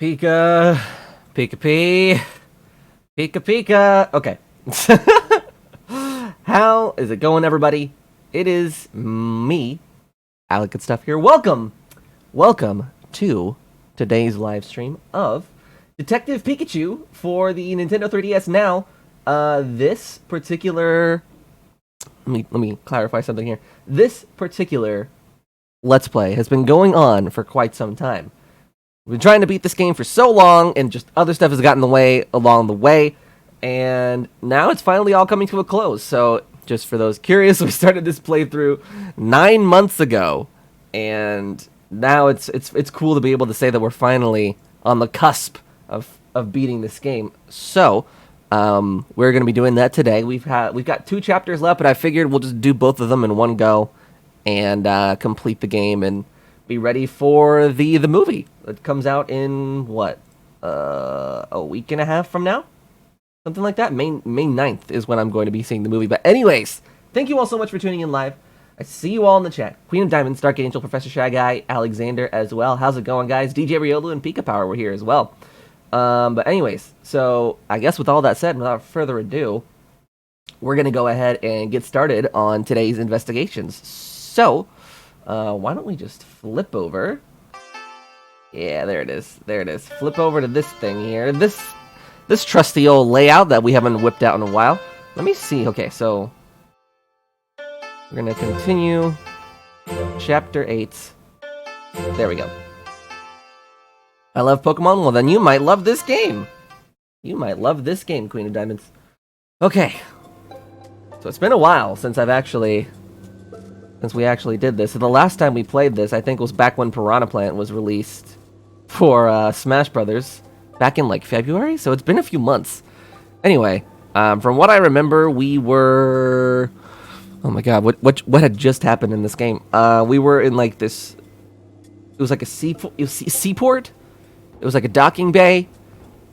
Pika, Pika P, Pika Pika. Okay. How is it going, everybody? It is me, alecandstuff here. Welcome to today's live stream of Detective Pikachu for the Nintendo 3DS. Now, this particular... Let me clarify something here. This particular Let's Play has been going on for quite some time. We've been trying to beat this game for so long, and just other stuff has gotten in the way along the way, and now it's finally all coming to a close. So, just for those curious, we started this playthrough 9 months ago, and now it's cool to be able to say that we're finally on the cusp of beating this game. So, we're going to be doing that today. We've got 2 chapters left, but I figured we'll just do both of them in one go and complete the game and be ready for the movie that comes out in what, a week and a half from now, something like that. May 9th is when I'm going to be seeing the movie. But anyways, thank you all so much for tuning in live. I see you all in the chat. Queen of Diamonds, Dark Angel, Professor Shy Guy, Alexander as well. How's it going, guys? DJ Riolu and Pika Power were here as well. But anyways, so I guess with all that said, without further ado, we're gonna go ahead and get started on today's investigations. So, why don't we just flip over? Yeah, there it is. There it is. Flip over to this thing here. This trusty old layout that we haven't whipped out in a while. Let me see. Okay, so we're gonna continue chapter 8. There we go. I love Pokemon. Well, then you might love this game. You might love this game, Queen of Diamonds. Okay. So it's been a while since we actually did this. So the last time we played this, I think, was back when Piranha Plant was released for Smash Brothers back in like February. So it's been a few months. Anyway, from what I remember, we were... Oh my god, what had just happened in this game? We were in like this... It was like a seaport. It was like a docking bay.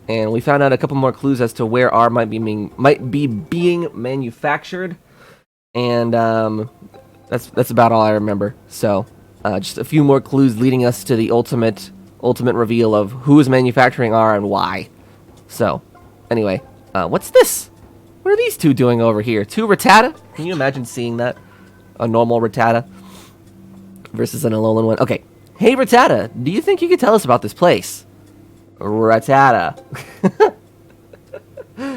And we found out a couple more clues as to where R might be being manufactured. And that's about all I remember. So, just a few more clues leading us to the ultimate reveal of who is manufacturing R and why. So, anyway, what's this? What are these two doing over here? 2 Rattata? Can you imagine seeing that? A normal Rattata versus an Alolan one. Okay. Hey, Rattata, do you think you could tell us about this place? Rattata.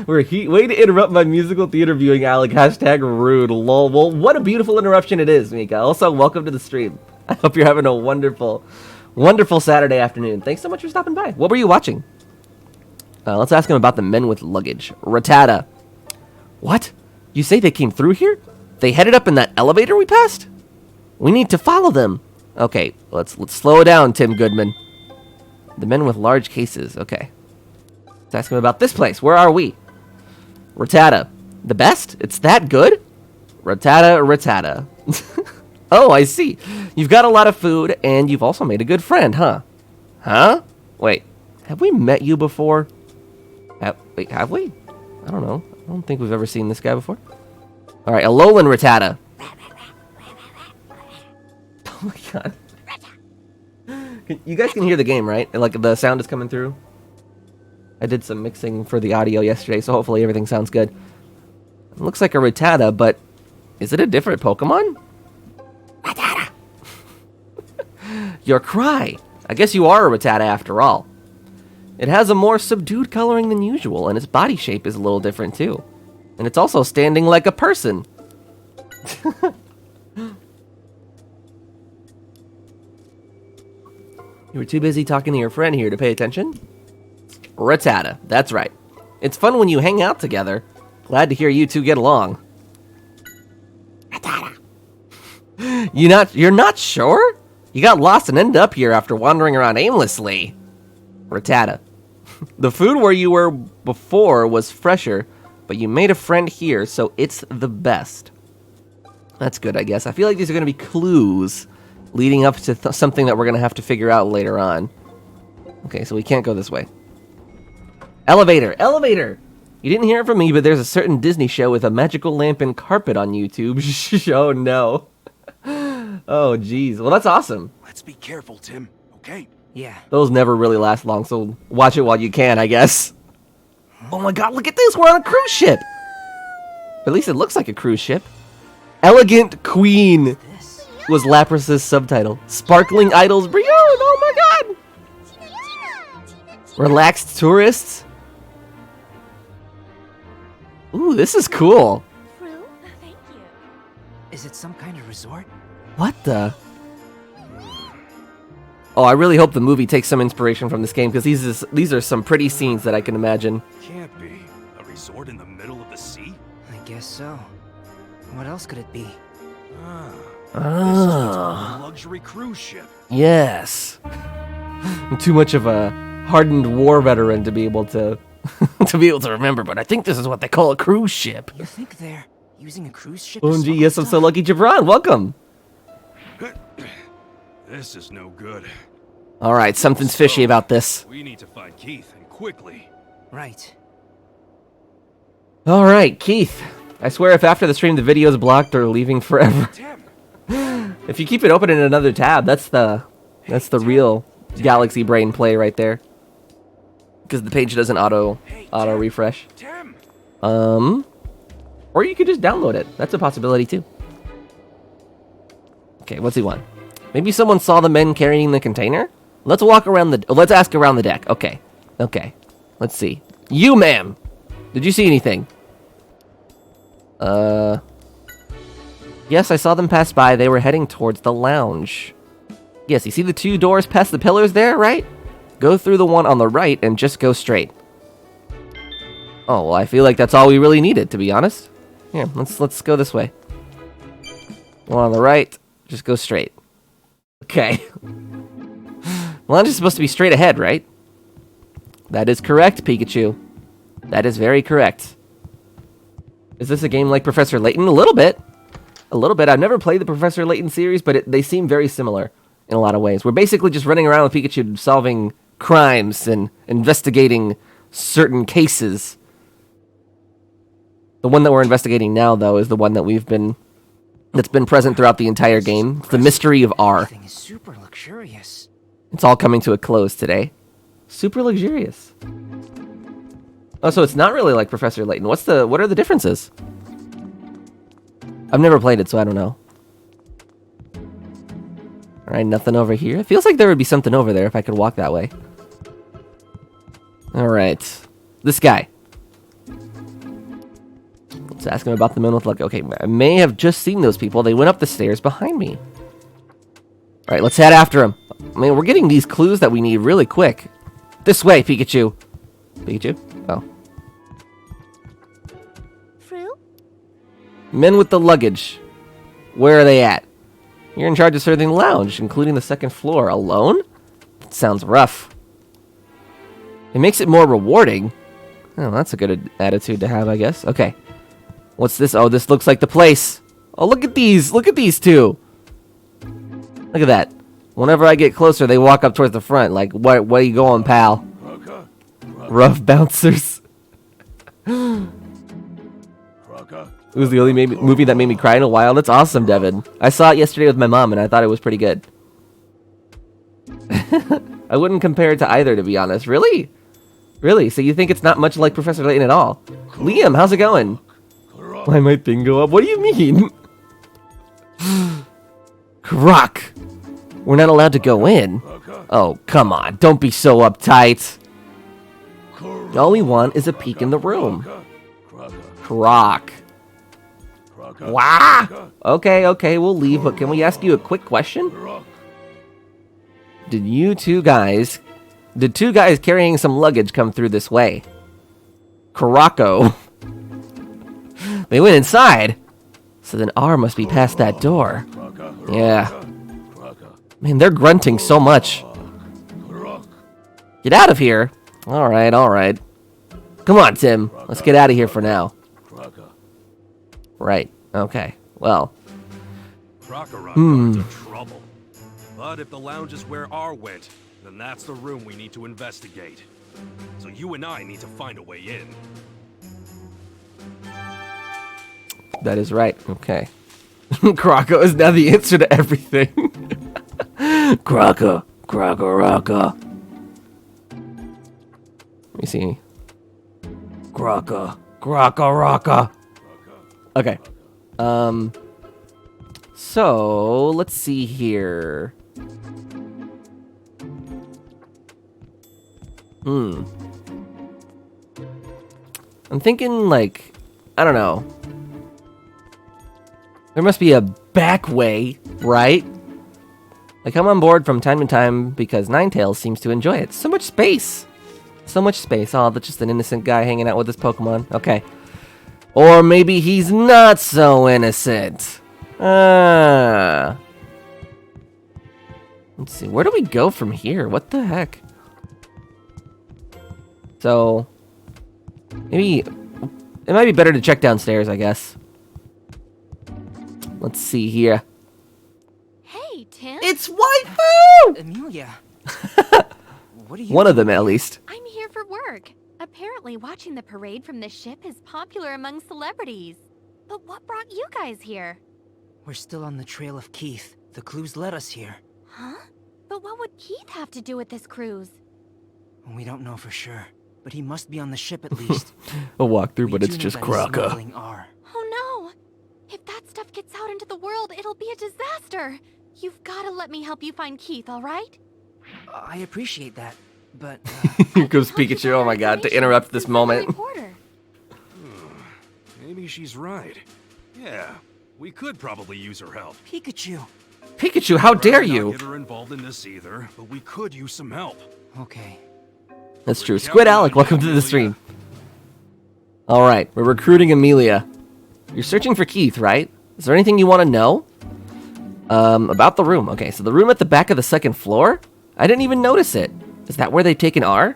Way to interrupt my musical theater viewing, Alec. Hashtag rude. Lol. Well, what a beautiful interruption it is, Mika. Also, welcome to the stream. I hope you're having a wonderful, wonderful Saturday afternoon. Thanks so much for stopping by. What were you watching? Let's ask him about the men with luggage. Rattata. What? You say they came through here? They headed up in that elevator we passed? We need to follow them. Okay, let's slow it down, Tim Goodman. The men with large cases. Okay. Let's ask him about this place. Where are we? Rattata. The best? It's that good? Rattata. Oh, I see. You've got a lot of food, and you've also made a good friend, huh? Huh? Wait. Have we met you before? Wait, have we? I don't know. I don't think we've ever seen this guy before. Alright, Alolan Rattata. Oh my god. You guys can hear the game, right? Like, the sound is coming through? I did some mixing for the audio yesterday, so hopefully everything sounds good. It looks like a Rattata, but is it a different Pokemon? Rattata! Your cry! I guess you are a Rattata after all. It has a more subdued coloring than usual, and its body shape is a little different too. And it's also standing like a person. You were too busy talking to your friend here to pay attention? Rattata, that's right. It's fun when you hang out together. Glad to hear you two get along. Rattata. You're not sure? You got lost and ended up here after wandering around aimlessly. Rattata. The food where you were before was fresher, but you made a friend here, so it's the best. That's good, I guess. I feel like these are going to be clues leading up to something that we're going to have to figure out later on. Okay, so we can't go this way. Elevator! Elevator! You didn't hear it from me, but there's a certain Disney show with a magical lamp and carpet on YouTube. Oh, no. Oh, jeez. Well, that's awesome. Let's be careful, Tim, okay? Yeah. Those never really last long, so watch it while you can, I guess. Oh my god, look at this! We're on a cruise ship! At least it looks like a cruise ship. Elegant Queen was Lapras's subtitle. Sparkling Idols Beyond! Oh my god! Relaxed Tourists? Ooh, this is cool. Thank you. Is it some kind of resort? What the? Oh, I really hope the movie takes some inspiration from this game, because these are some pretty scenes that I can imagine. Can't be. A resort in the middle of the sea? I guess so. What else could it be? This is a luxury cruise ship. Yes. I'm too much of a hardened war veteran to be able to remember, but I think this is what they call a cruise ship. You think they're using a cruise ship? OMG, yes, I'm so lucky. Jabron, welcome. This is no good. All right, something's fishy about this. We need to find Keith, and quickly. Right. All right, Keith. I swear if after the stream the video is blocked or leaving forever. If you keep it open in another tab, that's the real Galaxy Brain play right there. Because the page doesn't auto refresh. Or you could just download it. That's a possibility too. Okay, what's he want? Maybe someone saw the men carrying the container? Let's ask around the deck. Okay. Let's see. You, ma'am! Did you see anything? Yes, I saw them pass by. They were heading towards the lounge. Yes, you see the 2 doors past the pillars there, right? Go through the one on the right and just go straight. Oh, well, I feel like that's all we really needed, to be honest. Here, let's go this way. One on the right, just go straight. Okay. Lounge is supposed to be straight ahead, right? That is correct, Pikachu. That is very correct. Is this a game like Professor Layton? A little bit. I've never played the Professor Layton series, but they seem very similar in a lot of ways. We're basically just running around with Pikachu solving crimes and investigating certain cases. The one that we're investigating now, though, is the one that's been present throughout the entire game. It's the Mystery of R. Everything is super luxurious. It's all coming to a close today. Super luxurious. Oh, so it's not really like Professor Layton. What are the differences? I've never played it, so I don't know. Alright, nothing over here. It feels like there would be something over there if I could walk that way. Alright. This guy. Let's ask him about the men with luck. Okay, I may have just seen those people. They went up the stairs behind me. Alright, let's head after him. I mean, we're getting these clues that we need really quick. This way, Pikachu. Pikachu? Oh. Fruit? Men with the luggage. Where are they at? You're in charge of serving the lounge, including the second floor. Alone? That sounds rough. It makes it more rewarding. Oh, that's a good attitude to have, I guess. Okay. What's this? Oh, this looks like the place. Oh, look at these. Look at these two. Look at that. Whenever I get closer, they walk up towards the front. Like, where are you going, pal? Rough bouncers. It was the only movie that made me cry in a while. That's awesome, Devin. I saw it yesterday with my mom, and I thought it was pretty good. I wouldn't compare it to either, to be honest. Really? Really? So you think it's not much like Professor Layton at all? Liam, how's it going? Why my thing go up? What do you mean? Croc! We're not allowed to go in. Oh, come on. Don't be so uptight. All we want is a peek in the room. Croc. Wah! Okay, we'll leave, but can we ask you a quick question? Did two guys carrying some luggage come through this way? Croco. They went inside. So then R must be past that door. Yeah. Man, they're grunting so much. Get out of here. Alright. Come on, Tim. Let's get out of here for now. Right. Okay. Well. Crocodile got into trouble. But if the lounge is where R went, then that's the room we need to investigate. So you and I need to find a way in. That is right. Okay. Croco is now the answer to everything. Croco, Kraka. Let me see. Kraka. Okay. So, let's see here. I'm thinking, like, I don't know. There must be a back way, right? I come on board from time to time because Ninetales seems to enjoy it. So much space. Oh, that's just an innocent guy hanging out with his Pokemon. Okay. Or maybe he's not so innocent. Let's see. Where do we go from here? What the heck? So, maybe it might be better to check downstairs, I guess. Let's see here. Hey, Tim. It's Waifu! Amelia. What are you One of them, at least. I'm here for work. Apparently, watching the parade from the ship is popular among celebrities. But what brought you guys here? We're still on the trail of Keith. The clues led us here. Huh? But what would Keith have to do with this cruise? We don't know for sure, but he must be on the ship at least. A walkthrough, but We it's do know just that he's Kraka. smuggling R. Oh no! If that stuff gets out into the world, it'll be a disaster. You've got to let me help you find Keith, all right? I appreciate that, but Here goes Pikachu. Oh my god, to interrupt this moment. Maybe she's right. Yeah, we could probably use her help. Pikachu. Pikachu, how dare Rather not you? get her involved in this either, but we could use some help. Okay. That's true. Squid Alec, welcome to the stream. Alright, we're recruiting Amelia. You're searching for Keith, right? Is there anything you want to know? About the room. Okay, so the room at the back of the second floor? I didn't even notice it. Is that where they've taken R?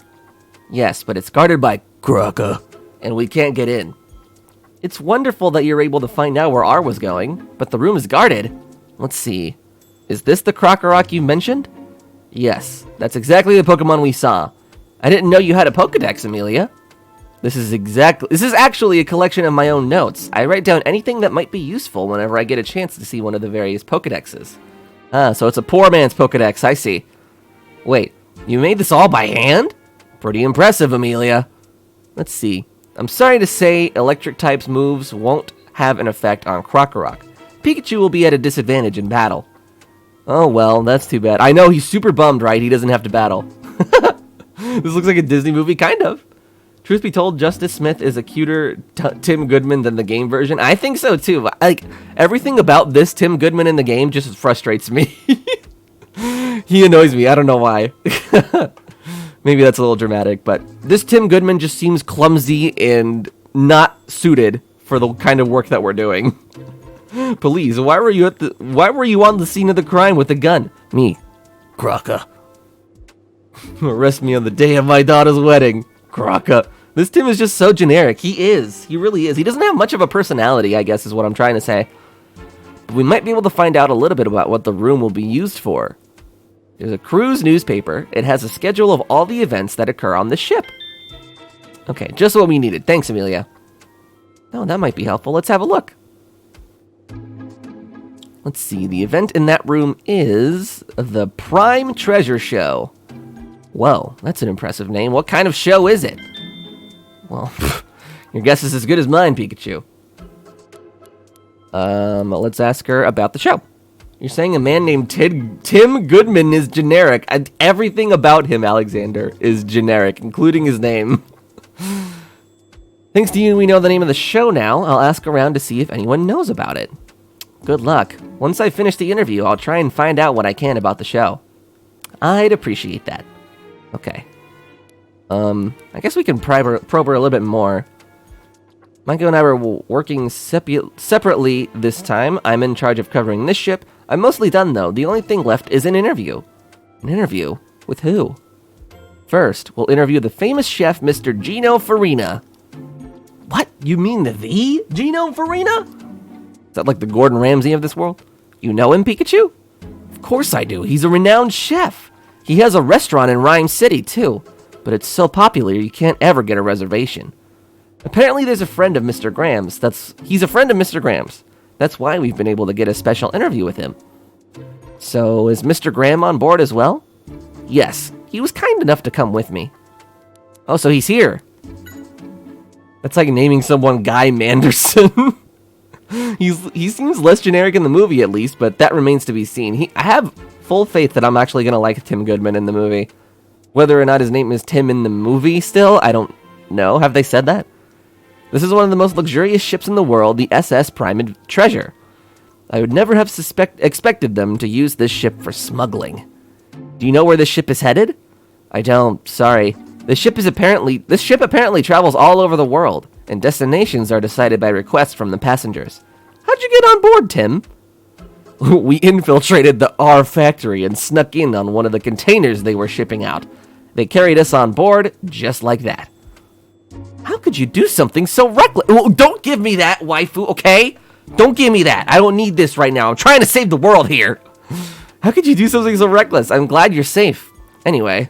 Yes, but it's guarded by Kraka, and we can't get in. It's wonderful that you're able to find out where R was going, but the room is guarded. Let's see. Is this the Krokorok you mentioned? Yes, that's exactly the Pokemon we saw. I didn't know you had a Pokedex, Amelia. This is actually a collection of my own notes. I write down anything that might be useful whenever I get a chance to see one of the various Pokedexes. Ah, so it's a poor man's Pokedex, I see. Wait, you made this all by hand? Pretty impressive, Amelia. Let's see. I'm sorry to say electric type's moves won't have an effect on Krokorok. Pikachu will be at a disadvantage in battle. Oh well, that's too bad. I know, he's super bummed, right? He doesn't have to battle. This looks like a Disney movie, kind of. Truth be told, Justice Smith is a cuter Tim Goodman than the game version. I think so too. Like, everything about this Tim Goodman in the game just frustrates me. He annoys me. I don't know why. Maybe that's a little dramatic, but this Tim Goodman just seems clumsy and not suited for the kind of work that we're doing. Police, why were you on the scene of the crime with a gun? Me, Kraka. Arrest me on the day of my daughter's wedding. Kraka. This Tim is just so generic. He is. He really is. He doesn't have much of a personality, I guess is what I'm trying to say. But we might be able to find out a little bit about what the room will be used for. There's a cruise newspaper. It has a schedule of all the events that occur on the ship. Okay, just what we needed. Thanks, Amelia. Oh, that might be helpful. Let's have a look. Let's see. The event in that room is the Prime Treasure Show. Whoa, that's an impressive name. What kind of show is it? Well, your guess is as good as mine, Pikachu. Let's ask her about the show. You're saying a man named Tim Goodman is generic. And everything about him, Alexander, is generic, including his name. Thanks to you, we know the name of the show now. I'll ask around to see if anyone knows about it. Good luck. Once I finish the interview, I'll try and find out what I can about the show. I'd appreciate that. Okay. I guess we can probe her a little bit more. Michael and I were working separately this time. I'm in charge of covering this ship. I'm mostly done, though. The only thing left is an interview. An interview? With who? First, we'll interview the famous chef, Mr. Gino Farina. What? You mean the Gino Farina? Is that like the Gordon Ramsay of this world? You know him, Pikachu? Of course I do. He's a renowned chef. He has a restaurant in Rhyme City, too. But it's so popular you can't ever get a reservation. Apparently there's a friend of Mr. Graham's. He's a friend of Mr. Graham's. That's why we've been able to get a special interview with him. So, is Mr. Graham on board as well? Yes, he was kind enough to come with me. Oh, so he's here. That's like naming someone Guy Manderson. He seems less generic in the movie, at least, but that remains to be seen. I have full faith that I'm actually going to like Tim Goodman in the movie. Whether or not his name is Tim in the movie still, I don't know. Have they said that? This is one of the most luxurious ships in the world, the SS Prime Treasure. I would never have expected them to use this ship for smuggling. Do you know where this ship is headed? I don't, sorry. This ship apparently travels all over the world, and destinations are decided by requests from the passengers. How'd you get on board, Tim? We infiltrated the R factory and snuck in on one of the containers they were shipping out. They carried us on board just like that. How could you do something so reckless? Oh, don't give me that, waifu, okay? Don't give me that. I don't need this right now. I'm trying to save the world here. How could you do something so reckless? I'm glad you're safe. Anyway.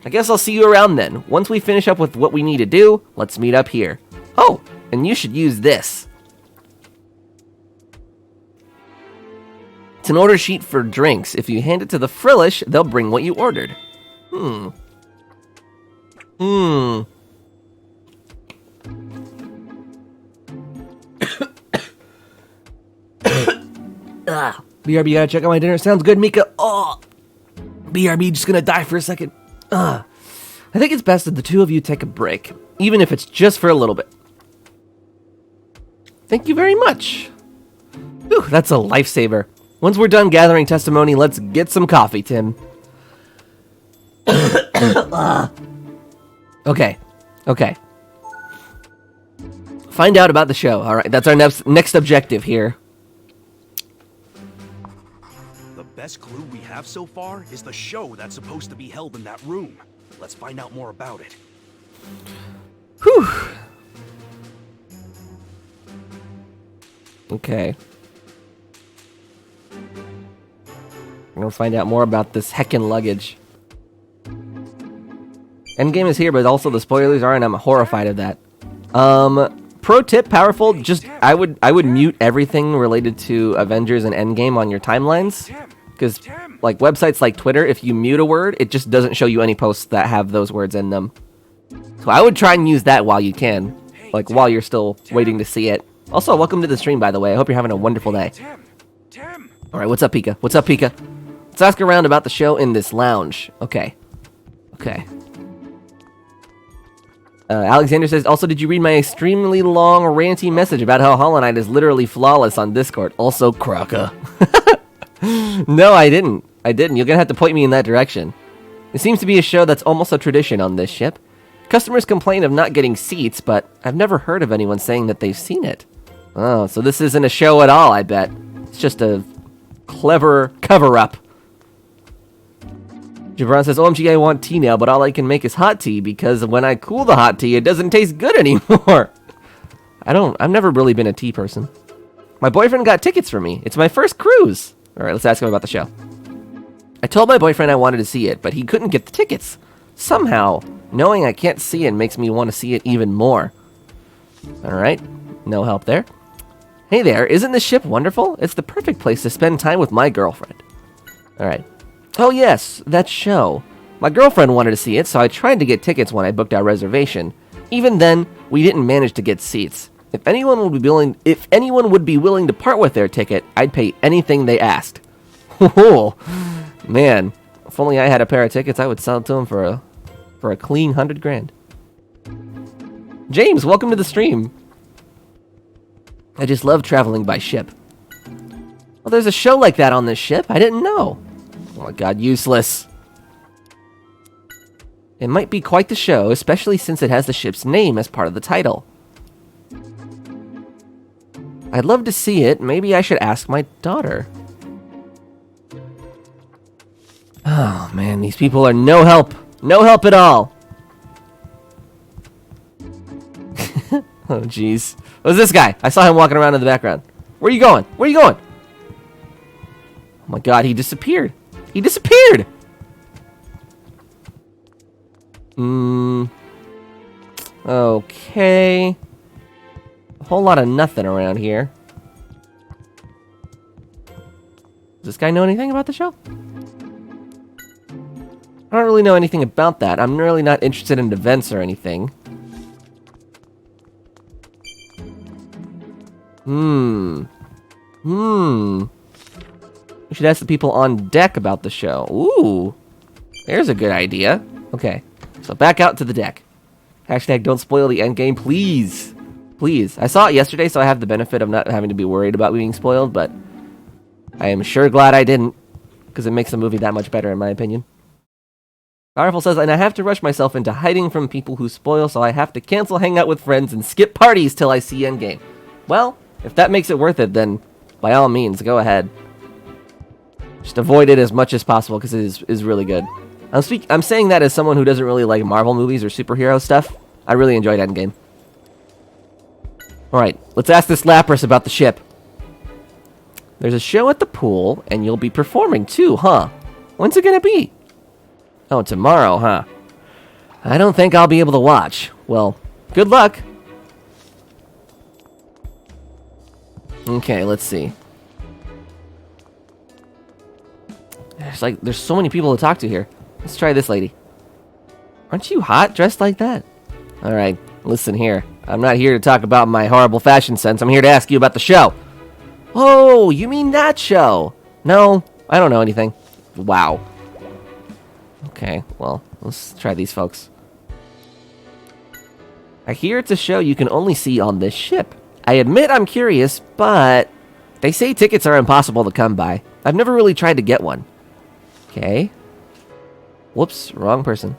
I guess I'll see you around then. Once we finish up with what we need to do, let's meet up here. Oh, and you should use this. It's an order sheet for drinks. If you hand it to the Frillish, they'll bring what you ordered. BRB, gotta check out my dinner. Sounds good, Mika. Oh, BRB, just gonna die for a second. I think it's best that the two of you take a break, even if it's just for a little bit. Thank you very much. Whew, that's a lifesaver. Once we're done gathering testimony, let's get some coffee, Tim. Okay. Find out about the show. All right, that's our next objective here. The best clue we have so far is the show that's supposed to be held in that room. Let's find out more about it. Whew. Okay. We're gonna find out more about this heckin' luggage. Endgame is here, but also the spoilers are, and I'm horrified of that. Pro tip, powerful, just I would mute everything related to Avengers and Endgame on your timelines. Because, like, websites like Twitter, if you mute a word, it just doesn't show you any posts that have those words in them. So I would try and use that while you can. Like, while you're still waiting to see it. Also, welcome to the stream, by the way. I hope you're having a wonderful day. Alright, what's up, Pika? Let's ask around about the show in this lounge. Okay. Alexander says, also, did you read my extremely long, ranty message about how Hollow Knight is literally flawless on Discord? Also, Kraka. No, I didn't. You're gonna have to point me in that direction. It seems to be a show that's almost a tradition on this ship. Customers complain of not getting seats, but I've never heard of anyone saying that they've seen it. Oh, so this isn't a show at all, I bet. It's just a clever cover-up. Jabron says, OMG, I want tea now, but all I can make is hot tea, because when I cool the hot tea, it doesn't taste good anymore. I've never really been a tea person. My boyfriend got tickets for me. It's my first cruise. Alright, let's ask him about the show. I told my boyfriend I wanted to see it, but he couldn't get the tickets. Somehow, knowing I can't see it makes me want to see it even more. Alright, no help there. Hey there, isn't this ship wonderful? It's the perfect place to spend time with my girlfriend. Alright. Oh yes, that show. My girlfriend wanted to see it, so I tried to get tickets when I booked our reservation. Even then, we didn't manage to get seats. If anyone would be willing to part with their ticket, I'd pay anything they asked. Oh, man. If only I had a pair of tickets, I would sell it to them for a clean 100 grand. James, welcome to the stream. I just love traveling by ship. Well, there's a show like that on this ship. I didn't know. Oh my god, useless. It might be quite the show, especially since it has the ship's name as part of the title. I'd love to see it. Maybe I should ask my daughter. Oh man, these people are no help. No help at all. Oh jeez. What's this guy? I saw him walking around in the background. Where are you going? Oh my god, he disappeared. Okay. A whole lot of nothing around here. Does this guy know anything about the show? I don't really know anything about that. I'm really not interested in events or anything. We should ask the people on deck about the show. Ooh. There's a good idea. Okay. So back out to the deck. Hashtag don't spoil the endgame, please. Please. I saw it yesterday, so I have the benefit of not having to be worried about being spoiled, but I am sure glad I didn't, because it makes the movie that much better, in my opinion. Powerful says, and I have to rush myself into hiding from people who spoil, so I have to cancel hangout with friends and skip parties till I see endgame. Well, if that makes it worth it, then by all means, go ahead. Just avoid it as much as possible, because it is really good. I'm saying that as someone who doesn't really like Marvel movies or superhero stuff. I really enjoyed Endgame. Alright, let's ask this Lapras about the ship. There's a show at the pool, and you'll be performing too, huh? When's it gonna be? Oh, tomorrow, huh? I don't think I'll be able to watch. Well, good luck. Okay, let's see. There's so many people to talk to here. Let's try this lady. Aren't you hot dressed like that? Alright, listen here. I'm not here to talk about my horrible fashion sense. I'm here to ask you about the show. Oh, you mean that show? No, I don't know anything. Wow. Okay, well, let's try these folks. I hear it's a show you can only see on this ship. I admit I'm curious, but they say tickets are impossible to come by. I've never really tried to get one. Okay. Whoops, wrong person.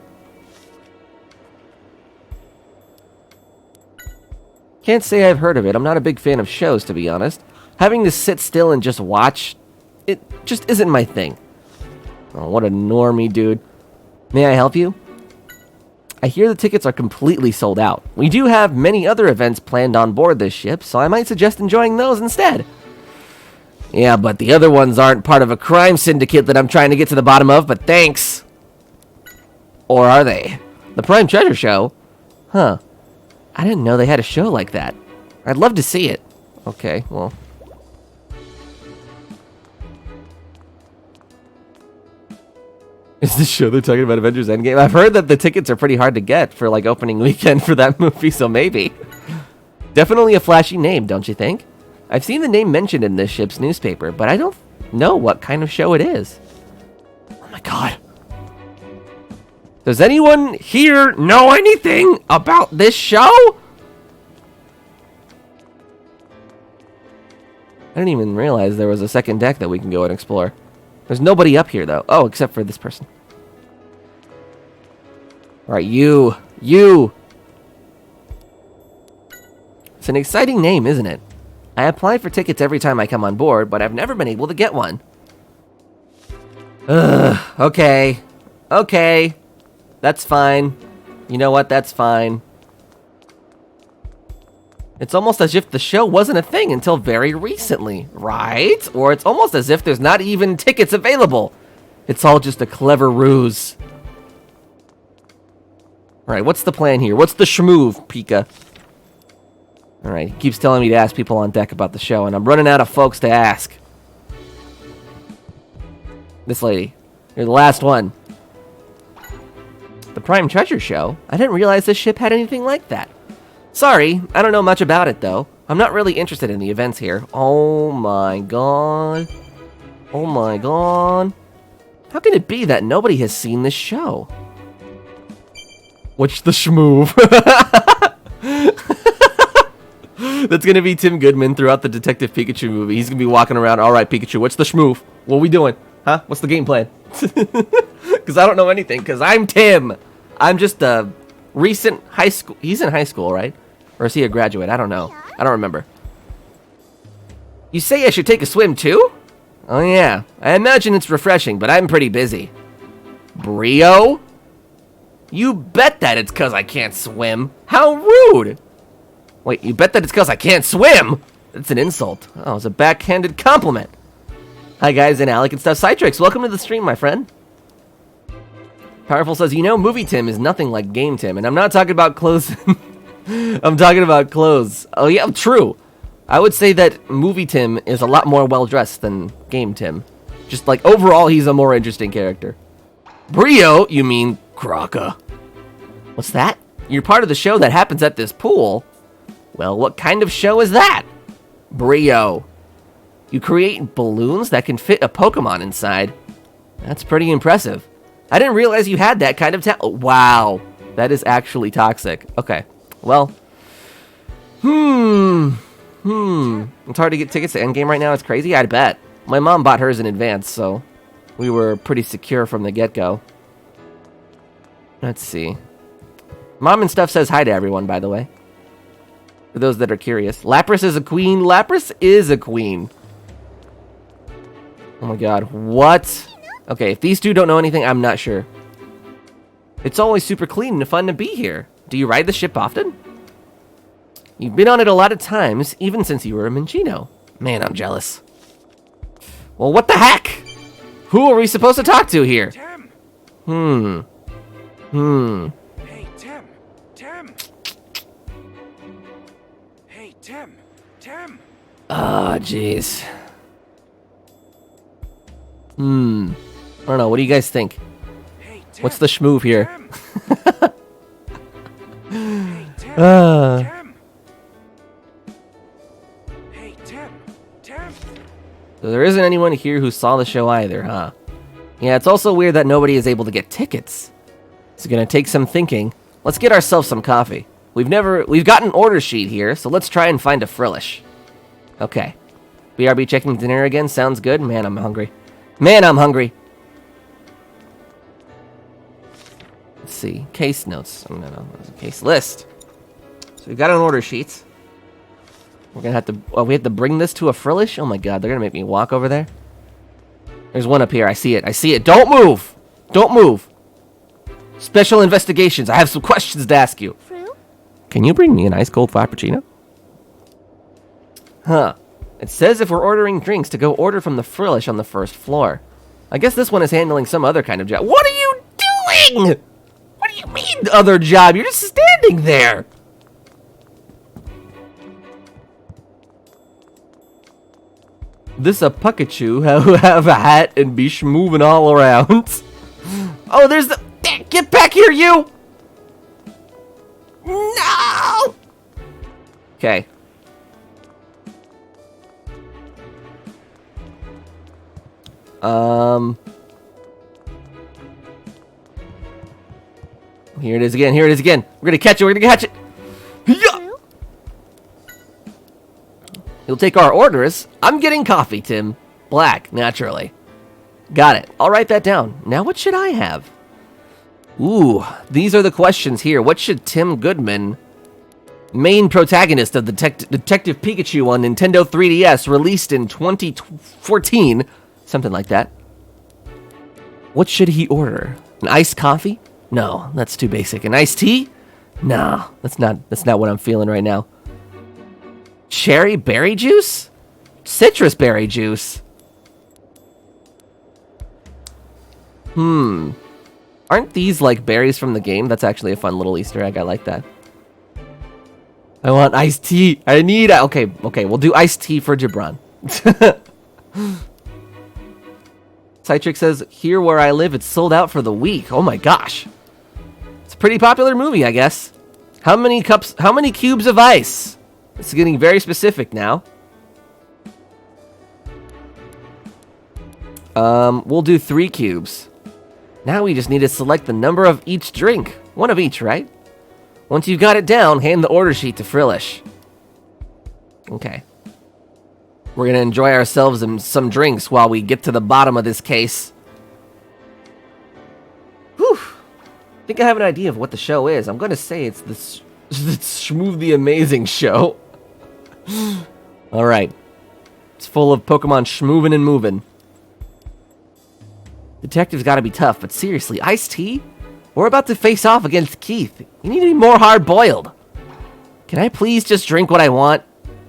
Can't say I've heard of it. I'm not a big fan of shows, to be honest. Having to sit still and just watch, it just isn't my thing. Oh, what a normie, dude. May I help you? I hear the tickets are completely sold out. We do have many other events planned on board this ship, so I might suggest enjoying those instead. Yeah, but the other ones aren't part of a crime syndicate that I'm trying to get to the bottom of, but thanks. Or are they? The Prime Treasure Show? Huh. I didn't know they had a show like that. I'd love to see it. Okay, well. Is this show they're talking about Avengers Endgame? I've heard that the tickets are pretty hard to get for, like, opening weekend for that movie, so maybe. Definitely a flashy name, don't you think? I've seen the name mentioned in this ship's newspaper, but I don't know what kind of show it is. Oh my god. Does anyone here know anything about this show? I didn't even realize there was a second deck that we can go and explore. There's nobody up here, though. Oh, except for this person. Alright, you. It's an exciting name, isn't it? I apply for tickets every time I come on board, but I've never been able to get one. Ugh, okay. Okay. That's fine. You know what? That's fine. It's almost as if the show wasn't a thing until very recently, right? Or it's almost as if there's not even tickets available. It's all just a clever ruse. Alright, what's the plan here? What's the schmoove, Pika? Alright, he keeps telling me to ask people on deck about the show, and I'm running out of folks to ask. This lady. You're the last one. The Prime Treasure Show? I didn't realize this ship had anything like that. Sorry, I don't know much about it, though. I'm not really interested in the events here. Oh my god. Oh my god. How can it be that nobody has seen this show? What's the schmoove? That's gonna be Tim Goodman throughout the Detective Pikachu movie. He's gonna be walking around, alright Pikachu, what's the schmoove? What are we doing? Huh? What's the game plan? Because I don't know anything, because I'm Tim. I'm just a recent high school. He's in high school, right? Or is he a graduate? I don't know. I don't remember. You say I should take a swim too? Oh yeah. I imagine it's refreshing, but I'm pretty busy. Brio? You bet that it's because I can't swim. How rude! Wait, you bet that it's because I can't swim? That's an insult. Oh, it's a backhanded compliment. Hi guys, and Alec and Stuff Citrix. Welcome to the stream, my friend. Powerful says, you know, Movie Tim is nothing like Game Tim, and I'm not talking about clothes. I'm talking about clothes. Oh yeah, true. I would say that Movie Tim is a lot more well-dressed than Game Tim. Just like, overall, he's a more interesting character. Brio? You mean Croca? What's that? You're part of the show that happens at this pool? Well, what kind of show is that? Brio. You create balloons that can fit a Pokemon inside. That's pretty impressive. I didn't realize you had that kind of talent. Wow. That is actually toxic. Okay. Well. It's hard to get tickets to Endgame right now. It's crazy. I bet. My mom bought hers in advance, so we were pretty secure from the get-go. Let's see. Mom and Stuff says hi to everyone, by the way. For those that are curious. Lapras is a queen. Lapras is a queen. Oh my god. What? Okay, if these two don't know anything, I'm not sure. It's always super clean and fun to be here. Do you ride the ship often? You've been on it a lot of times, even since you were a Minchino. Man, I'm jealous. Well, what the heck? Who are we supposed to talk to here? Tim! Hey, Tim! Tim! Hey, Tim! Tim! Ah, jeez. I don't know. What do you guys think? Hey, Tim! What's the schmoove here? Tim! Hey, Tim! Tim! Hey, Tim! Tim! So there isn't anyone here who saw the show either, huh? Yeah, it's also weird that nobody is able to get tickets. It's gonna take some thinking. Let's get ourselves some coffee. We've got an order sheet here, so let's try and find a Frillish. Okay. BRB checking dinner again. Sounds good. Man, I'm hungry. Man, I'm hungry. Let's see. Case notes. Oh, no. Case list. So we've got an order sheet. We're gonna have to... Oh, we have to bring this to a Frillish? Oh my god, they're gonna make me walk over there. There's one up here. I see it. I see it. Don't move! Don't move! Special investigations. I have some questions to ask you. Fruit? Can you bring me an ice cold frappuccino? Huh. It says if we're ordering drinks to go order from the Frillish on the first floor. I guess this one is handling some other kind of job. What are you doing? What do you mean, other job? You're just standing there. This a Pikachu who have a hat and be moving all around. Oh, there's the... Get back here, you! No! Okay. Here it is again. Here it is again. We're gonna catch it. We're gonna catch it. Yeah! You'll take our orders. I'm getting coffee, Tim. Black, naturally. Got it. I'll write that down. Now what should I have? Ooh, these are the questions here. What should Tim Goodman, main protagonist of Detective Pikachu on Nintendo 3DS, released in 2014, something like that. What should he order? An iced coffee? No, that's too basic. An iced tea? No, that's not what I'm feeling right now. Cherry berry juice? Citrus berry juice? Aren't these like berries from the game? That's actually a fun little Easter egg. I like that. I want iced tea. I need... Okay, we'll do iced tea for Gibran. Citrix says, here where I live, it's sold out for the week. Oh my gosh. It's a pretty popular movie, I guess. How many cubes of ice? It's getting very specific now. We'll do 3 cubes. Now we just need to select the number of each drink. One of each, right? Once you've got it down, hand the order sheet to Frillish. Okay. We're gonna enjoy ourselves and some drinks while we get to the bottom of this case. Whew. I think I have an idea of what the show is. I'm gonna say it's the Shmoove the Amazing show. Alright. It's full of Pokemon schmoovin' and moving. Detective's gotta be tough, but seriously, iced tea? We're about to face off against Keith. You need to be more hard-boiled. Can I please just drink what I want?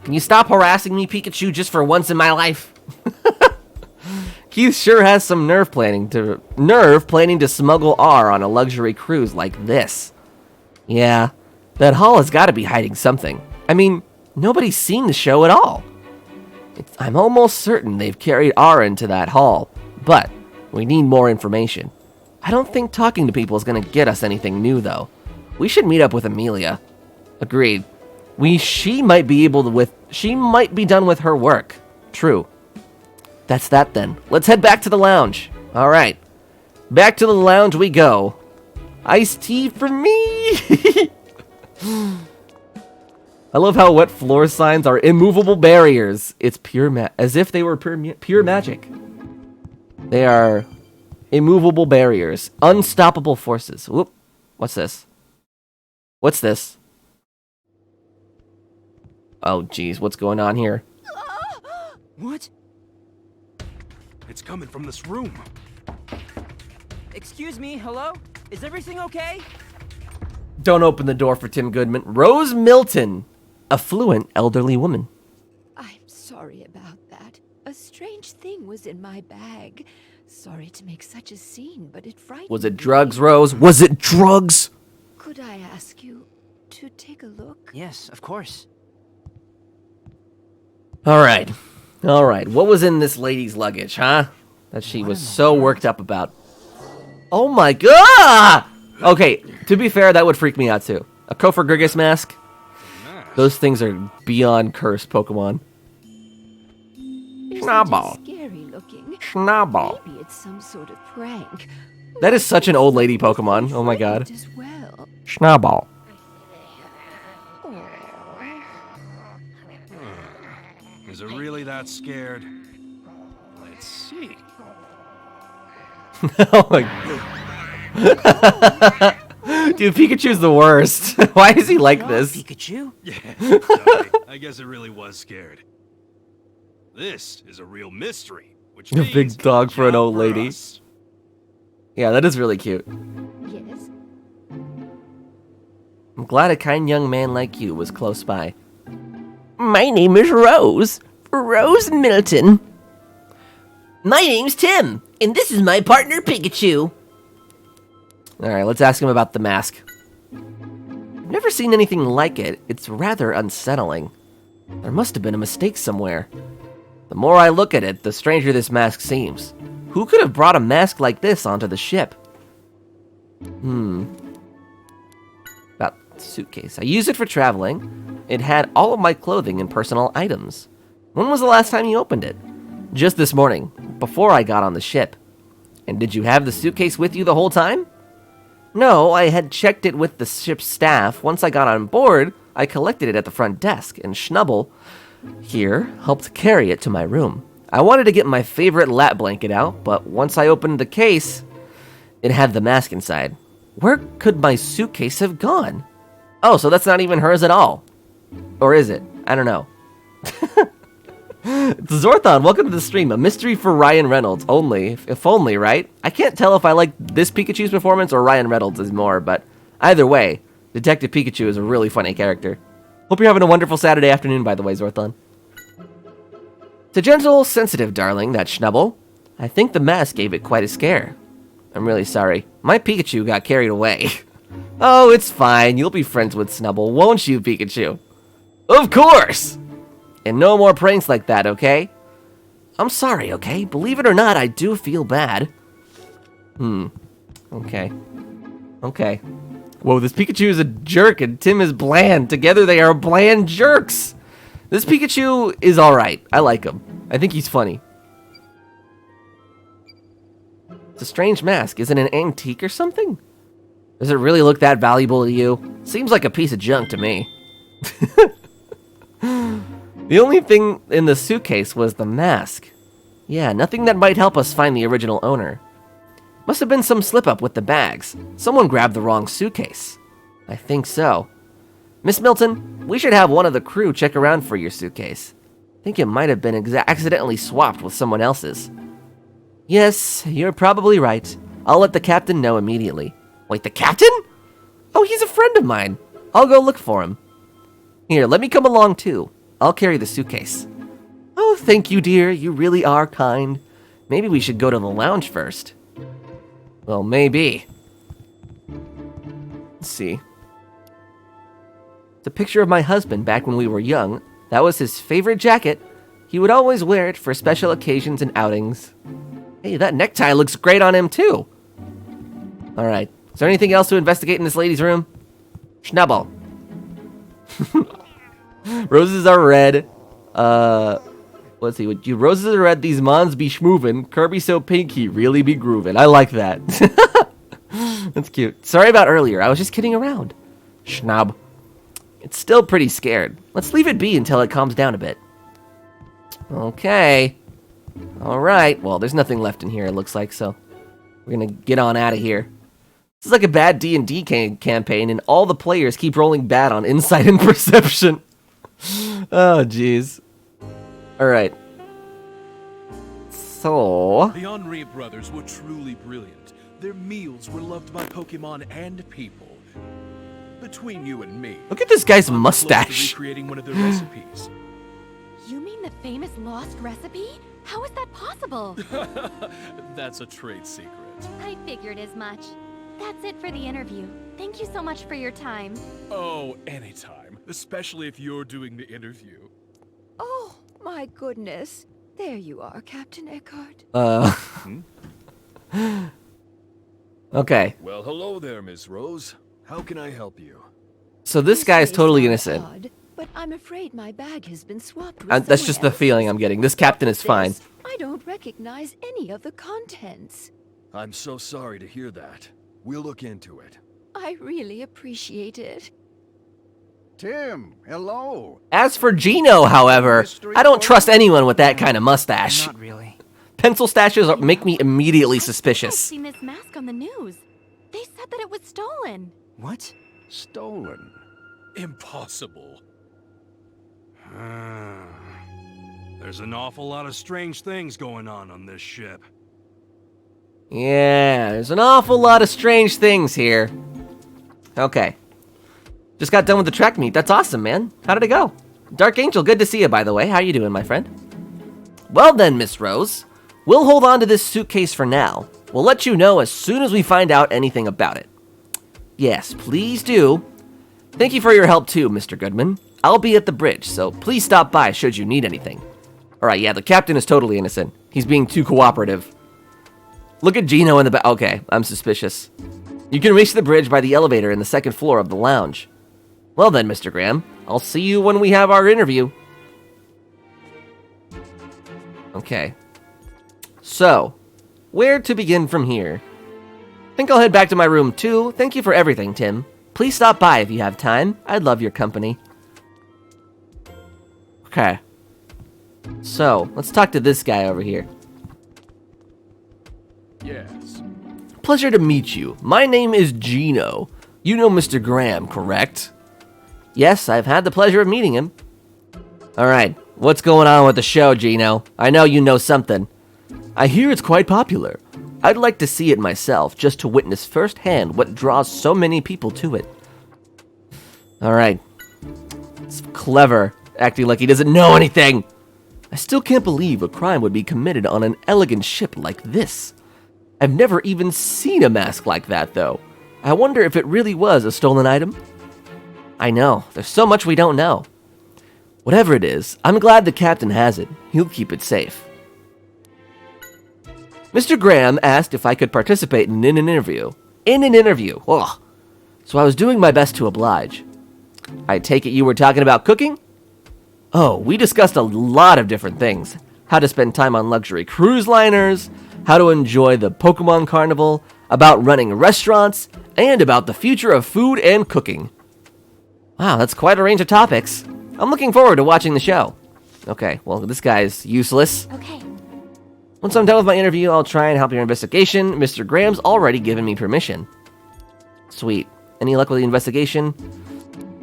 Can you stop harassing me, Pikachu, just for once in my life? Keith sure has some nerve planning to smuggle R on a luxury cruise like this. Yeah, that hall has got to be hiding something. I mean, nobody's seen the show at all. I'm almost certain they've carried R into that hall, but we need more information. I don't think talking to people is gonna get us anything new, though. We should meet up with Amelia. Agreed. She might be done with her work. True. That's that then. Let's head back to the lounge. All right. Back to the lounge we go. Iced tea for me. I love how wet floor signs are immovable barriers. It's as if they were pure magic. They are immovable barriers, unstoppable forces. Whoop. What's this? What's this? Oh, geez, what's going on here? What? It's coming from this room. Excuse me, hello? Is everything okay? Don't open the door for Tim Goodman. Rose Milton, a fluent elderly woman. I'm sorry about that. A strange thing was in my bag. Sorry to make such a scene, but it frightened Was it me. drugs, Rose? Was it drugs? Could I ask you to take a look? Yes, of course. All right. What was in this lady's luggage, huh? That she was so worked up about. Oh my god! Okay, to be fair, that would freak me out too. A Kofor Grigus mask? Those things are beyond cursed Pokemon. They're Schnabel. so scary looking. Schnabel. Maybe it's some sort of prank. That is such an old lady Pokemon. Oh my god. As well. Schnabel. Is it really that scared? Let's see. Oh my god. Dude, Pikachu's the worst. Why is he like this? Pikachu? Yeah, sorry. I guess it really was scared. This is a real mystery, which A means big dog for an job old lady. us. Yeah, that is really cute. Yes. I'm glad a kind young man like you was close by. My name is Rose. Rose Milton. My name's Tim, and this is my partner Pikachu. Alright, let's ask him about the mask. I've never seen anything like it. It's rather unsettling. There must have been a mistake somewhere. The more I look at it, the stranger this mask seems. Who could have brought a mask like this onto the ship? About the suitcase. I use it for traveling. It had all of my clothing and personal items. When was the last time you opened it? Just this morning, before I got on the ship. And did you have the suitcase with you the whole time? No, I had checked it with the ship's staff. Once I got on board, I collected it at the front desk, and Schnubble here helped carry it to my room. I wanted to get my favorite lap blanket out, but once I opened the case, it had the mask inside. Where could my suitcase have gone? Oh, so that's not even hers at all. Or is it? I don't know. Zorthon, welcome to the stream. A mystery for Ryan Reynolds. Only. If only, right? I can't tell if I like this Pikachu's performance or Ryan Reynolds is more, but either way, Detective Pikachu is a really funny character. Hope you're having a wonderful Saturday afternoon, by the way, Zorthon. It's a gentle, sensitive darling, that Schnubble. I think the mask gave it quite a scare. I'm really sorry. My Pikachu got carried away. Oh, it's fine. You'll be friends with Snubble, won't you, Pikachu? Of course! And no more pranks like that, okay? I'm sorry, okay? Believe it or not, I do feel bad. Okay. Okay. Whoa, this Pikachu is a jerk and Tim is bland. Together they are bland jerks. This Pikachu is alright. I like him. I think he's funny. It's a strange mask. Is it an antique or something? Does it really look that valuable to you? Seems like a piece of junk to me. The only thing in the suitcase was the mask. Yeah, nothing that might help us find the original owner. Must have been some slip-up with the bags. Someone grabbed the wrong suitcase. I think so. Miss Milton, we should have one of the crew check around for your suitcase. I think it might have been accidentally swapped with someone else's. Yes, you're probably right. I'll let the captain know immediately. Wait, the captain? Oh, he's a friend of mine. I'll go look for him. Here, let me come along too. I'll carry the suitcase. Oh, thank you, dear. You really are kind. Maybe we should go to the lounge first. Well, maybe. Let's see. It's a picture of my husband back when we were young. That was his favorite jacket. He would always wear it for special occasions and outings. Hey, that necktie looks great on him, too. Alright. Is there anything else to investigate in this lady's room? Schnabel. Roses are red. Let's see. With you roses are red, these mons be schmoovin'. Kirby so pinky, really be groovin'. I like that. That's cute. Sorry about earlier. I was just kidding around. Schnob. It's still pretty scared. Let's leave it be until it calms down a bit. Okay. Alright. Well, there's nothing left in here, it looks like, so we're gonna get on out of here. This is like a bad D&D campaign, and all the players keep rolling bad on insight and perception. Oh, jeez. Alright. So... The Henri brothers were truly brilliant. Their meals were loved by Pokémon and people. Between you and me, look at this guy's I'm close to mustache. recreating one of their recipes. You mean the famous lost recipe? How is that possible? That's a trade secret. I figured as much. That's it for the interview. Thank you so much for your time. Oh, anytime. Especially if you're doing the interview. Oh, my goodness. There you are, Captain Eckhart. Okay. Well, hello there, Miss Rose. How can I help you? So this guy's totally innocent. Odd, but I'm afraid my bag has been swapped with That's someone just the else's. feeling I'm getting. This captain is fine. This, I don't recognize any of the contents. I'm so sorry to hear that. We'll look into it. I really appreciate it. Tim, hello. As for Gino, however, I don't trust anyone with that kind of mustache. Not really. Pencil stashes make me immediately I've suspicious. seen this mask on the news. They said that it was stolen. What? Stolen. Impossible. There's an awful lot of strange things going on this ship. Yeah, there's an awful lot of strange things here. Okay. Just got done with the track meet. That's awesome, man. How did it go? Dark Angel, good to see you, by the way. How you doing, my friend? Well then, Miss Rose. We'll hold on to this suitcase for now. We'll let you know as soon as we find out anything about it. Yes, please do. Thank you for your help too, Mr. Goodman. I'll be at the bridge, so please stop by should you need anything. Alright, yeah, the captain is totally innocent. He's being too cooperative. Look at Gino in the back. Okay, I'm suspicious. You can reach the bridge by the elevator in the second floor of the lounge. Well then, Mr. Graham, I'll see you when we have our interview. Okay. So, where to begin from here? Think I'll head back to my room too. Thank you for everything, Tim. Please stop by if you have time. I'd love your company. Okay. So, let's talk to this guy over here. Yes. Pleasure to meet you. My name is Gino. You know Mr. Graham, correct? Yes, I've had the pleasure of meeting him. Alright, what's going on with the show, Gino? I know you know something. I hear it's quite popular. I'd like to see it myself, just to witness firsthand what draws so many people to it. Alright. It's clever, acting like he doesn't know anything. I still can't believe a crime would be committed on an elegant ship like this. I've never even seen a mask like that, though. I wonder if it really was a stolen item? I know, there's so much we don't know. Whatever it is, I'm glad the captain has it. He'll keep it safe. Mr. Graham asked if I could participate in an interview. Ugh. So I was doing my best to oblige. I take it you were talking about cooking? Oh, we discussed a lot of different things. How to spend time on luxury cruise liners, how to enjoy the Pokémon Carnival, about running restaurants, and about the future of food and cooking. Wow, that's quite a range of topics. I'm looking forward to watching the show. Okay, well, this guy's useless. Okay. Once I'm done with my interview, I'll try and help your investigation. Mr. Graham's already given me permission. Sweet. Any luck with the investigation?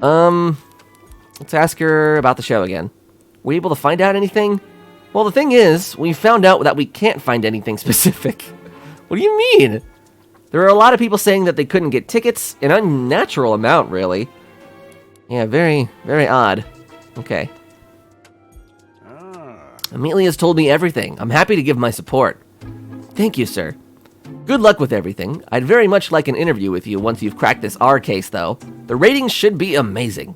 Let's ask her about the show again. Were you able to find out anything? Well, the thing is, we found out that we can't find anything specific. What do you mean? There are a lot of people saying that they couldn't get tickets, an unnatural amount, really. Yeah, very, very odd. Okay. Amelia's told me everything. I'm happy to give my support. Thank you, sir. Good luck with everything. I'd very much like an interview with you once you've cracked this R case, though. The ratings should be amazing.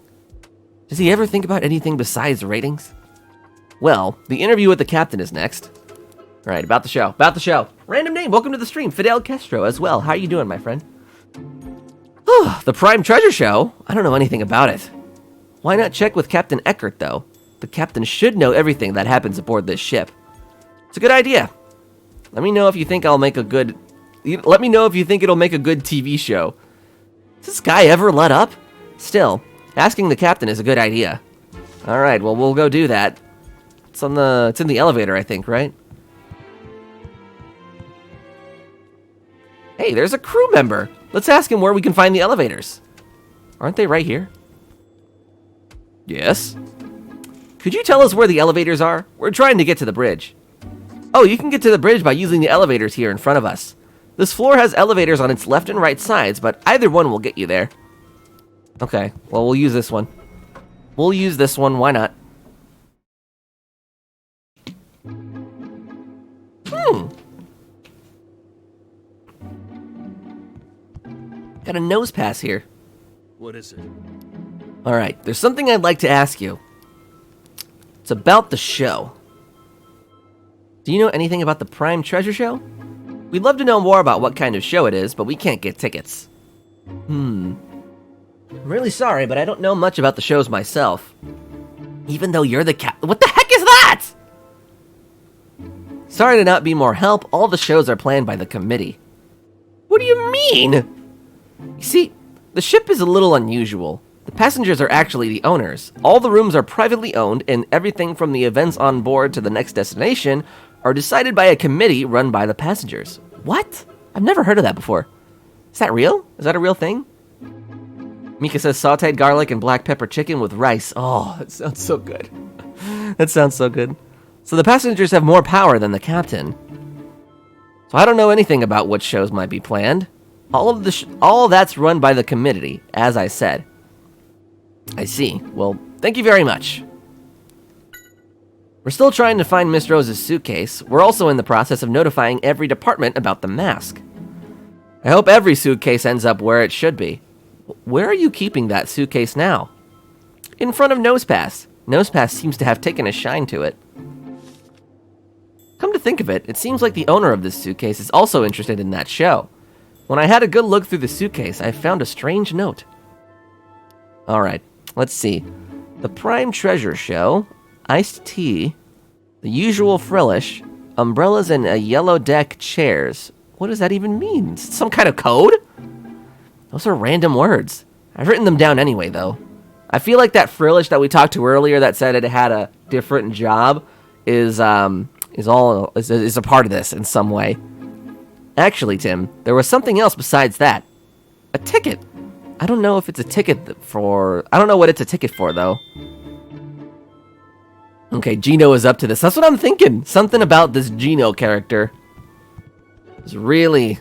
Does he ever think about anything besides ratings? Well, the interview with the captain is next. Alright, about the show. Random name, welcome to the stream. Fidel Castro as well. How you doing, my friend? The Prime Treasure Show? I don't know anything about it. Why not check with Captain Eckert, though? The captain should know everything that happens aboard this ship. It's a good idea. Let me know if you think it'll make a good TV show. Does this guy ever let up? Still, asking the captain is a good idea. Alright, well, we'll go do that. It's in the elevator, I think, right? Hey, there's a crew member. Let's ask him where we can find the elevators. Aren't they right here? Yes. Could you tell us where the elevators are? We're trying to get to the bridge. Oh, you can get to the bridge by using the elevators here in front of us. This floor has elevators on its left and right sides, but either one will get you there. Okay, well, we'll use this one. We'll use this one, why not? Got a nose pass here. What is it? Alright, there's something I'd like to ask you. It's about the show. Do you know anything about the Prime Treasure Show? We'd love to know more about what kind of show it is, but we can't get tickets. I'm really sorry, but I don't know much about the shows myself. Even though you're the What the heck is that? Sorry to not be more help. All the shows are planned by the committee. What do you mean? You see, the ship is a little unusual. The passengers are actually the owners. All the rooms are privately owned, and everything from the events on board to the next destination are decided by a committee run by the passengers. What? I've never heard of that before. Is that real? Is that a real thing? Mika says sauteed garlic and black pepper chicken with rice. Oh, that sounds so good. That sounds so good. So the passengers have more power than the captain. So I don't know anything about what shows might be planned. All that's run by the committee, as I said. I see. Well, thank you very much. We're still trying to find Miss Rose's suitcase. We're also in the process of notifying every department about the mask. I hope every suitcase ends up where it should be. Where are you keeping that suitcase now? In front of Nosepass. Nosepass seems to have taken a shine to it. Come to think of it, it seems like the owner of this suitcase is also interested in that show. When I had a good look through the suitcase, I found a strange note. Alright, let's see. The Prime Treasure Show, iced tea, the usual frillish, umbrellas and a yellow deck chairs. What does that even mean? Some kind of code? Those are random words. I've written them down anyway, though. I feel like that frillish that we talked to earlier that said it had a different job is a part of this in some way. Actually, Tim, there was something else besides that. A ticket. I don't know if it's a ticket for... I don't know what it's a ticket for, though. Okay, Gino is up to this. That's what I'm thinking. Something about this Gino character is really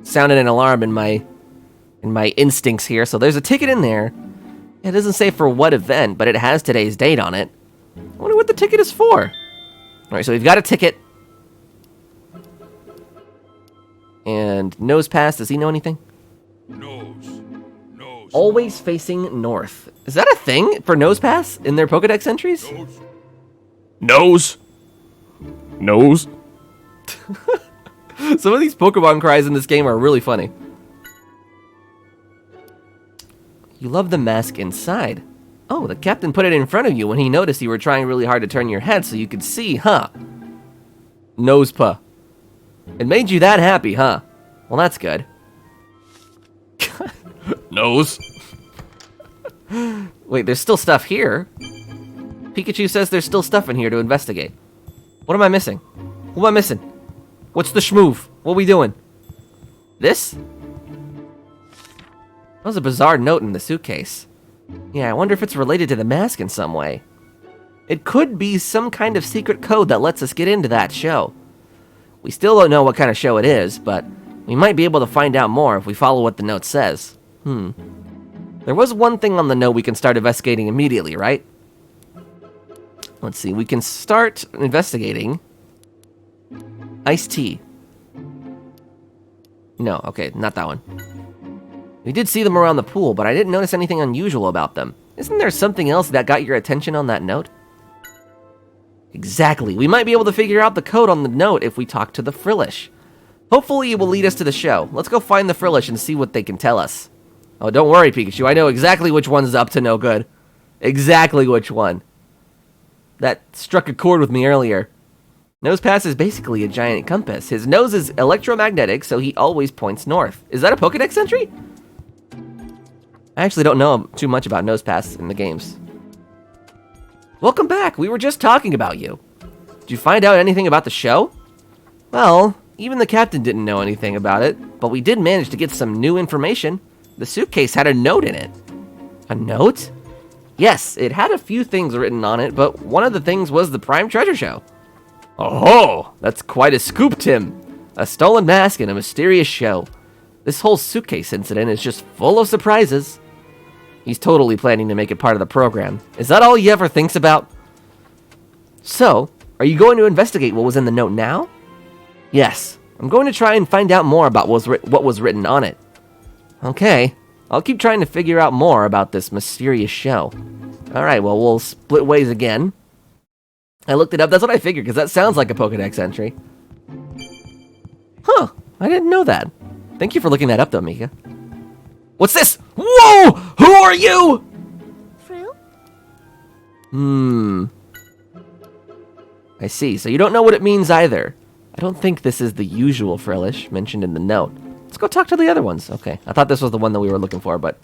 sounded an alarm in my instincts here. So there's a ticket in there. It doesn't say for what event, but it has today's date on it. I wonder what the ticket is for. Alright, so we've got a ticket. And Nosepass, does he know anything? Nose. Always facing north. Is that a thing for Nosepass in their Pokedex entries? Nose. Some of these Pokemon cries in this game are really funny. You love the mask inside. Oh, the captain put it in front of you when he noticed you were trying really hard to turn your head so you could see, huh? Nosepa. It made you that happy, huh? Well, that's good. Nose. Wait, there's still stuff here. Pikachu says there's still stuff in here to investigate. What am I missing? What am I missing? What's the schmoove? What are we doing? This? That was a bizarre note in the suitcase. Yeah, I wonder if it's related to the mask in some way. It could be some kind of secret code that lets us get into that show. We still don't know what kind of show it is, but we might be able to find out more if we follow what the note says. There was one thing on the note we can start investigating immediately, right? Let's see, we can start investigating iced tea. No, okay, not that one. We did see them around the pool, but I didn't notice anything unusual about them. Isn't there something else that got your attention on that note? Exactly. We might be able to figure out the code on the note if we talk to the Frillish. Hopefully it will lead us to the show. Let's go find the Frillish and see what they can tell us. Oh, don't worry, Pikachu. I know exactly which one's up to no good. Exactly which one. That struck a chord with me earlier. Nosepass is basically a giant compass. His nose is electromagnetic, so he always points north. Is that a Pokédex entry? I actually don't know too much about Nosepass in the games. Welcome back. We were just talking about you. Did you find out anything about the show? Well, even the captain didn't know anything about it, but we did manage to get some new information. The suitcase had a note in it. A note? Yes, it had a few things written on it, but one of the things was the Prime Treasure Show. Oh, that's quite a scoop, Tim. A stolen mask and a mysterious show. This whole suitcase incident is just full of surprises. He's totally planning to make it part of the program. Is that all he ever thinks about? So, are you going to investigate what was in the note now? Yes, I'm going to try and find out more about what was written on it. Okay, I'll keep trying to figure out more about this mysterious show. Alright, well, we'll split ways again. I looked it up, that's what I figured, because that sounds like a Pokédex entry. Huh, I didn't know that. Thank you for looking that up, though, Mika. What's this? Whoa! Who are you? Fruit? I see, so you don't know what it means either. I don't think this is the usual Frillish mentioned in the note. Let's go talk to the other ones. Okay, I thought this was the one that we were looking for, but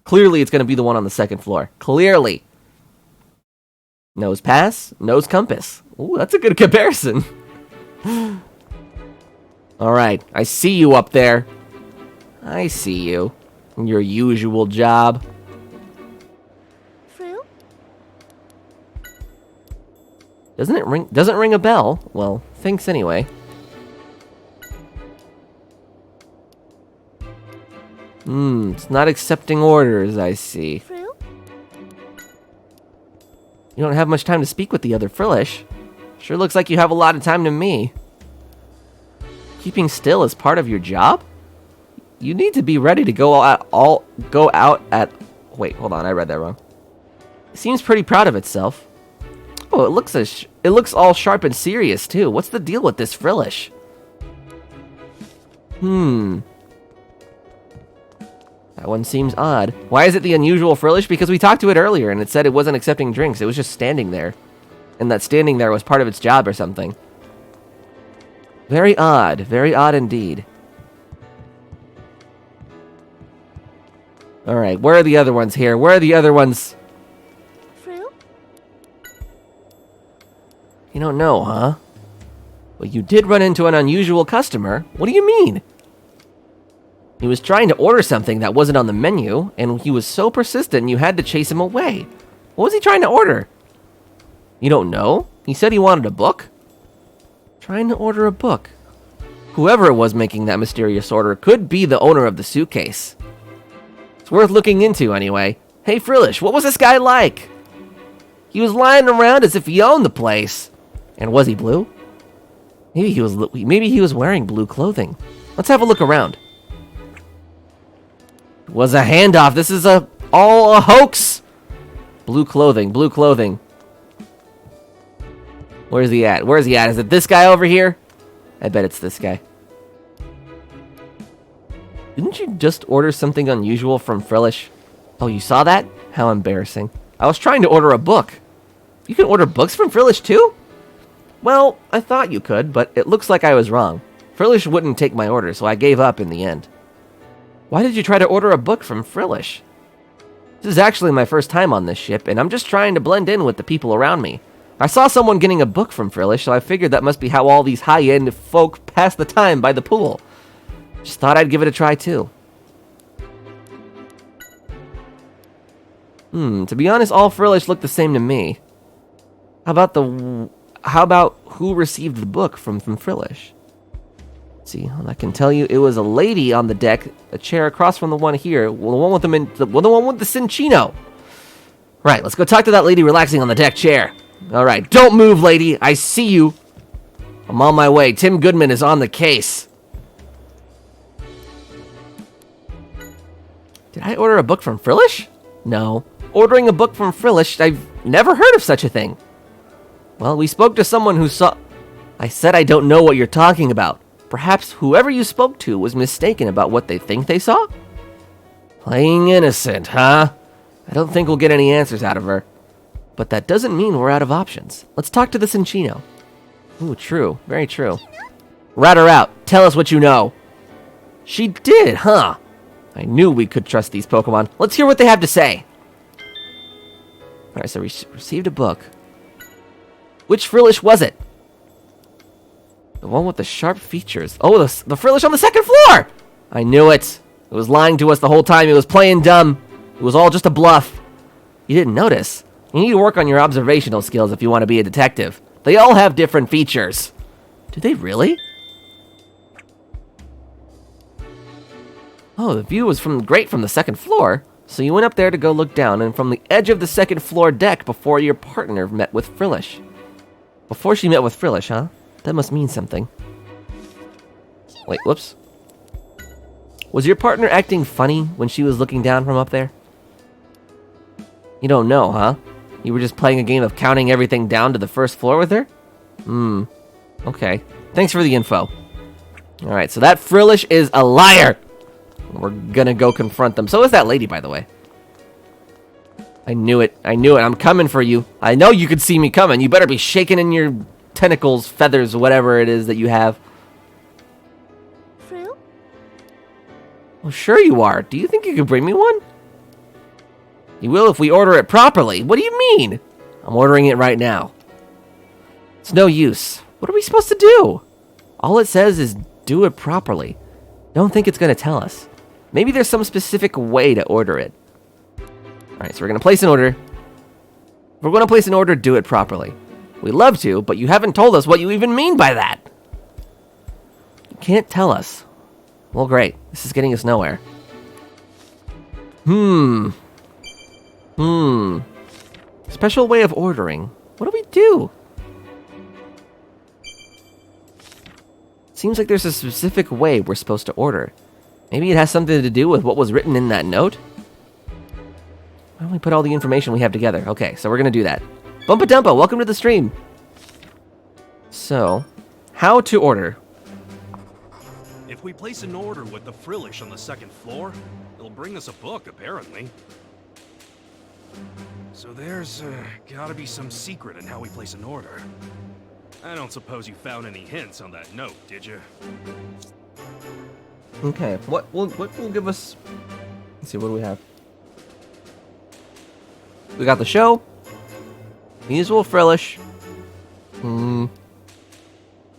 clearly it's going to be the one on the second floor. Clearly. Nose pass, nose compass. Ooh, that's a good comparison. Alright, I see you up there. I see you. Your usual job. Fruit? Doesn't ring a bell. Well, thanks anyway. It's not accepting orders, I see. Fruit? You don't have much time to speak with the other Frillish. Sure looks like you have a lot of time to me. Keeping still is part of your job? You need to be ready to go out at... Wait, hold on, I read that wrong. It seems pretty proud of itself. Oh, it looks all sharp and serious, too. What's the deal with this Frillish? That one seems odd. Why is it the unusual Frillish? Because we talked to it earlier, and it said it wasn't accepting drinks. It was just standing there. And that standing there was part of its job or something. Very odd indeed. Alright, where are the other ones here? Where are the other ones? Fruit? You don't know, huh? Well, you did run into an unusual customer. What do you mean? He was trying to order something that wasn't on the menu, and he was so persistent you had to chase him away. What was he trying to order? You don't know? He said he wanted a book? Trying to order a book. Whoever it was making that mysterious order could be the owner of the suitcase. It's worth looking into anyway. Hey Frillish, what was this guy like? He was lying around as if he owned the place. And was he blue? Maybe he was wearing blue clothing. Let's have a look around. It was a handoff. This is all a hoax. Blue clothing, blue clothing. Where's he at? Where's he at? Is it this guy over here? I bet it's this guy. Didn't you just order something unusual from Frillish? Oh, you saw that? How embarrassing. I was trying to order a book. You can order books from Frillish too? Well, I thought you could, but it looks like I was wrong. Frillish wouldn't take my order, so I gave up in the end. Why did you try to order a book from Frillish? This is actually my first time on this ship, and I'm just trying to blend in with the people around me. I saw someone getting a book from Frillish, so I figured that must be how all these high-end folk pass the time by the pool. Just thought I'd give it a try, too. To be honest, all Frillish look the same to me. How about who received the book from Frillish? Let's see, I can tell you it was a lady on the deck, a chair across from the one here, well, the one with the cinchino. Right, let's go talk to that lady relaxing on the deck chair. Alright, don't move, lady. I see you. I'm on my way. Tim Goodman is on the case. Did I order a book from Frillish? No. Ordering a book from Frillish, I've never heard of such a thing. Well, we spoke to someone who saw... I said I don't know what you're talking about. Perhaps whoever you spoke to was mistaken about what they think they saw? Playing innocent, huh? I don't think we'll get any answers out of her. But that doesn't mean we're out of options. Let's talk to the Cinchino. Ooh, true. Very true. Rat her out. Tell us what you know. She did, huh? I knew we could trust these Pokemon. Let's hear what they have to say. Alright, so we received a book. Which Frillish was it? The one with the sharp features. Oh, the Frillish on the second floor! I knew it. It was lying to us the whole time. It was playing dumb. It was all just a bluff. You didn't notice. You need to work on your observational skills if you want to be a detective. They all have different features. Do they really? Oh, the view was great from the second floor. So you went up there to go look down, and from the edge of the second floor deck before your partner met with Frillish. Before she met with Frillish, huh? That must mean something. Wait, whoops. Was your partner acting funny when she was looking down from up there? You don't know, huh? You were just playing a game of counting everything down to the first floor with her? Okay. Thanks for the info. Alright, so that Frillish is a liar! We're gonna go confront them. So is that lady, by the way. I knew it. I knew it. I'm coming for you. I know you could see me coming. You better be shaking in your tentacles, feathers, whatever it is that you have. Fruit? Well, sure you are. Do you think you could bring me one? You will if we order it properly. What do you mean? I'm ordering it right now. It's no use. What are we supposed to do? All it says is do it properly. Don't think it's going to tell us. Maybe there's some specific way to order it. Alright, so we're going to place an order. If we're going to place an order, do it properly. We'd love to, but you haven't told us what you even mean by that. You can't tell us. Well, great. This is getting us nowhere. Special way of ordering. What do we do? Seems like there's a specific way we're supposed to order. Maybe it has something to do with what was written in that note? Why don't we put all the information we have together? Okay, so we're gonna do that. Bumpa Dumpa, welcome to the stream. So, how to order. If we place an order with the Frillish on the second floor, it'll bring us a book, apparently. So there's gotta be some secret in how we place an order. I don't suppose you found any hints on that note, did you? Okay, what will give us... Let's see, what do we have? We got the show. The usual Frillish.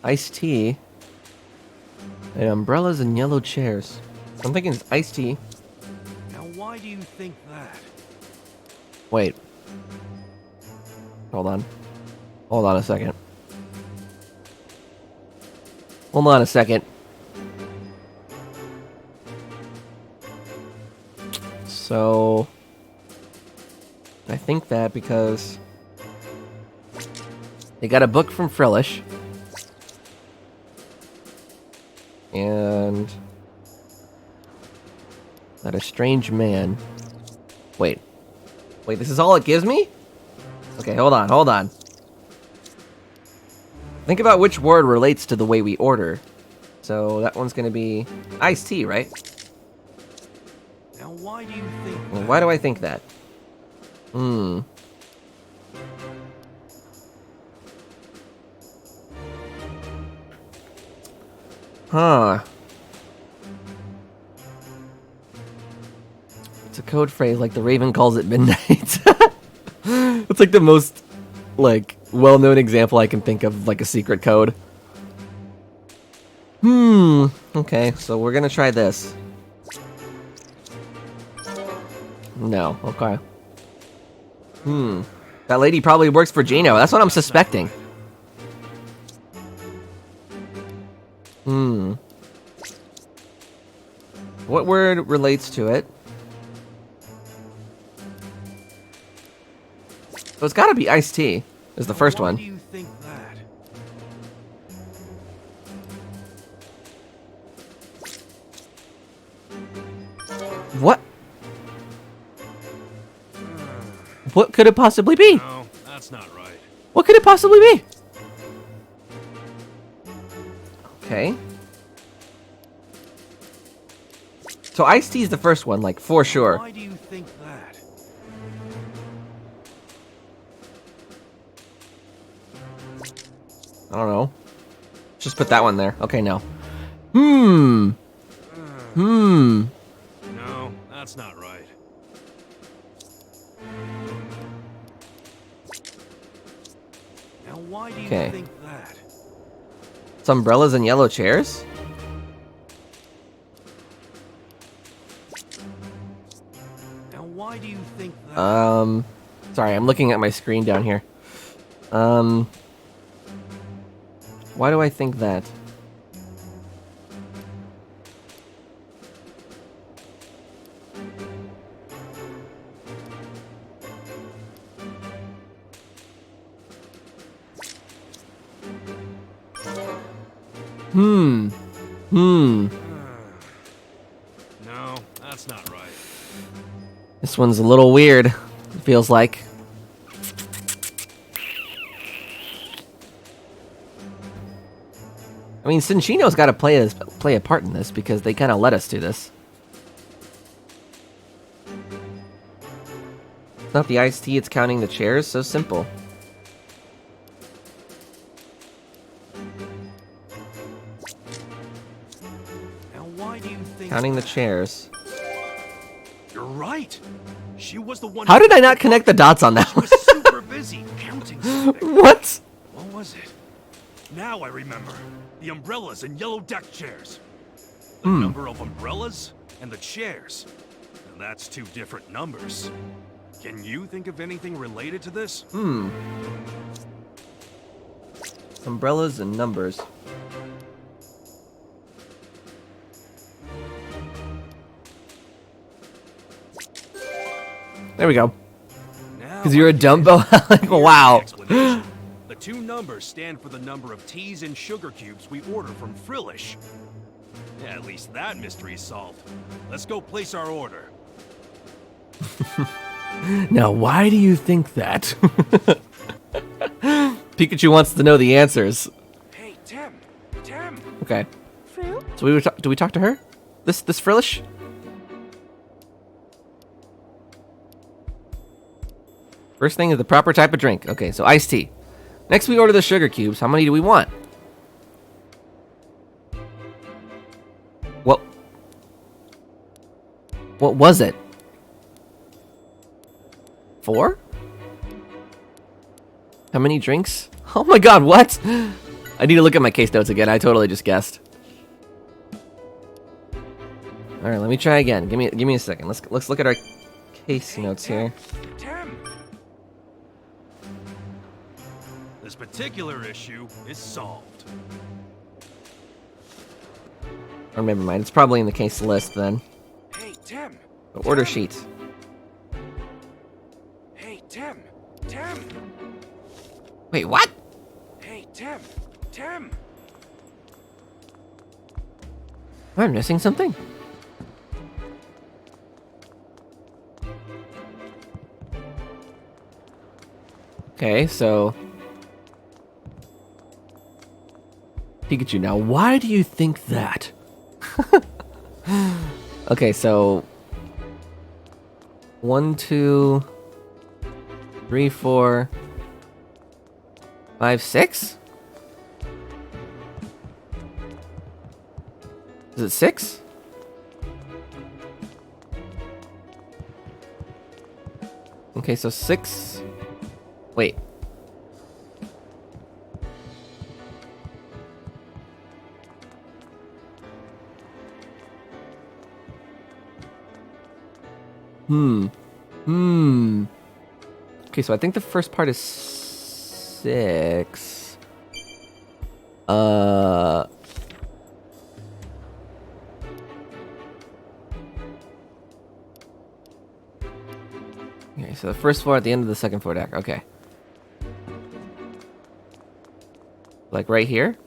Iced tea. And umbrellas and yellow chairs. I'm thinking it's iced tea. Now why do you think that? Wait. Hold on. Hold on a second. Hold on a second. So... I think that because... they got a book from Frillish. And... that a strange man... Wait. Wait, this is all it gives me? Okay, hold on, hold on. Think about which word relates to the way we order. So that one's gonna be iced tea, right? Now why do you think Well, that? why do I think that? Huh. It's a code phrase like the Raven calls it midnight. It's like the most, like, well-known example I can think of, like a secret code. Okay, so we're gonna try this. No, okay. That lady probably works for Gino. That's what I'm suspecting. What word relates to it? So it's gotta be iced tea, is the first Why one. do you think that? What? What could it possibly be? No, that's not right. What could it possibly be? Okay. So iced tea is the first one, like, for sure. Why do you think that? I don't know. Just put that one there. Okay, no. Hmm. No, that's not right. Now why do you Okay. think that? It's umbrellas and yellow chairs? Now why do you think that? Sorry, I'm looking at my screen down here. Why do I think that? No, that's not right. This one's a little weird, it feels like. I mean, Cinchino's got to play a part in this because they kind of let us do this. It's not the iced tea, it's counting the chairs. So simple. Now why do you think Counting the that? chairs. You're right. She was the one. How did I not connect the dots on that She one? was super busy counting something. What? What was it? Now I remember. The umbrellas and yellow deck chairs. The number of umbrellas and the chairs. And that's two different numbers. Can you think of anything related to this? Umbrellas and numbers. There we go. Now Because you're I a get Dumbo? it. Like, Here's the wow. explanation. The two numbers stand for the number of teas and sugar cubes we order from Frillish. Yeah, at least that mystery is solved. Let's go place our order. Now, why do you think that? Pikachu wants to know the answers. Hey, Tim! Tim! Okay. Fruit? So do we talk to her? This Frillish? First thing is the proper type of drink. Okay, so iced tea. Next we order the sugar cubes. How many do we want? What was it? 4? How many drinks? Oh my god, what? I need to look at my case notes again. I totally just guessed. Alright, let me try again. Give me a second. Let's look at our case notes here. Tim! This particular issue is solved. Or never mind, it's probably in the case list then. Hey, Tim! The order Tim! sheet. Hey, Tim! Tim! Wait, what? Hey, Tim! Tim! Am I missing something? Okay, so Pikachu, now why do you think that? Okay, so 1, 2, 3, 4, 5, 6? Is it 6? Okay, so 6. Wait. Okay, so I think the first part is 6. Okay, so the first floor at the end of the second floor deck. Okay. Like right here?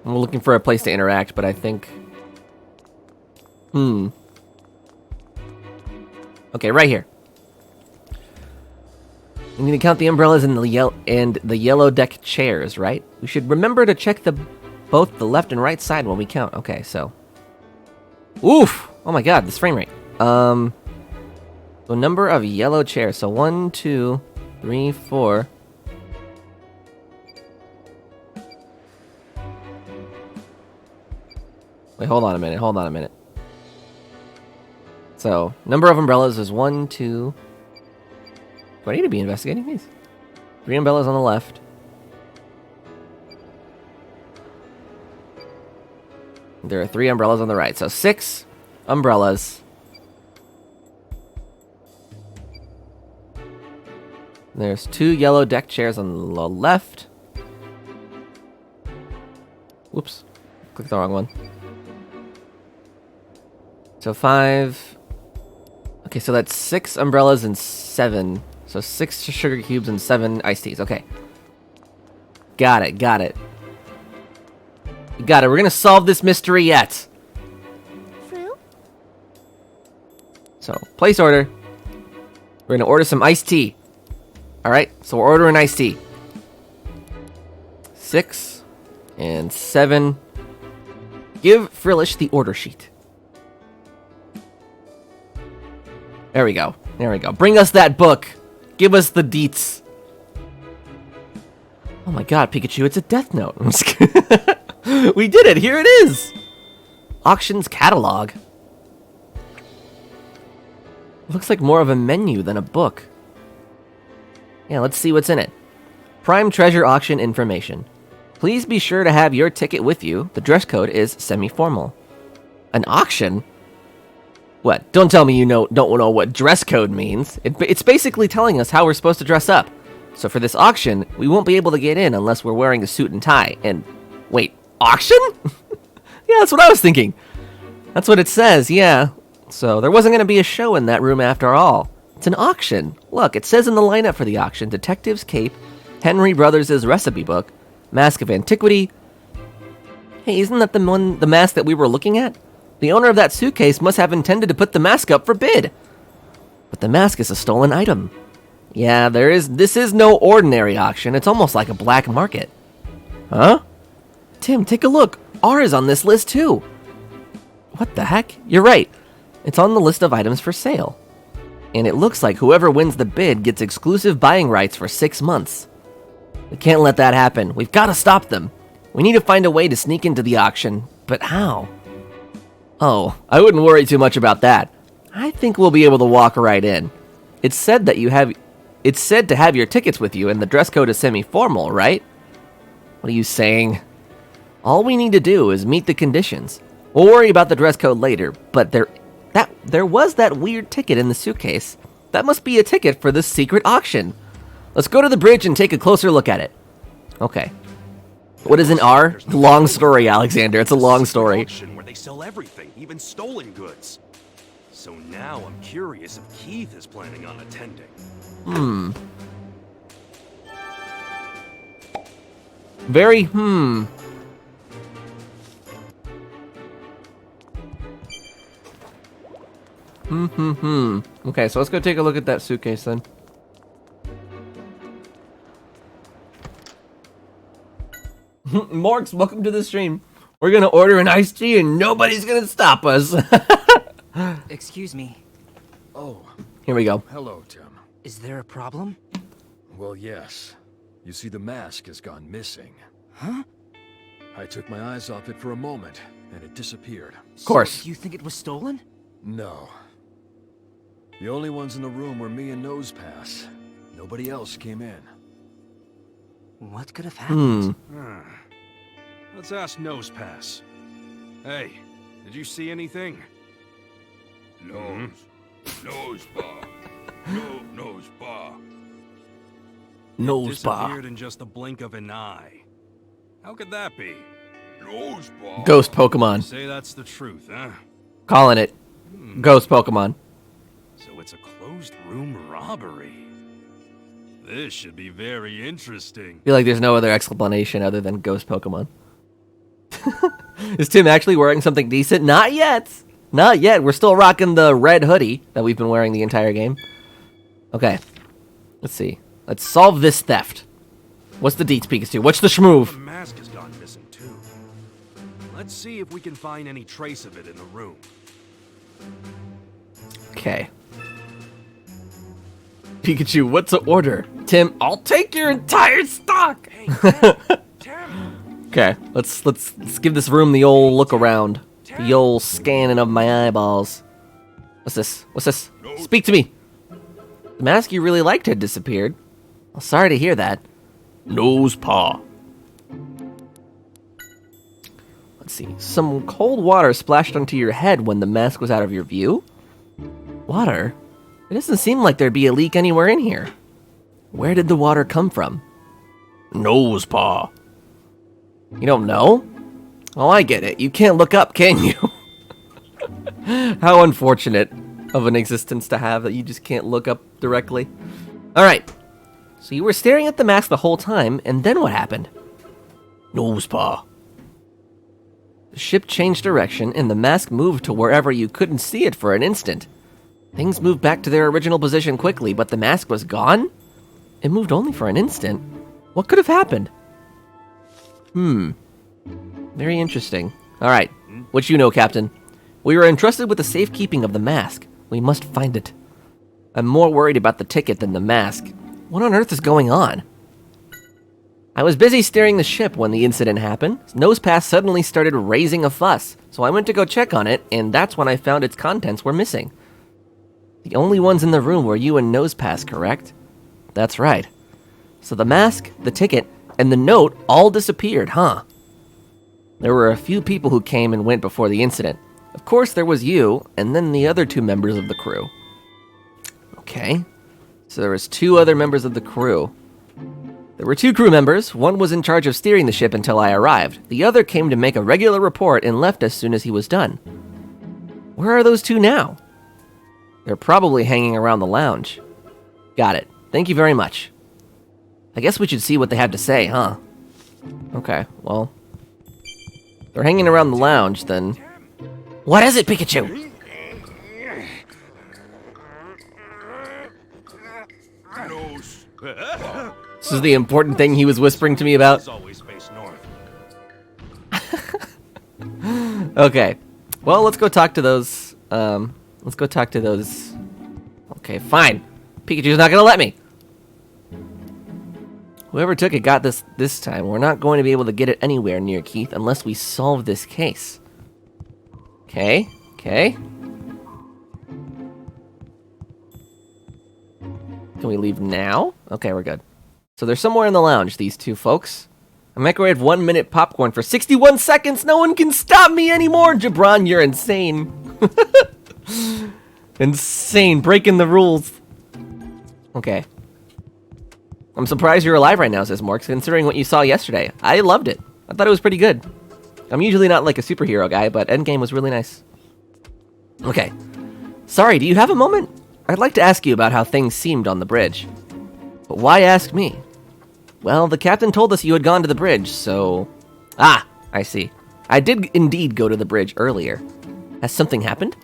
I'm looking for a place to interact, but I think... Okay, right here. We need to count the umbrellas and the yellow deck chairs, right? We should remember to check both the left and right side when we count. Okay, so... Oof! Oh my god, this frame rate. So number of yellow chairs. So 1, 2, 3, 4... Wait, hold on a minute. So, number of umbrellas is 1, 2... Do I need to be investigating these? 3 umbrellas on the left. There are 3 umbrellas on the right, so 6 umbrellas. There's 2 yellow deck chairs on the left. Whoops, clicked the wrong one. So 5. Okay, so that's 6 umbrellas and 7. So 6 sugar cubes and 7 iced teas. Okay. Got it. We're gonna solve this mystery yet. True? So, place order. We're gonna order some iced tea. Alright, so we're ordering iced tea. 6 and 7. Give Frillish the order sheet. There we go. Bring us that book. Give us the deets. Oh my god, Pikachu, it's a death note. I'm just kidding. We did it. Here it is. Auctions catalog. Looks like more of a menu than a book. Yeah, let's see what's in it. Prime Treasure Auction information. Please be sure to have your ticket with you. The dress code is semi-formal. An auction? What? Don't tell me you don't know what dress code means. It's basically telling us how we're supposed to dress up. So for this auction, we won't be able to get in unless we're wearing a suit and tie. And wait, auction? Yeah, that's what I was thinking. That's what it says, yeah. So there wasn't going to be a show in that room after all. It's an auction. Look, it says in the lineup for the auction, Detective's Cape, Henry Brothers' Recipe Book, Mask of Antiquity. Hey, isn't that the mask that we were looking at? The owner of that suitcase must have intended to put the mask up for bid. But the mask is a stolen item. Yeah, this is no ordinary auction. It's almost like a black market. Huh? Tim, take a look. R is on this list too. What the heck? You're right. It's on the list of items for sale. And it looks like whoever wins the bid gets exclusive buying rights for 6 months. We can't let that happen. We've got to stop them. We need to find a way to sneak into the auction. But how? Oh, I wouldn't worry too much about that. I think we'll be able to walk right in. It's said to have your tickets with you, and the dress code is semi-formal, right? What are you saying? All we need to do is meet the conditions. We'll worry about the dress code later, but there was that weird ticket in the suitcase. That must be a ticket for this secret auction. Let's go to the bridge and take a closer look at it. Okay. What is an R? Long story, Alexander. It's a long story. Auction where they sell everything, even stolen goods. So now I'm curious if Keith is planning on attending. Very Okay, so let's go take a look at that suitcase then. Morks, welcome to the stream. We're gonna order an iced tea and nobody's gonna stop us. Excuse me. Oh, Here we go. hello, Tim. Is there a problem? Well, yes. You see, the mask has gone missing. Huh? I took my eyes off it for a moment, and it disappeared. Of course. So, do you think it was stolen? No. The only ones in the room were me and Nosepass. Nobody else came in. What could have happened? Let's ask Nosepass. Hey, did you see anything? Nose bar. Nose bar. Nose bar. Disappeared in just a blink of an eye. How could that be? Nose bar. Ghost Pokemon. Say that's the truth, huh? Calling it. Ghost Pokemon. So it's a closed room robbery. This should be very interesting. I feel like there's no other explanation other than Ghost Pokemon. Is Tim actually wearing something decent? Not yet. Not yet. We're still rocking the red hoodie that we've been wearing the entire game. Okay. Let's see. Let's solve this theft. What's the deets, Pikachu? What's the The schmoove? mask has gone missing too. Let's see if we can find any trace of it in the room. Okay. Pikachu, what's the order? Tim, I'll take your entire stock. Hey, Tim! Okay, let's give this room the old look around. The old scanning of my eyeballs. What's this? What's this? Speak to me. The mask you really liked had disappeared. Well, sorry to hear that. Nose paw. Let's see. Some cold water splashed onto your head when the mask was out of your view? Water? It doesn't seem like there'd be a leak anywhere in here. Where did the water come from? Nose paw. You don't know? Oh, I get it. You can't look up, can you? How unfortunate of an existence to have that you just can't look up directly. Alright. So you were staring at the mask the whole time, and then what happened? Nosepaw. The ship changed direction, and the mask moved to wherever you couldn't see it for an instant. Things moved back to their original position quickly, but the mask was gone? It moved only for an instant. What could have happened? Very interesting. Alright, what you know, Captain? We were entrusted with the safekeeping of the mask. We must find it. I'm more worried about the ticket than the mask. What on earth is going on? I was busy steering the ship when the incident happened. Nosepass suddenly started raising a fuss, so I went to go check on it, and that's when I found its contents were missing. The only ones in the room were you and Nosepass, correct? That's right. So the mask, the ticket, and the note all disappeared, huh? There were a few people who came and went before the incident. Of course, there was you, and then the other two members of the crew. Okay. So there was two other members of the crew. There were two crew members. One was in charge of steering the ship until I arrived. The other came to make a regular report and left as soon as he was done. Where are those two now? They're probably hanging around the lounge. Got it. Thank you very much. I guess we should see what they have to say, huh? Okay, well. They're hanging around the lounge, then. What is it, Pikachu? Nose. This is the important thing he was whispering to me about. It's always face north. Okay. Well, let's go talk to those, let's go talk to those. Okay, fine. Pikachu's not gonna let me. Whoever took it got this time. We're not going to be able to get it anywhere near Keith unless we solve this case. Okay, okay. Can we leave now? Okay, we're good. So they're somewhere in the lounge, these two folks. I microwaved 1 minute popcorn for 61 seconds. No one can stop me anymore. Jabron, you're insane. Insane, breaking the rules. Okay. I'm surprised you're alive right now, says Morks, considering what you saw yesterday. I loved it. I thought it was pretty good. I'm usually not like a superhero guy, but Endgame was really nice. Okay. Sorry, do you have a moment? I'd like to ask you about how things seemed on the bridge. But why ask me? Well, the captain told us you had gone to the bridge, so... Ah, I see. I did indeed go to the bridge earlier. Has something happened?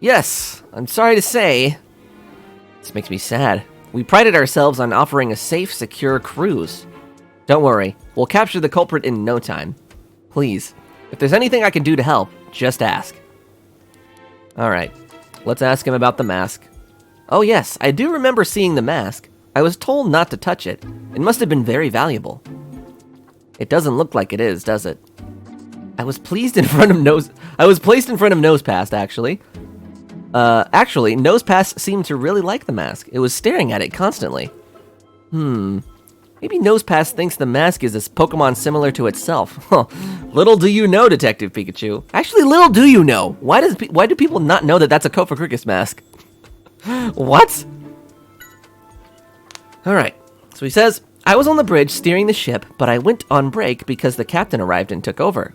Yes, I'm sorry to say. This makes me sad. We prided ourselves on offering a safe, secure cruise. Don't worry, we'll capture the culprit in no time. Please, if there's anything I can do to help, just ask. Alright, let's ask him about the mask. Oh yes, I do remember seeing the mask. I was told not to touch it. It must have been very valuable. It doesn't look like it is, does it? I was placed in front of Nosepass, actually. Actually, Nosepass seemed to really like the mask. It was staring at it constantly. Maybe Nosepass thinks the mask is a Pokemon similar to itself. Little do you know, Detective Pikachu. Actually, little do you know. Why do people not know that that's a Kofakrikis mask? What? Alright, so he says, I was on the bridge steering the ship, but I went on break because the captain arrived and took over.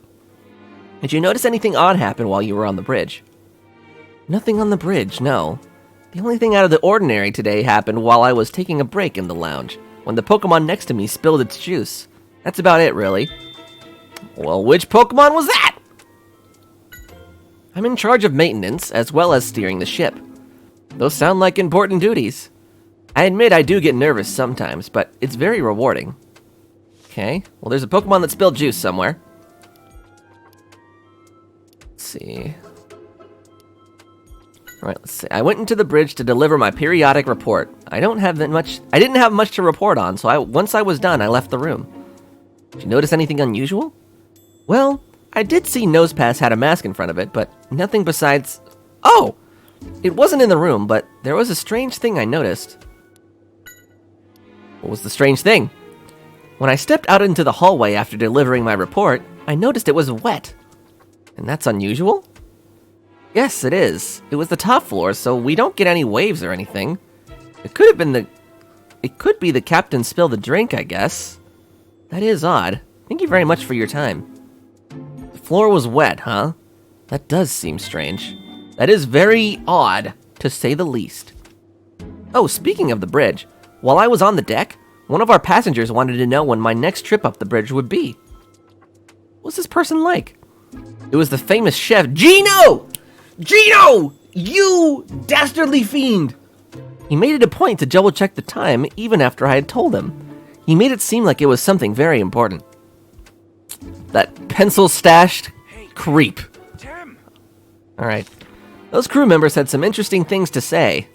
Did you notice anything odd happen while you were on the bridge? Nothing on the bridge, no. The only thing out of the ordinary today happened while I was taking a break in the lounge, when the Pokemon next to me spilled its juice. That's about it, really. Well, which Pokemon was that? I'm in charge of maintenance, as well as steering the ship. Those sound like important duties. I admit I do get nervous sometimes, but it's very rewarding. Okay, well there's a Pokemon that spilled juice somewhere. Let's see. Alright, let's see. I went into the bridge to deliver my periodic report. I didn't have much to report on, so once I was done, I left the room. Did you notice anything unusual? Well, I did see Nosepass had a mask in front of it, but nothing besides... Oh! It wasn't in the room, but there was a strange thing I noticed. What was the strange thing? When I stepped out into the hallway after delivering my report, I noticed it was wet. And that's unusual? Yes, it is. It was the top floor, so we don't get any waves or anything. It could be the captain spilled the drink, I guess. That is odd. Thank you very much for your time. The floor was wet, huh? That does seem strange. That is very odd, to say the least. Oh, speaking of the bridge, while I was on the deck, one of our passengers wanted to know when my next trip up the bridge would be. What's this person like? It was the famous chef, Gino! Gino! You dastardly fiend! He made it a point to double-check the time even after I had told him. He made it seem like it was something very important. That pencil-stashed creep. Tim! Alright. Those crew members had some interesting things to say.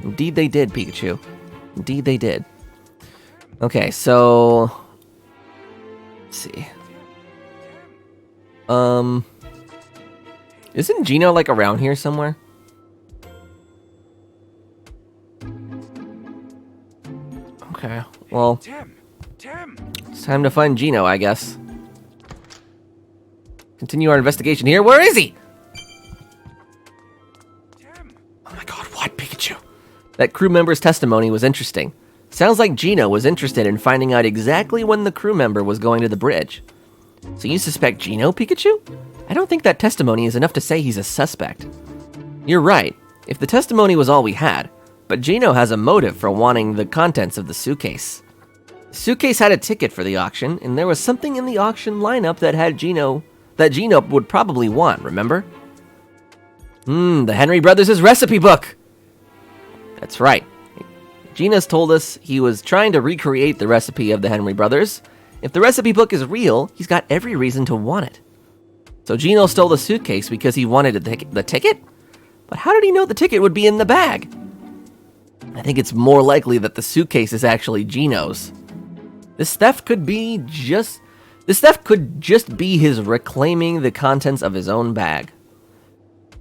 Indeed they did, Pikachu. Indeed they did. Okay, so... Let's see. Isn't Gino, like, around here somewhere? Okay, well... Tim! It's time to find Gino, I guess. Continue our investigation here. Where is he? Oh my god, what, Pikachu? That crew member's testimony was interesting. Sounds like Gino was interested in finding out exactly when the crew member was going to the bridge. So you suspect Gino, Pikachu? I don't think that testimony is enough to say he's a suspect. You're right, if the testimony was all we had, but Gino has a motive for wanting the contents of the suitcase. The suitcase had a ticket for the auction, and there was something in the auction lineup that Gino would probably want, remember? The Henry Brothers' recipe book! That's right. Gino's told us he was trying to recreate the recipe of the Henry Brothers. If the recipe book is real, he's got every reason to want it. So Gino stole the suitcase because he wanted the ticket? But how did he know the ticket would be in the bag? I think it's more likely that the suitcase is actually Gino's. This theft could just be his reclaiming the contents of his own bag.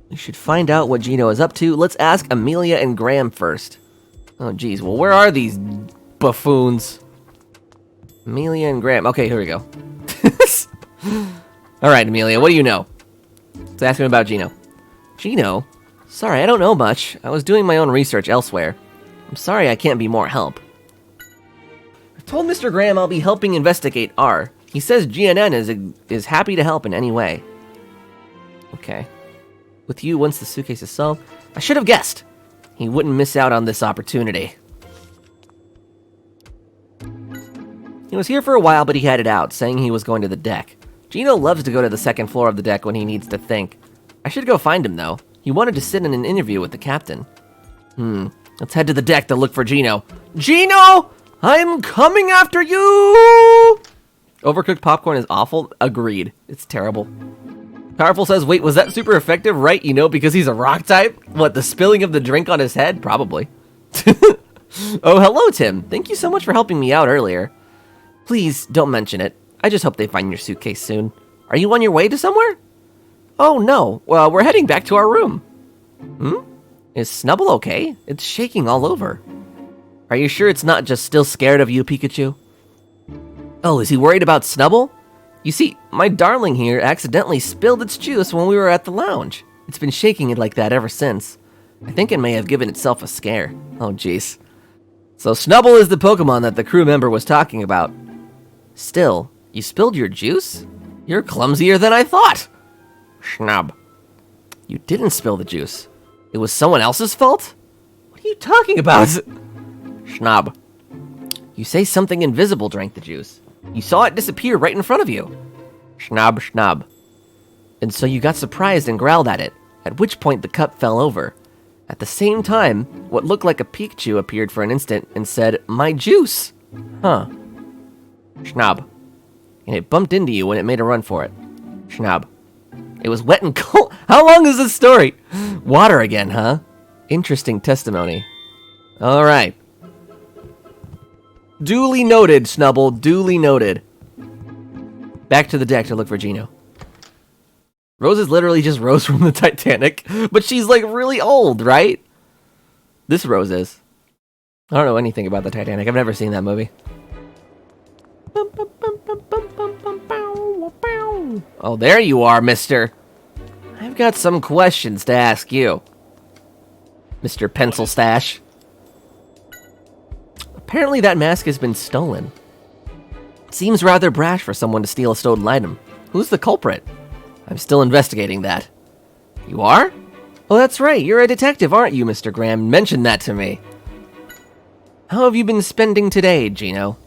We should find out what Gino is up to. Let's ask Amelia and Graham first. Oh geez, well where are these buffoons? Amelia and Graham. Okay, here we go. Alright, Amelia, what do you know? Let's ask him about Gino. Gino? Sorry, I don't know much. I was doing my own research elsewhere. I'm sorry I can't be more help. I told Mr. Graham I'll be helping investigate R. He says GNN is happy to help in any way. Okay. With you once the suitcase is solved. I should have guessed. He wouldn't miss out on this opportunity. He was here for a while, but he headed out, saying he was going to the deck. Gino loves to go to the second floor of the deck when he needs to think. I should go find him, though. He wanted to sit in an interview with the captain. Let's head to the deck to look for Gino. Gino! I'm coming after you! Overcooked popcorn is awful. Agreed. It's terrible. Powerful says, wait, was that super effective? Right, you know, because he's a rock type? What, the spilling of the drink on his head? Probably. Oh, hello, Tim. Thank you so much for helping me out earlier. Please, don't mention it. I just hope they find your suitcase soon. Are you on your way to somewhere? Oh, no. Well, we're heading back to our room. Is Snubble okay? It's shaking all over. Are you sure it's not just still scared of you, Pikachu? Oh, is he worried about Snubble? You see, my darling here accidentally spilled its juice when we were at the lounge. It's been shaking it like that ever since. I think it may have given itself a scare. Oh, jeez. So Snubble is the Pokemon that the crew member was talking about. Still, you spilled your juice? You're clumsier than I thought. Schnub. You didn't spill the juice. It was someone else's fault? What are you talking about? Schnub. You say something invisible drank the juice. You saw it disappear right in front of you. Schnob, schnob. And so you got surprised and growled at it, at which point the cup fell over. At the same time, what looked like a Pikachu appeared for an instant and said, "My juice!" Huh. Schnob. And it bumped into you when it made a run for it. Schnob. It was wet and cold. How long is this story? Water again, huh? Interesting testimony. Alright. Duly noted, Snubble. Duly noted. Back to the deck to look for Gino. Rose is literally just Rose from the Titanic, but she's like really old, right? This Rose is. I don't know anything about the Titanic. I've never seen that movie. Oh, there you are, mister. I've got some questions to ask you, Mr. Pencil Stash. Apparently that mask has been stolen. Seems rather brash for someone to steal a stolen item. Who's the culprit? I'm still investigating that. You are? Oh, that's right. You're a detective, aren't you, Mr. Graham? Mention that to me. How have you been spending today, Gino?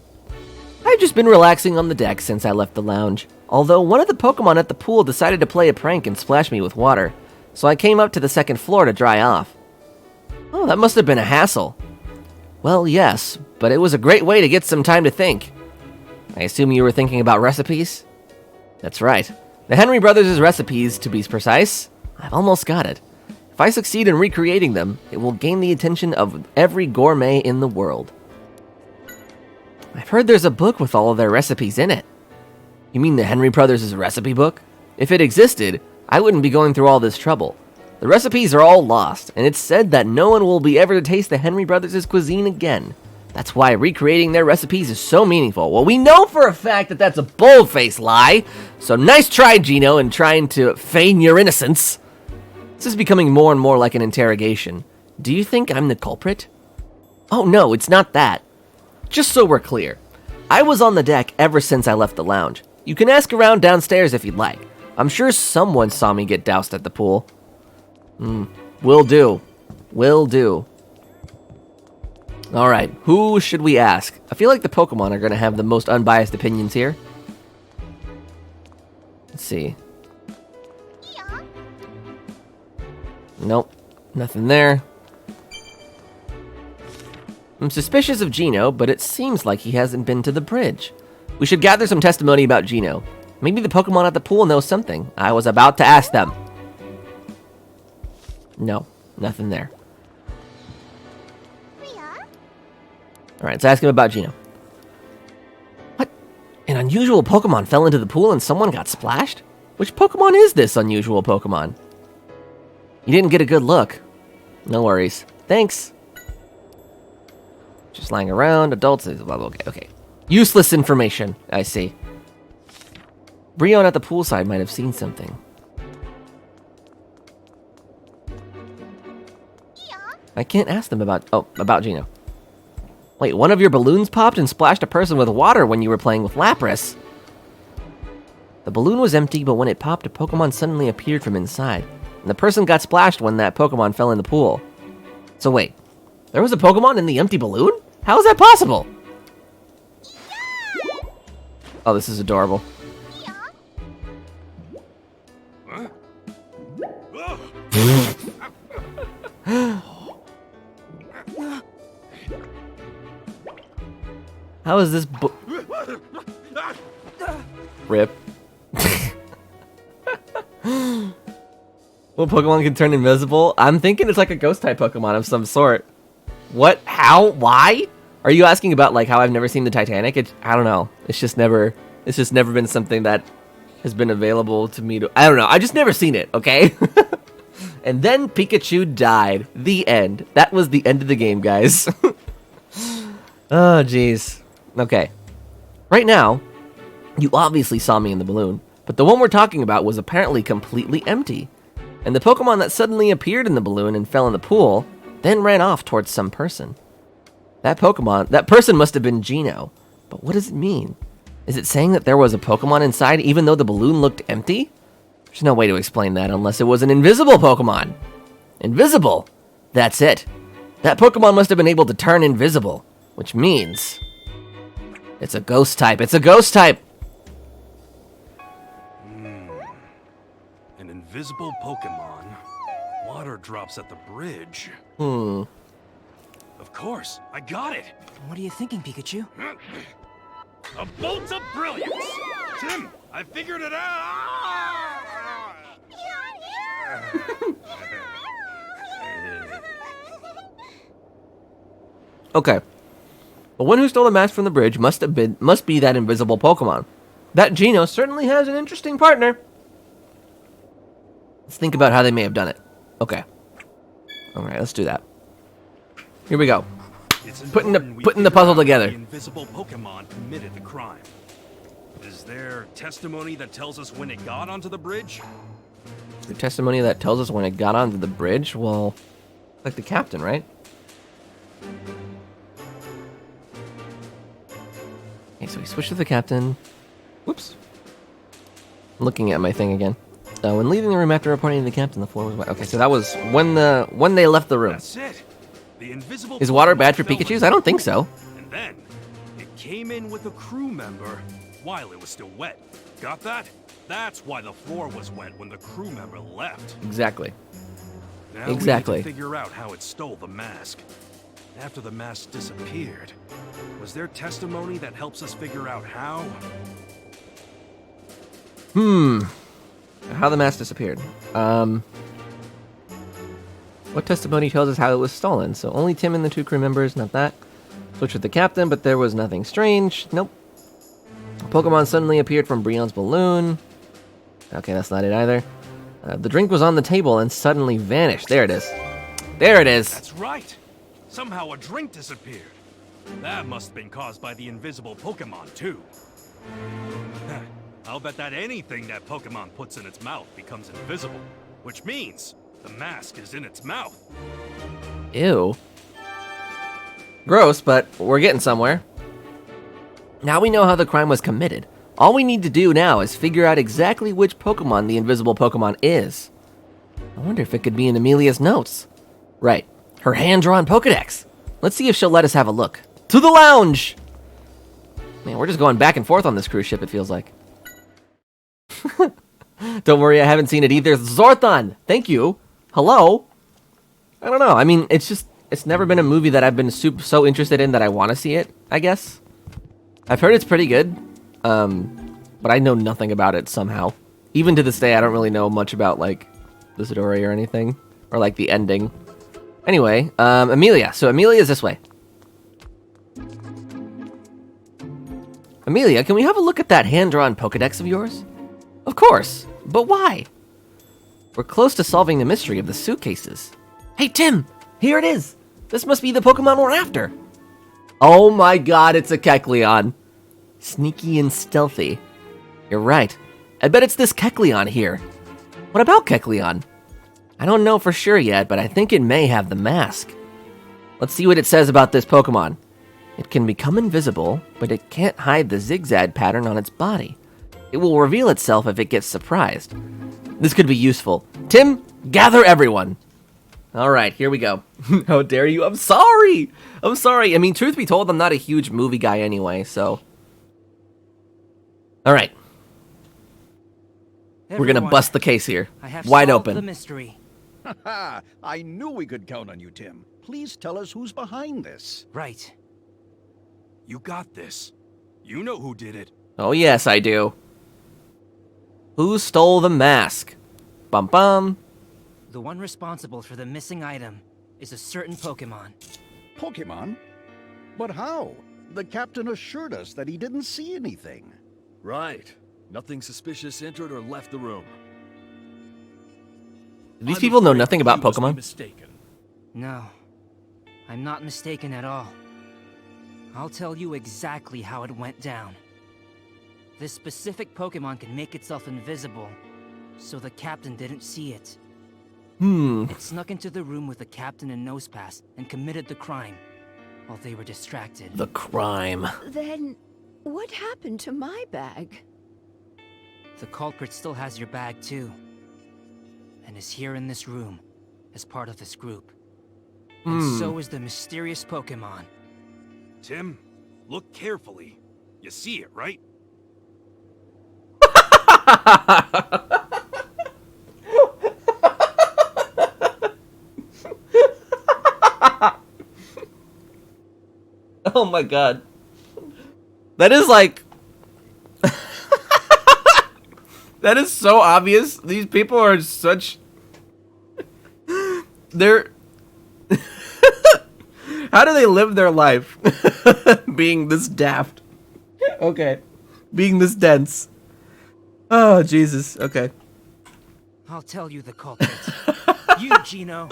I've just been relaxing on the deck since I left the lounge. Although one of the Pokémon at the pool decided to play a prank and splash me with water, so I came up to the second floor to dry off. Oh, that must have been a hassle. Well, yes, but it was a great way to get some time to think. I assume you were thinking about recipes? That's right. The Henry Brothers' recipes, to be precise. I've almost got it. If I succeed in recreating them, it will gain the attention of every gourmet in the world. I've heard there's a book with all of their recipes in it. You mean the Henry Brothers' recipe book? If it existed, I wouldn't be going through all this trouble. The recipes are all lost, and it's said that no one will be ever to taste the Henry Brothers' cuisine again. That's why recreating their recipes is so meaningful. Well, we know for a fact that that's a bold-faced lie. So nice try, Gino, in trying to feign your innocence. This is becoming more and more like an interrogation. Do you think I'm the culprit? Oh, no, it's not that. Just so we're clear, I was on the deck ever since I left the lounge. You can ask around downstairs if you'd like. I'm sure someone saw me get doused at the pool. Will do. Will do. Alright, who should we ask? I feel like the Pokemon are going to have the most unbiased opinions here. Let's see. Nope, nothing there. I'm suspicious of Gino, but it seems like he hasn't been to the bridge. We should gather some testimony about Gino. Maybe the Pokemon at the pool know something. I was about to ask them. No, nothing there. Alright, let's ask him about Gino. What? An unusual Pokemon fell into the pool and someone got splashed? Which Pokemon is this unusual Pokemon? You didn't get a good look. No worries. Thanks. Just lying around, adults, blah, blah, okay. Useless information, I see. Brion at the poolside might have seen something. I can't ask them about Gino. Wait, one of your balloons popped and splashed a person with water when you were playing with Lapras. The balloon was empty, but when it popped, a Pokemon suddenly appeared from inside. And the person got splashed when that Pokemon fell in the pool. So wait, there was a Pokemon in the empty balloon? How is that possible? Oh, this is adorable. How is this Rip. What Pokemon can turn invisible? I'm thinking it's like a ghost-type Pokemon of some sort. What? How? Why? Are you asking about like how I've never seen the Titanic? I don't know. It's just never been something that has been available to me to... I don't know. I just never seen it, okay? And then Pikachu died. The end. That was the end of the game, guys. Oh, jeez. Okay. Right now, you obviously saw me in the balloon, but the one we're talking about was apparently completely empty. And the Pokemon that suddenly appeared in the balloon and fell in the pool then ran off towards some person. That person must have been Gino. But what does it mean? Is it saying that there was a Pokemon inside even though the balloon looked empty? There's no way to explain that unless it was an invisible Pokemon. Invisible? That's it. That Pokemon must have been able to turn invisible, which means it's a ghost type. It's a ghost type. Invisible Pokémon. Water drops at the bridge. Hmm. Of course, I got it! What are you thinking, Pikachu? A bolt of brilliance! Tim, I figured it out! Okay. The one who stole the mask from the bridge must be that invisible Pokemon. That Geno certainly has an interesting partner. Let's think about how they may have done it. Okay. Alright, let's do that. Here we go. Putting the puzzle together. The invisible Pokemon committed the crime. Is there testimony that tells us when it got onto the bridge? The testimony that tells us when it got onto the bridge? Well, like the captain, right? Okay, so we switched to the captain. Whoops. I'm looking at my thing again. When leaving the room after reporting to the captain, the floor was wet. Okay, so that was when they left the room. That's it. The invisible Is water Pokemon bad for fell Pikachus? with I don't think so. And then it came in with a crew member while it was still wet. Got that? That's why the floor was wet when the crew member left. Exactly. Now Exactly. we need to figure out how it stole the mask. After the mask disappeared, was there testimony that helps us figure out how? How the mask disappeared. What testimony tells us how it was stolen? So only Tim and the two crew members, not that. Switched with the captain, but there was nothing strange. Nope. Pokemon suddenly appeared from Brion's balloon. Okay, that's not it either. The drink was on the table and suddenly vanished. There it is. There it is. That's right. Somehow a drink disappeared. That must have been caused by the invisible Pokemon, too. I'll bet that anything that Pokemon puts in its mouth becomes invisible, which means the mask is in its mouth. Ew. Gross, but we're getting somewhere. Now we know how the crime was committed. All we need to do now is figure out exactly which Pokemon the invisible Pokemon is. I wonder if it could be in Amelia's notes. Right, her hand-drawn Pokedex. Let's see if she'll let us have a look. To the lounge! Man, we're just going back and forth on this cruise ship, it feels like. Don't worry, I haven't seen it either. Zorthon! Thank you. Hello? I don't know. I mean, it's never been a movie that I've been so interested in that I want to see it, I guess. I've heard it's pretty good, but I know nothing about it somehow. Even to this day, I don't really know much about, like, the story or anything, or, like, the ending. Anyway, Amelia. So Amelia's this way. Amelia, can we have a look at that hand-drawn Pokedex of yours? Of course, but why? We're close to solving the mystery of the suitcases. Hey, Tim, here it is. This must be the Pokemon we're after. Oh my god, it's a Kecleon. Sneaky and stealthy. You're right. I bet it's this Kecleon here. What about Kecleon? I don't know for sure yet, but I think it may have the mask. Let's see what it says about this Pokemon. It can become invisible, but it can't hide the zigzag pattern on its body. It will reveal itself if it gets surprised. This could be useful. Tim, gather everyone. All right, here we go. How dare you? I'm sorry. I'm sorry. I mean, truth be told, I'm not a huge movie guy anyway, so. All right. We're going to bust the case here. I have Wide solved open. the mystery. Ha! I knew we could count on you, Tim. Please tell us who's behind this. Right. You got this. You know who did it. Oh, yes, I do. Who stole the mask? Bum bum. The one responsible for the missing item is a certain Pokémon. Pokemon? But how? The captain assured us that he didn't see anything. Right. Nothing suspicious entered or left the room. These people know nothing about You must be Pokemon? mistaken. No, I'm not mistaken at all. I'll tell you exactly how it went down. This specific Pokémon can make itself invisible, so the captain didn't see it. It snuck into the room with the captain and Nosepass and committed the crime while they were distracted. The crime. Then, what happened to my bag? The culprit still has your bag too, and is here in this room as part of this group. And so is the mysterious Pokémon. Tim, look carefully. You see it, right? Oh my god. That is like... that is so obvious. These people are such... They're... How do they live their life? Being this daft. Okay. Being this dense. Oh, Jesus. Okay. I'll tell you the culprit. You, Gino.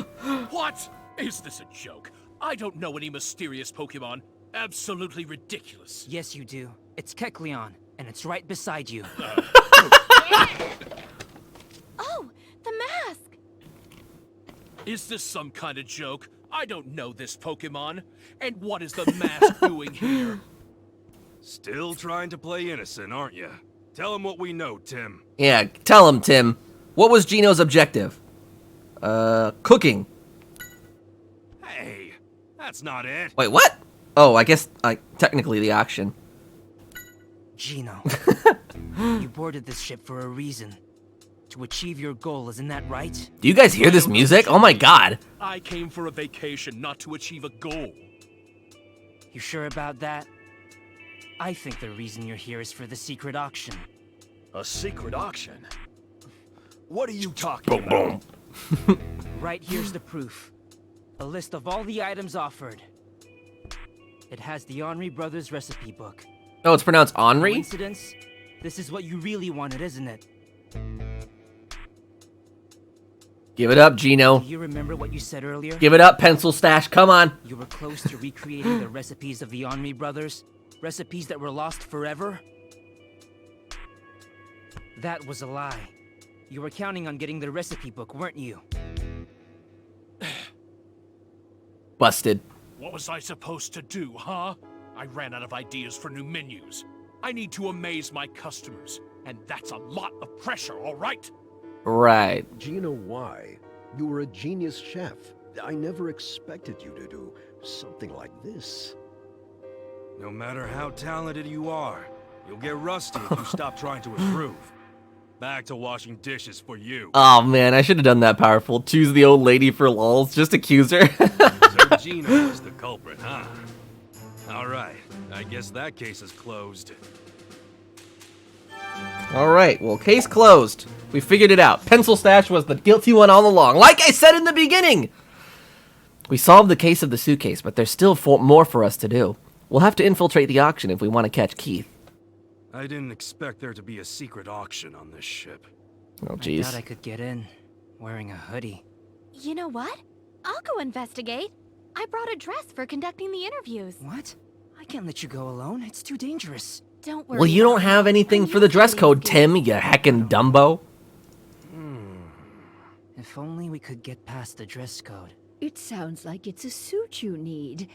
What? Is this a joke? I don't know any mysterious Pokemon. Absolutely ridiculous. Yes, you do. It's Kecleon, and it's right beside you. Oh, the mask! Is this some kind of joke? I don't know this Pokemon. And what is the mask doing here? Still trying to play innocent, aren't you? Tell him what we know, Tim. Yeah, tell him, Tim. What was Gino's objective? Cooking. Hey, that's not it. Wait, what? Oh, I guess, technically the auction. Gino, you boarded this ship for a reason. To achieve your goal, isn't that right? Do you guys hear this music? Oh my god. I came for a vacation, not to achieve a goal. You sure about that? I think the reason you're here is for the secret auction. A secret auction? What are you talking about? Right here's the proof. A list of all the items offered. It has the Henri brothers recipe book. Oh, it's pronounced Henri? Coincidence? This is what you really wanted, isn't it? Give it up, Gino. Do you remember what you said earlier? Give it up, Pencil Stash. Come on. You were close to recreating the recipes of the Henri brothers? Recipes that were lost forever? That was a lie. You were counting on getting the recipe book, weren't you? Busted. What was I supposed to do, huh? I ran out of ideas for new menus. I need to amaze my customers, and that's a lot of pressure, all right? Right. Gino, why? You were a genius chef. I never expected you to do something like this. No matter how talented you are, you'll get rusty if you stop trying to improve. Back to washing dishes for you. Oh man, I should have done that powerful. Choose the old lady for lols. Just accuse her. So Gino was the culprit, huh? Alright, I guess that case is closed. Alright, well, case closed. We figured it out. Pencil Stash was the guilty one all along. Like I said in the beginning! We solved the case of the suitcase, but there's still more for us to do. We'll have to infiltrate the auction if we want to catch Keith. I didn't expect there to be a secret auction on this ship. Oh, I jeez. thought I could get in, wearing a hoodie. You know what? I'll go investigate. I brought a dress for conducting the interviews. What? I can't let you go alone. It's too dangerous. Don't worry. Well, you don't about it. have anything I'm for the dress usually code, escaped. Tim, you heckin' Dumbo. If only we could get past the dress code. It sounds like it's a suit you need.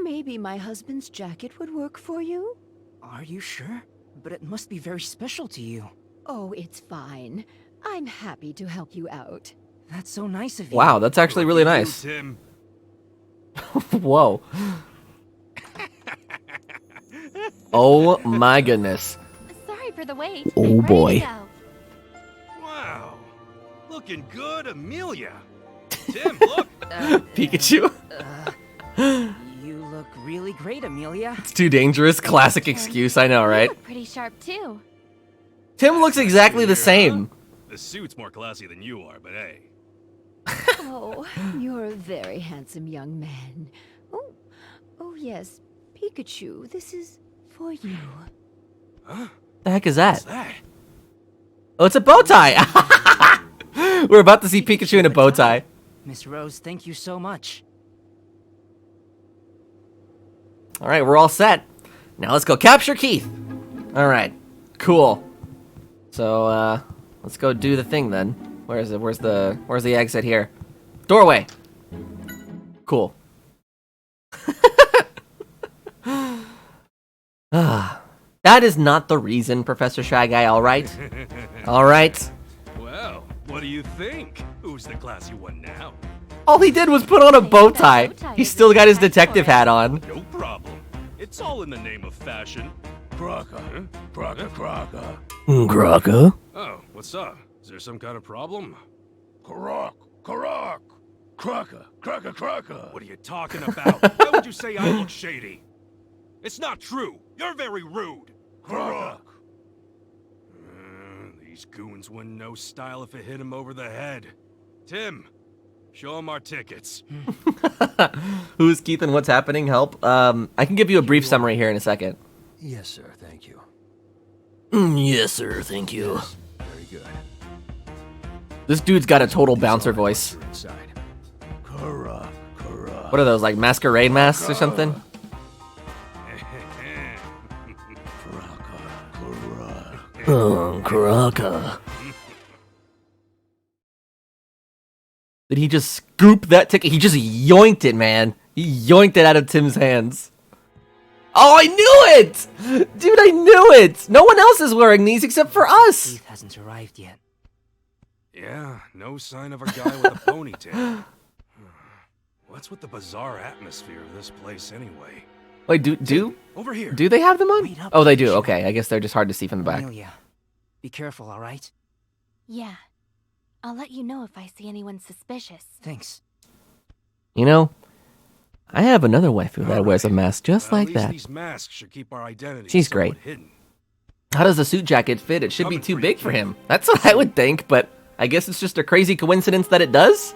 Maybe my husband's jacket would work for you? Are you sure? But it must be very special to you. Oh, it's fine. I'm happy to help you out. That's so nice of you. Wow, that's actually really Lucky you, nice. Tim. Whoa. Oh my goodness. Sorry for the wait. Oh, I'm ready to boy. go. Wow. Looking good, Amelia. Tim, look. Pikachu? You look really great, Amelia. It's too dangerous. Classic excuse, I know, You right? look pretty sharp too. Tim looks exactly the same. The suit's more classy than you are, but hey. Oh, you're a very handsome young man. Oh yes, Pikachu, this is for you. Huh? The heck is that? What's that? Oh, it's a bow tie. We're about to see Pikachu in a bow tie. Miss Rose, thank you so much. All right, we're all set. Now let's go capture Keith. All right, cool. So let's go do the thing then. Where is it? Where's the exit here? Doorway. Cool. That is not the reason, Professor Shy Guy. All right. All right. Well, what do you think? Who's the classy one now? All he did was put on a bow tie. He's still got his detective hat on. No problem. It's all in the name of fashion. Crocker, Crocker, Crocker. Crocker. Oh, what's up? Is there some kind of problem? Crock, Crock. Crocker, Crocker, Crocker. What are you talking about? Why would you say I look shady? It's not true. You're very rude. Karak. These goons wouldn't know style if it hit him over the head. Tim, show him our tickets. Who's Keith and what's happening? Help. I can give you a brief summary here in a second. Yes, sir. Thank you. Yes, sir. Thank you. Yes, very good. This dude's got a total bouncer voice. You're inside. Karak. Karak. What are those, like masquerade masks or something? Karak. Oh, Karaka. Did he just scoop that ticket? He just yoinked it, man. He yoinked it out of Tim's hands. Oh, I knew it! Dude, I knew it! No one else is wearing these except for us! Keith hasn't arrived yet. Yeah, no sign of a guy with a ponytail. What's with the bizarre atmosphere of this place anyway? Wait, do Over here. they have them on? Wait up, Oh, they do. Pikachu. Okay, I guess they're just hard to see from the back. Amelia, be careful, all right? Yeah. I'll let you know if I see anyone suspicious. Thanks. You know, I have another waifu that wears a mask just Well, like at least that. These masks should keep our identity She's somewhat great. hidden. How does the suit jacket fit? It should be Coming too for you, big for kid. him. That's what I would think, but I guess it's just a crazy coincidence that it does?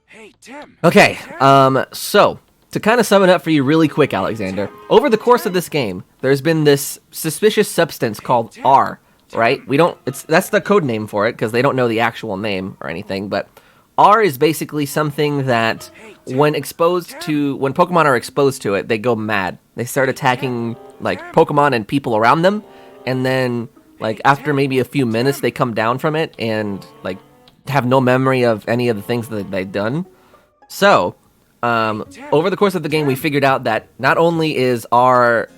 Hey, Tim. Okay, so, to kind of sum it up for you really quick, Alexander, over the course of this game, there's been this suspicious substance called R, right? That's the code name for it, because they don't know the actual name or anything, but R is basically something that when Pokemon are exposed to it, they go mad. They start attacking, like, Pokemon and people around them, and then, like, after maybe a few minutes, they come down from it and, like, have no memory of any of the things that they've done. So, over the course of the game, we figured out that not only is R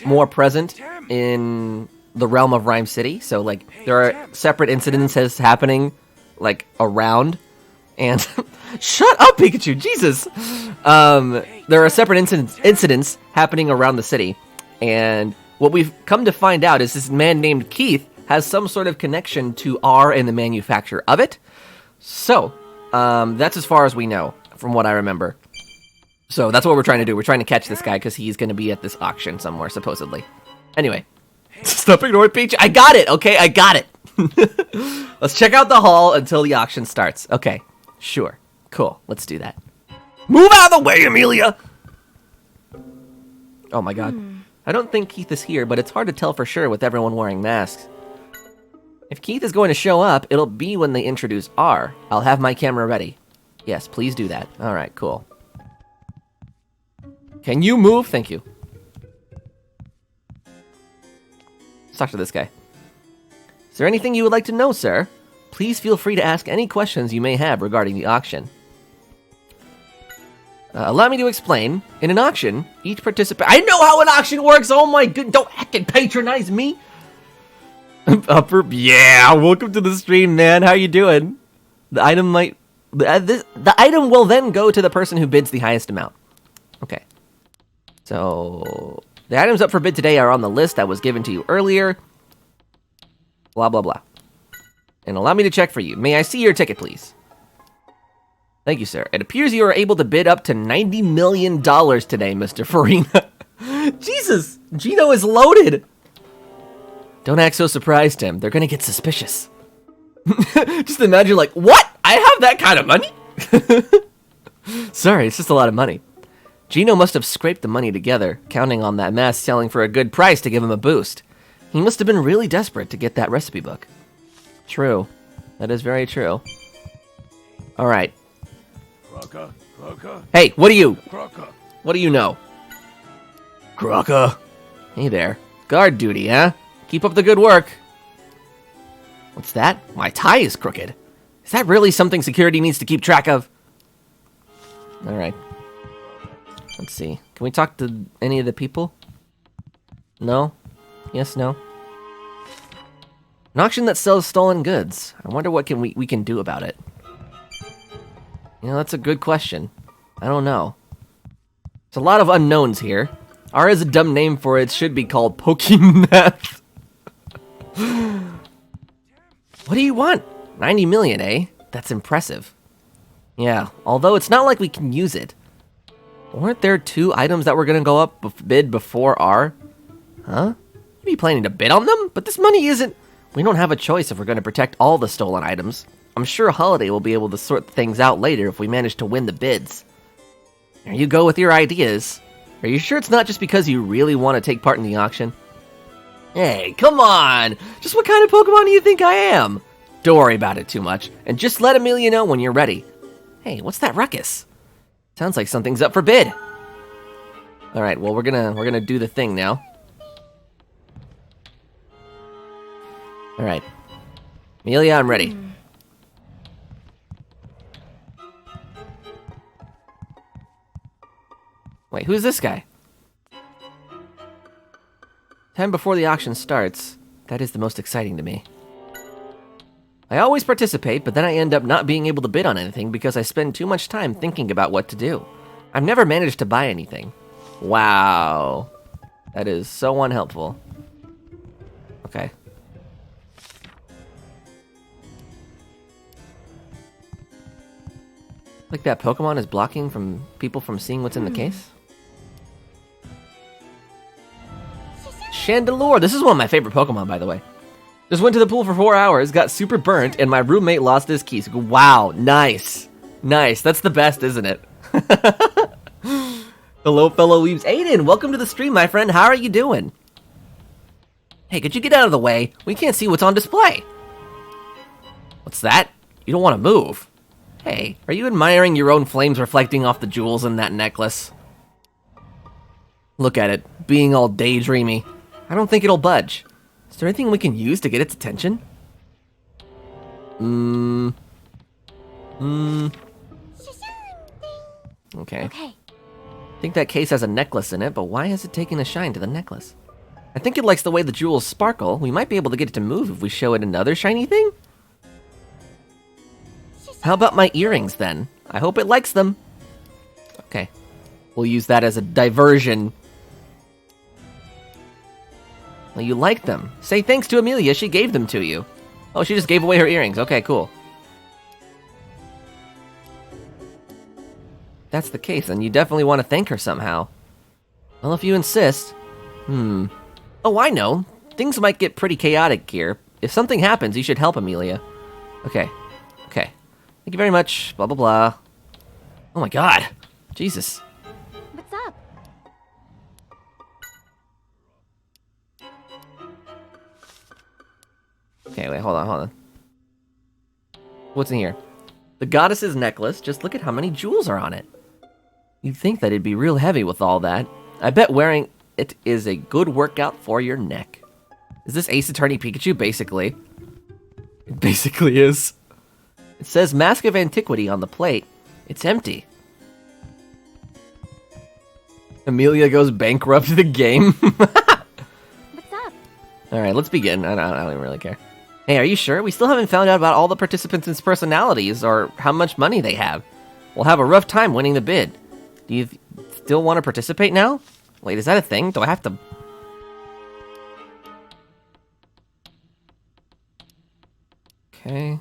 more present in the realm of Rhyme City, so, like, there are separate incidences happening, like, around, and... Shut up, Pikachu! Jesus! There are separate incidents happening around the city, and what we've come to find out is this man named Keith has some sort of connection to R and the manufacture of it. So, that's as far as we know, from what I remember. So, that's what we're trying to do. We're trying to catch this guy, because he's going to be at this auction somewhere, supposedly. Anyway. Stop ignoring Peach. I got it, okay? I got it. Let's check out the hall until the auction starts. Okay, sure. Cool, let's do that. Move out of the way, Amelia! Oh my god. I don't think Keith is here, but it's hard to tell for sure with everyone wearing masks. If Keith is going to show up, it'll be when they introduce R. I'll have my camera ready. Yes, please do that. Alright, cool. Can you move? Thank you. Let's talk to this guy. Is there anything you would like to know, sir? Please feel free to ask any questions you may have regarding the auction. Allow me to explain. In an auction, each participant... I know how an auction works! Oh my god, don't heckin' patronize me! Yeah, welcome to the stream, man. How you doing? The item might... The item will then go to the person who bids the highest amount. Okay. So... The items up for bid today are on the list that was given to you earlier. Blah, blah, blah. And allow me to check for you. May I see your ticket, please? Thank you, sir. It appears you are able to bid up to $90 million today, Mr. Farina. Jesus! Gino is loaded! Don't act so surprised, Tim. They're gonna get suspicious. Just imagine, like, what? I have that kind of money? Sorry, it's just a lot of money. Gino must have scraped the money together, counting on that mask selling for a good price to give him a boost. He must have been really desperate to get that recipe book. True. That is very true. Alright. Kraka. Kraka. Hey, what do you? Kraka. What do you know? Kraka. Hey there. Guard duty, huh? Keep up the good work. What's that? My tie is crooked. Is that really something security needs to keep track of? Alright. Let's see. Can we talk to any of the people? No? Yes, no? An auction that sells stolen goods. I wonder what we can do about it. You know, that's a good question. I don't know. There's a lot of unknowns here. R is a dumb name for it. It should be called Pokemon. What do you want? 90 million, eh? That's impressive. Yeah, although it's not like we can use it. Weren't there 2 items that were gonna go up bid before R? Huh? You be planning to bid on them? But this money isn't... We don't have a choice if we're gonna protect all the stolen items. I'm sure Holiday will be able to sort things out later if we manage to win the bids. There you go with your ideas. Are you sure it's not just because you really want to take part in the auction? Hey, come on! Just what kind of Pokemon do you think I am? Don't worry about it too much, and just let Amelia know when you're ready. Hey, what's that ruckus? Sounds like something's up for bid. Alright, well we're gonna do the thing now. Alright. Amelia, I'm ready. Wait, who's this guy? Time before the auction starts. That is the most exciting to me. I always participate, but then I end up not being able to bid on anything because I spend too much time thinking about what to do. I've never managed to buy anything. Wow. That is so unhelpful. Okay. Like that Pokemon is blocking from people from seeing what's in the case? Chandelure! This is one of my favorite Pokemon, by the way. Just went to the pool for 4 hours, got super burnt, and my roommate lost his keys. Wow, nice. Nice, that's the best, isn't it? Hello, fellow weebs. Aiden, welcome to the stream, my friend. How are you doing? Hey, could you get out of the way? We can't see what's on display. What's that? You don't want to move. Hey, are you admiring your own flames reflecting off the jewels in that necklace? Look at it, being all daydreamy. I don't think it'll budge. Is there anything we can use to get its attention? Okay. I think that case has a necklace in it, but why is it taking a shine to the necklace? I think it likes the way the jewels sparkle. We might be able to get it to move if we show it another shiny thing? How about my earrings, then? I hope it likes them. Okay. We'll use that as a diversion. Well, you like them. Say thanks to Amelia, she gave them to you. Oh, she just gave away her earrings. Okay, cool. That's the case, then you definitely want to thank her somehow. Well, if you insist. Oh, I know. Things might get pretty chaotic here. If something happens, you should help Amelia. Okay. Okay. Thank you very much. Blah, blah, blah. Oh my god. Jesus. What's up? Okay, wait, hold on. What's in here? The goddess's necklace. Just look at how many jewels are on it. You'd think that it'd be real heavy with all that. I bet wearing it is a good workout for your neck. Is this Ace Attorney Pikachu? Basically. It basically is. It says Mask of Antiquity on the plate. It's empty. Amelia goes bankrupt the game. What's up? Alright, let's begin. I don't even really care. Hey, are you sure? We still haven't found out about all the participants' personalities or how much money they have. We'll have a rough time winning the bid. Do you still want to participate now? Wait, is that a thing? Do I have to... Okay.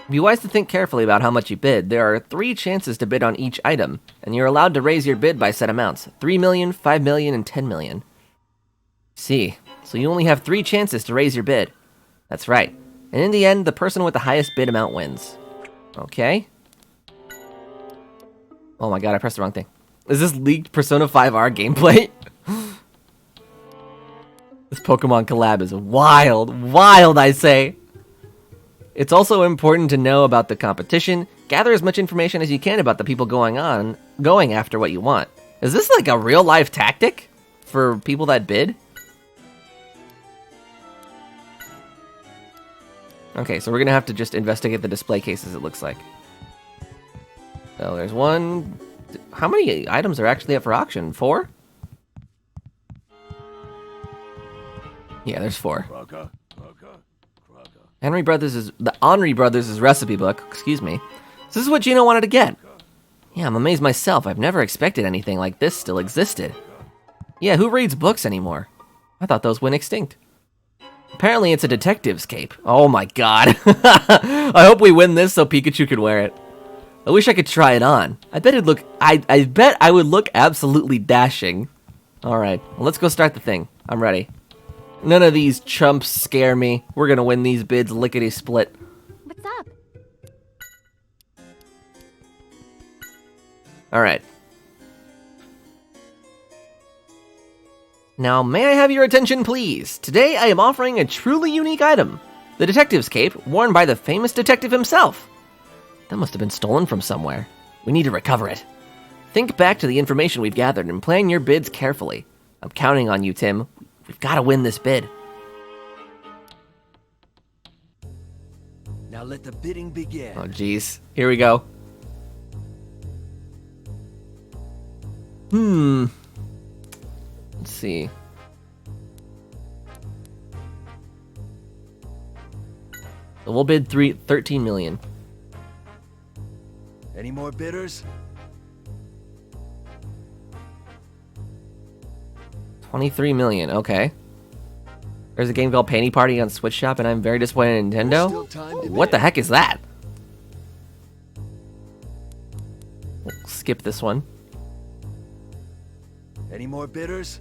Be wise to think carefully about how much you bid. There are 3 chances to bid on each item, and you're allowed to raise your bid by set amounts. 3 million, 5 million, and 10 million. See, so you only have 3 chances to raise your bid. That's right. And in the end, the person with the highest bid amount wins. Okay. Oh my god, I pressed the wrong thing. Is this leaked Persona 5R gameplay? This Pokemon collab is wild. Wild, I say. It's also important to know about the competition. Gather as much information as you can about the people going after what you want. Is this like a real-life tactic for people that bid? Okay, so we're gonna have to just investigate the display cases, it looks like. So there's one... How many items are actually up for auction? 4? Yeah, there's 4. Henry Brothers' the Henry Brothers' recipe book, excuse me. This is what Gino wanted to get. Yeah, I'm amazed myself. I've never expected anything like this still existed. Yeah, who reads books anymore? I thought those went extinct. Apparently it's a detective's cape. Oh my god. I hope we win this so Pikachu can wear it. I wish I could try it on. I bet it'd look. I bet I would look absolutely dashing. All right, well, let's go start the thing. I'm ready. None of these chumps scare me. We're gonna win these bids lickety split. What's up? All right. Now, may I have your attention, please? Today, I am offering a truly unique item. The detective's cape, worn by the famous detective himself. That must have been stolen from somewhere. We need to recover it. Think back to the information we've gathered and plan your bids carefully. I'm counting on you, Tim. We've got to win this bid. Now let the bidding begin. Oh, jeez. Here we go. Let's see. So we'll bid 13 million. Any more bidders? 23 million, okay. There's a game called Panty Party on Switch Shop, and I'm very disappointed in Nintendo. What the heck is that? We'll skip this one. Any more bidders?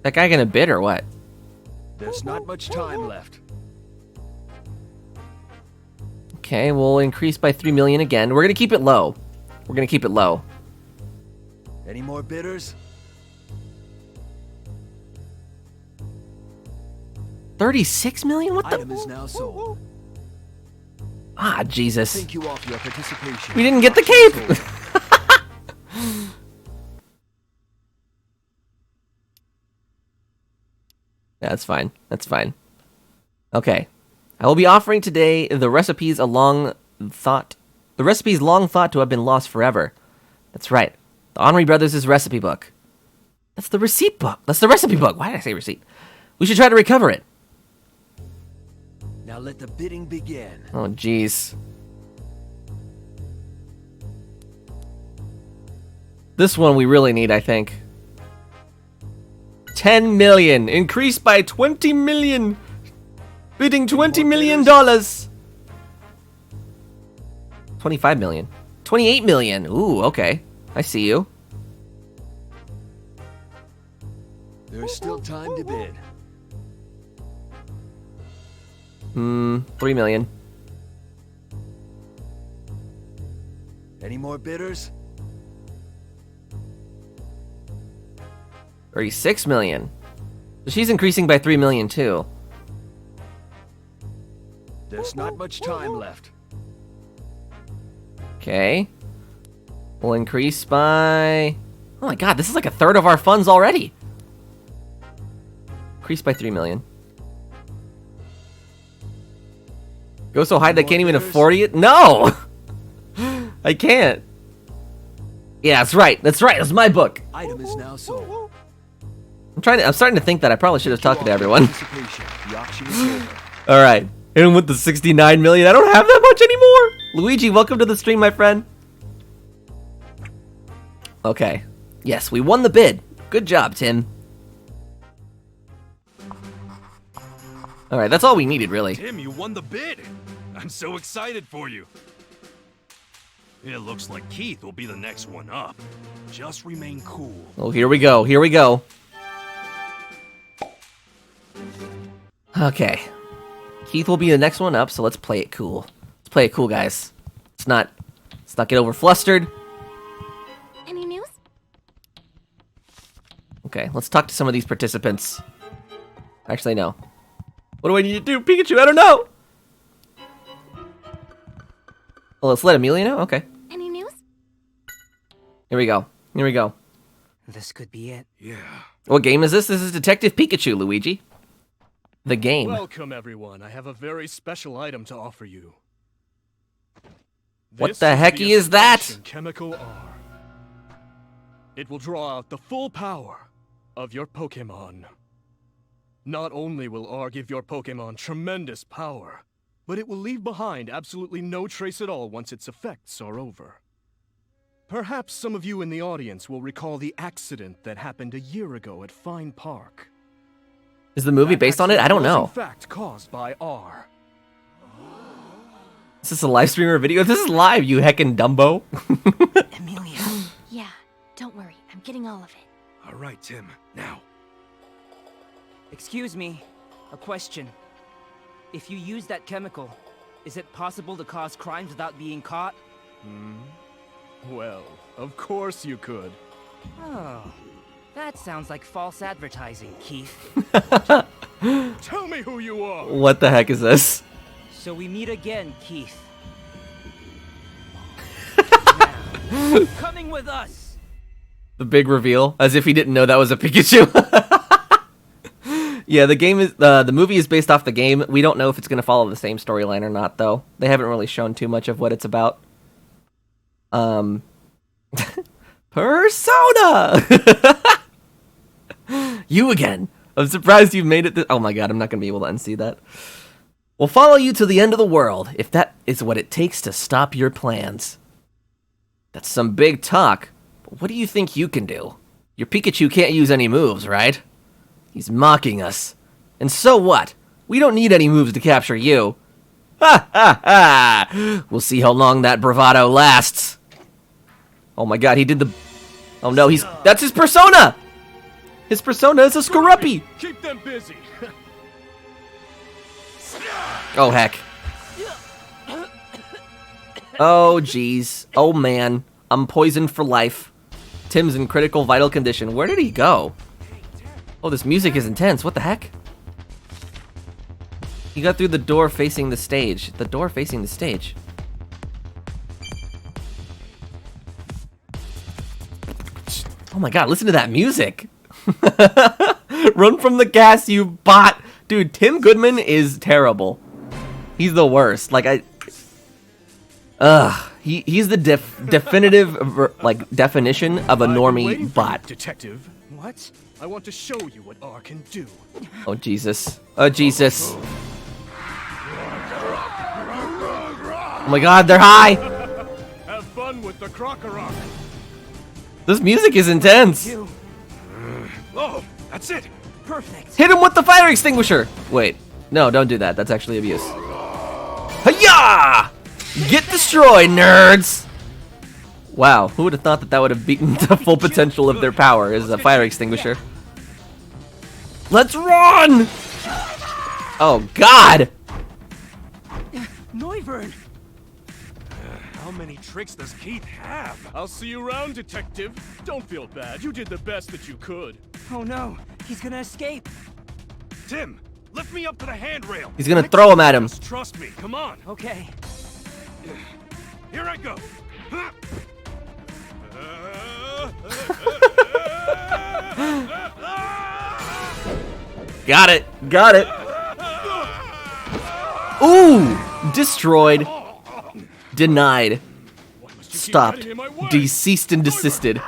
That guy gonna bid or what? There's not much time left. Okay, we'll increase by 3 million again. We're gonna keep it low. We're gonna keep it low. Any more bidders? 36 million? What Item the? is now sold. Ah, Jesus. Thank you all for your participation. We didn't get the cape! That's fine. That's fine. Okay. I will be offering today the recipes long thought to have been lost forever. That's right. The Henri Brothers' recipe book. That's the receipt book. That's the recipe book. Why did I say receipt? We should try to recover it. Now let the bidding begin. Oh, jeez. This one we really need, I think. 10 million. Increased by 20 million. Bidding $20 million. 25 million. 28 million. Ooh, okay. I see you. There's still time to bid. 3 million. Any more bidders? 36 million. So she's increasing by 3 million too. There's not much time left. Okay. We'll increase by... Oh my god, this is like a third of our funds already. Increase by 3 million. Go so high they can't even afford it? No! I can't. Yeah, that's right. That's right. That's my book. Item is now sold. I'm starting to think that I probably should have talked to everyone. The auction is over. All right. And with the 69 million, I don't have that much anymore. Luigi, welcome to the stream, my friend. Okay. Yes, we won the bid. Good job, Tim. All right, that's all we needed, really. Tim, you won the bid. I'm so excited for you. It looks like Keith will be the next one up. Just remain cool. Oh, here we go. Here we go. Okay. Keith will be the next one up, so let's play it cool. Let's play it cool, guys. Let's not get over flustered. Any news? Okay, let's talk to some of these participants. Actually, no. What do I need to do, Pikachu? I don't know. Well, let's let Amelia know. Okay. Any news? Here we go. Here we go. This could be it. Yeah. What game is this? This is Detective Pikachu, Luigi. The game. Welcome, everyone. I have a very special item to offer you. What This the hecky is that? Ascension Chemical R. It will draw out the full power of your Pokémon. Not only will R give your Pokémon tremendous power, but it will leave behind absolutely no trace at all once its effects are over. Perhaps some of you in the audience will recall the accident that happened a year ago at Fine Park. Is the movie That based on it? I accident don't was, know. in fact, caused by R. Is this a live stream or a video? This is live, you heckin' Dumbo. Emilia. Yeah, don't worry. I'm getting all of it. All right, Tim. Now. Excuse me. A question. If you use that chemical, is it possible to cause crimes without being caught? Well, of course you could. Oh, that sounds like false advertising, Keith. Tell me who you are! What the heck is this? So we meet again, Keith. Now, coming with us! The big reveal, as if he didn't know that was a Pikachu. Yeah, the game is the movie is based off the game. We don't know if it's going to follow the same storyline or not, though. They haven't really shown too much of what it's about. Persona. You again. I'm surprised you made it. Oh my god, I'm not going to be able to unsee that. We'll follow you to the end of the world if that is what it takes to stop your plans. That's some big talk. But what do you think you can do? Your Pikachu can't use any moves, right? He's mocking us. And so what? We don't need any moves to capture you. Ha ha ha! We'll see how long that bravado lasts. Oh my god, he did the... Oh no, that's his persona! His persona is a Skorupi! Keep them busy! Oh heck. Oh jeez. Oh man. I'm poisoned for life. Tim's in critical vital condition. Where did he go? Oh, this music is intense. What the heck? He got through the door facing the stage. The door facing the stage. Oh my god, listen to that music. Run from the gas, you bot. Dude, Tim Goodman is terrible. He's the worst. Like, he's the definitive, definition of a normie bot. Detective. What? I want to show you what R can do. Oh, Jesus. Oh, Jesus. Oh my god, they're high! Have fun with the Crocorock. This music is intense! Oh, that's it. Perfect. Hit him with the fire extinguisher! Wait. No, don't do that. That's actually abuse. Hi-ya! Get destroyed, nerds! Wow, who would have thought that that would have beaten the full potential of their power as a fire extinguisher? Let's run! Oh, God! Noivern! How many tricks does Keith have? I'll see you around, Detective. Don't feel bad. You did the best that you could. Oh no, he's gonna escape. Tim, lift me up to the handrail. He's gonna throw him at him. Just trust me. Come on. Okay. Here I go. Got it. Got it. Ooh! Destroyed. Denied. Stopped. Deceased and desisted.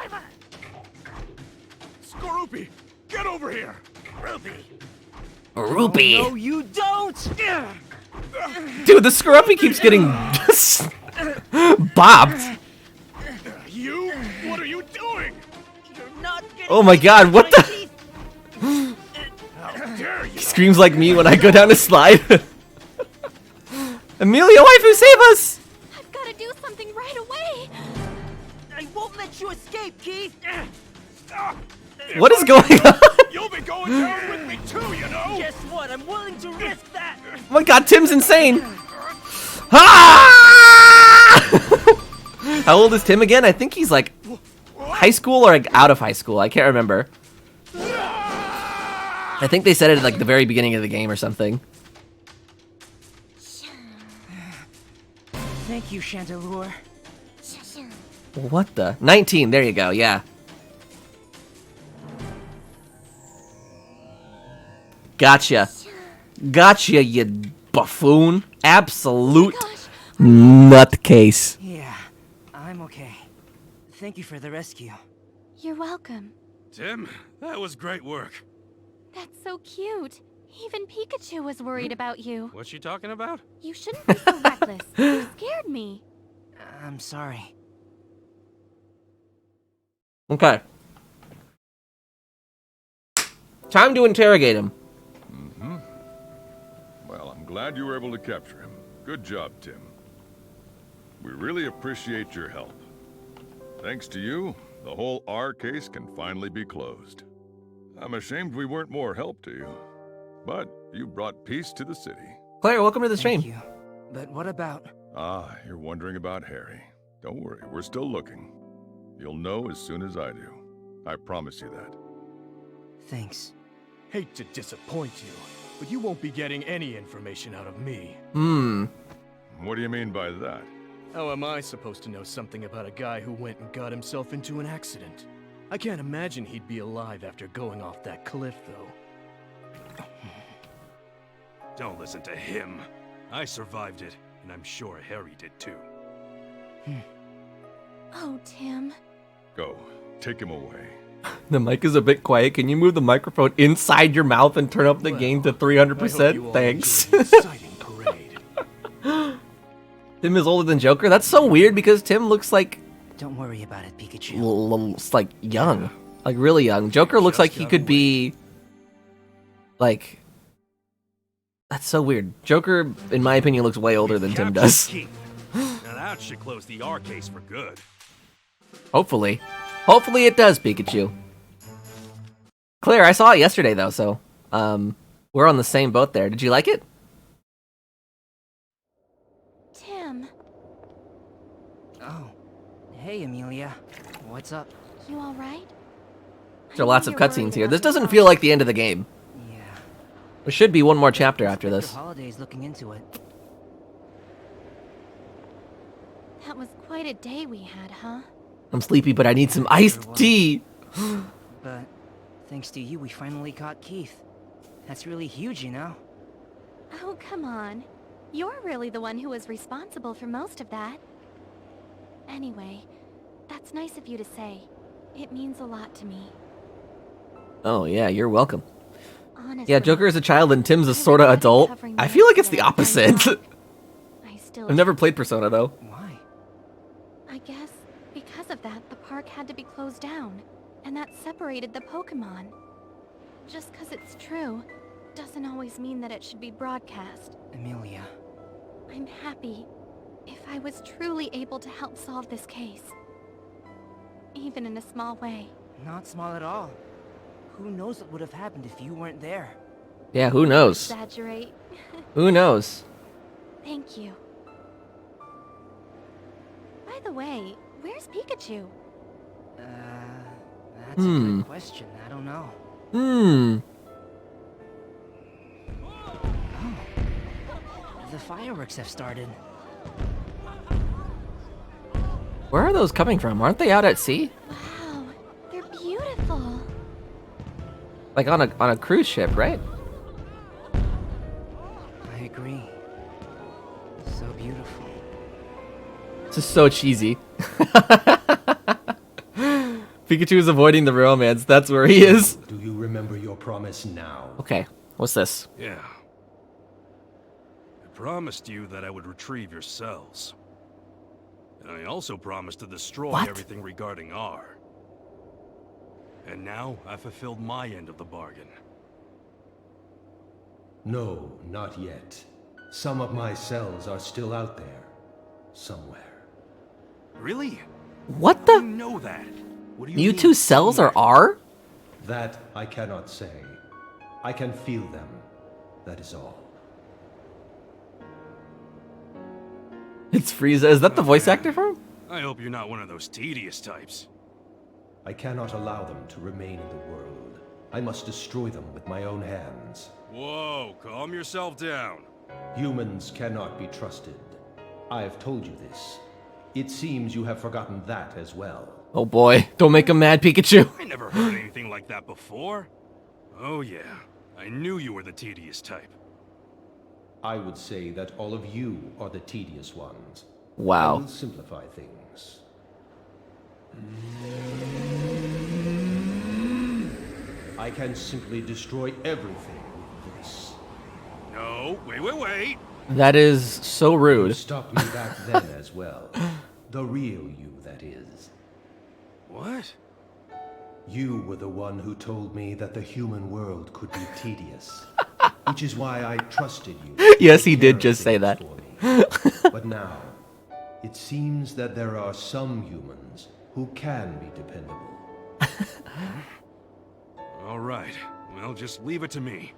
Skorupi, get over here. Rupee. No, you don't! Dude, the Skorupi keeps getting bopped. You? What are you doing? You're not getting Oh my god, what the? How dare you? He screams like me when I go down a slide. Amelia, waifu, save us! I've got to do something right away. I won't let you escape, Keith! What is going on? You'll be going down with me too, you know. Guess what? I'm willing to risk that! Oh my god, Tim's insane! Ah! How old is Tim again? I think he's like high school or like out of high school. I can't remember. I think they said it at like the very beginning of the game or something. Thank you, Chandelure. What the? 19, there you go, yeah. Gotcha. Gotcha, you buffoon. Absolute nutcase. Yeah, I'm okay. Thank you for the rescue. You're welcome. Tim, that was great work. That's so cute. Even Pikachu was worried about you. What's she talking about? You shouldn't be so reckless. You scared me. I'm sorry. Okay. Time to interrogate him. glad you were able to capture him. Good job, Tim. We really appreciate your help. Thanks to you, the whole R case can finally be closed. I'm ashamed we weren't more help to you, but you brought peace to the city. Claire, welcome to the stream. Thank you. But what about... Ah, you're wondering about Harry. Don't worry, we're still looking. You'll know as soon as I do. I promise you that. Thanks. Hate to disappoint you, but you won't be getting any information out of me. What do you mean by that? How am I supposed to know something about a guy who went and got himself into an accident? I can't imagine he'd be alive after going off that cliff, though. Don't listen to him. I survived it, and I'm sure Harry did too. Oh, Tim. Go, take him away. The mic is a bit quiet. Can you move the microphone inside your mouth and turn up the gain to 300%? Thanks. Exciting parade. Tim is older than Joker? That's so weird because Tim looks like... Don't worry about it, Pikachu. like young. Like really young. Joker looks like he could be... Like... That's so weird. Joker, in my opinion, looks way older than Tim does. Now that should close the R case for good. Hopefully. Hopefully it does, Pikachu. Claire, I saw it yesterday though, so... we're on the same boat there. Did you like it? Tim, Oh. Hey, Amelia. What's up? you alright? There are lots of cutscenes here. This doesn't feel like the end of the game. Yeah. There should be one more chapter after this. Holiday's looking into it. That was quite a day we had, huh? I'm sleepy, but I need some iced tea. But thanks to you, we finally caught Keith. That's really huge, you know? Oh, come on. You're really the one who was responsible for most of that. Anyway, that's nice of you to say. It means a lot to me. Oh yeah, you're welcome. Honestly, Yeah, Joker is a child and Tim's a I sort of regret adult. covering I feel like it's this the today. opposite. I still I've never played Persona though. Why? I guess because of that, the park had to be closed down, and that separated the Pokémon. Just because it's true, doesn't always mean that it should be broadcast. Amelia. I'm happy if I was truly able to help solve this case. Even in a small way. Not small at all. Who knows what would have happened if you weren't there? Yeah, who knows? Exaggerate. Who knows? Thank you. By the way, where's Pikachu? That's a good question. I don't know. The fireworks have started. Where are those coming from? Aren't they out at sea? Wow, they're beautiful. Like on a cruise ship, right? I agree. So beautiful. This is so cheesy. Pikachu is avoiding the romance. That's where he is. Do you remember your promise now? Okay, what's this? Yeah. I promised you that I would retrieve your cells. And I also promised to destroy What? everything regarding R. And now I fulfilled my end of the bargain. No, not yet. Some of my cells are still out there. Somewhere. Really? What How do you the? know that? What do you mean, Mewtwo's cells are R? That I cannot say. I can feel them. That is all. It's Frieza. Is that the voice actor for him? I hope you're not one of those tedious types. I cannot allow them to remain in the world. I must destroy them with my own hands. Whoa, calm yourself down. Humans cannot be trusted. I have told you this. It seems you have forgotten that as well. Oh boy, don't make him mad, Pikachu. I never heard anything like that before. Oh yeah, I knew you were the tedious type. I would say that all of you are the tedious ones. I Wow. will simplify things. I can simply destroy everything with this. No, wait. That is so You rude. stopped me back then as well. The real you, that is. What? You were the one who told me that the human world could be tedious. which is why I trusted you. Yes, he to did take just say care that. of things for me. But now, it seems that there are some humans who can be dependable. All right. Well, just leave it to me.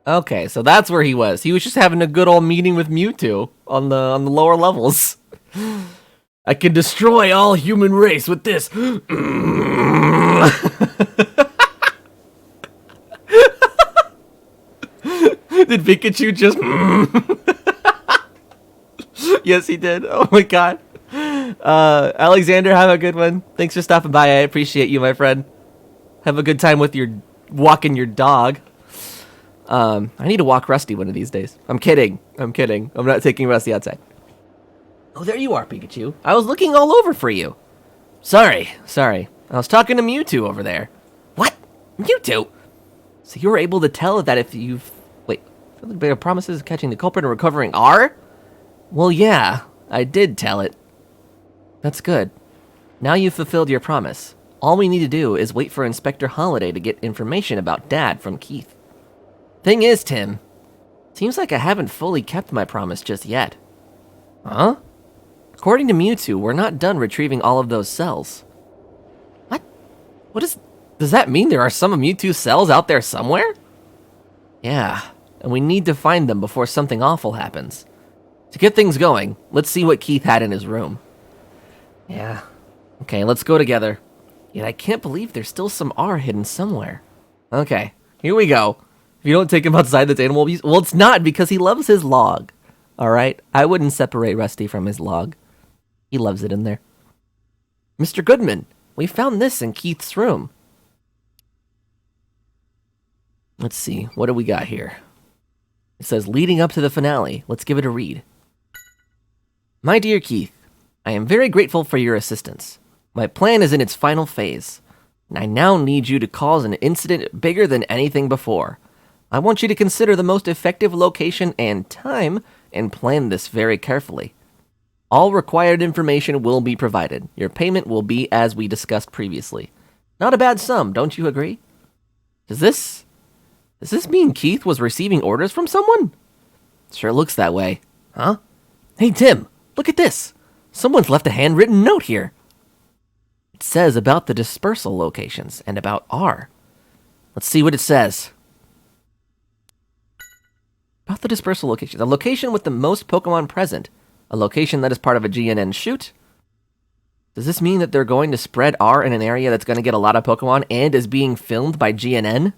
Okay, so that's where he was. He was just having a good old meeting with Mewtwo on the lower levels. I can destroy all human race with this. Did Pikachu just... Yes, he did. Oh my god. Alexander, have a good one. Thanks for stopping by. I appreciate you, my friend. Have a good time with your walking your dog. I need to walk Rusty one of these days. I'm kidding. I'm not taking Rusty outside. Oh, there you are, Pikachu. I was looking all over for you. Sorry. I was talking to Mewtwo over there. What? Mewtwo? So you were able to tell that if you've... Wait. Bigger promises of catching the culprit and recovering R? Well, yeah. I did tell it. That's good. Now you've fulfilled your promise. All we need to do is wait for Inspector Holiday to get information about Dad from Keith. Thing is, Tim, seems like I haven't fully kept my promise just yet. Huh? According to Mewtwo, we're not done retrieving all of those cells. What? Does that mean there are some of Mewtwo's cells out there somewhere? Yeah, and we need to find them before something awful happens. To get things going, let's see what Keith had in his room. Yeah. Okay, let's go together. Yet I can't believe there's still some R hidden somewhere. Okay, here we go. If you don't take him outside this animal abuse... Well, it's not, because he loves his log. Alright? I wouldn't separate Rusty from his log. He loves it in there. Mr. Goodman, we found this in Keith's room. Let's see, what do we got here? It says, leading up to the finale. Let's give it a read. My dear Keith, I am very grateful for your assistance. My plan is in its final phase, and I now need you to cause an incident bigger than anything before. I want you to consider the most effective location and time and plan this very carefully. All required information will be provided. Your payment will be as we discussed previously. Not a bad sum, don't you agree? Does this mean Keith was receiving orders from someone? Sure looks that way. Huh? Hey Tim, look at this. Someone's left a handwritten note here. It says about the dispersal locations and about R. Let's see what it says. About the dispersal locations. A location with the most Pokemon present. A location that is part of a GNN shoot. Does this mean that they're going to spread R in an area that's going to get a lot of Pokemon and is being filmed by GNN?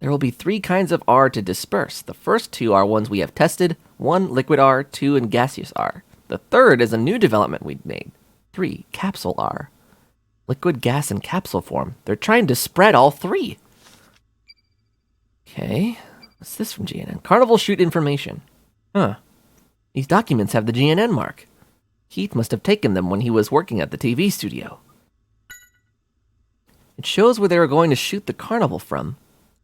There will be 3 kinds of R to disperse. The first 2 are ones we have tested. 1, liquid R, 2, and gaseous R. The third is a new development we've made. 3, capsule R. Liquid, gas, and capsule form. They're trying to spread all 3. Okay. What's this from GNN? Carnival shoot information. Huh. These documents have the GNN mark. Keith must have taken them when he was working at the TV studio. It shows where they were going to shoot the carnival from.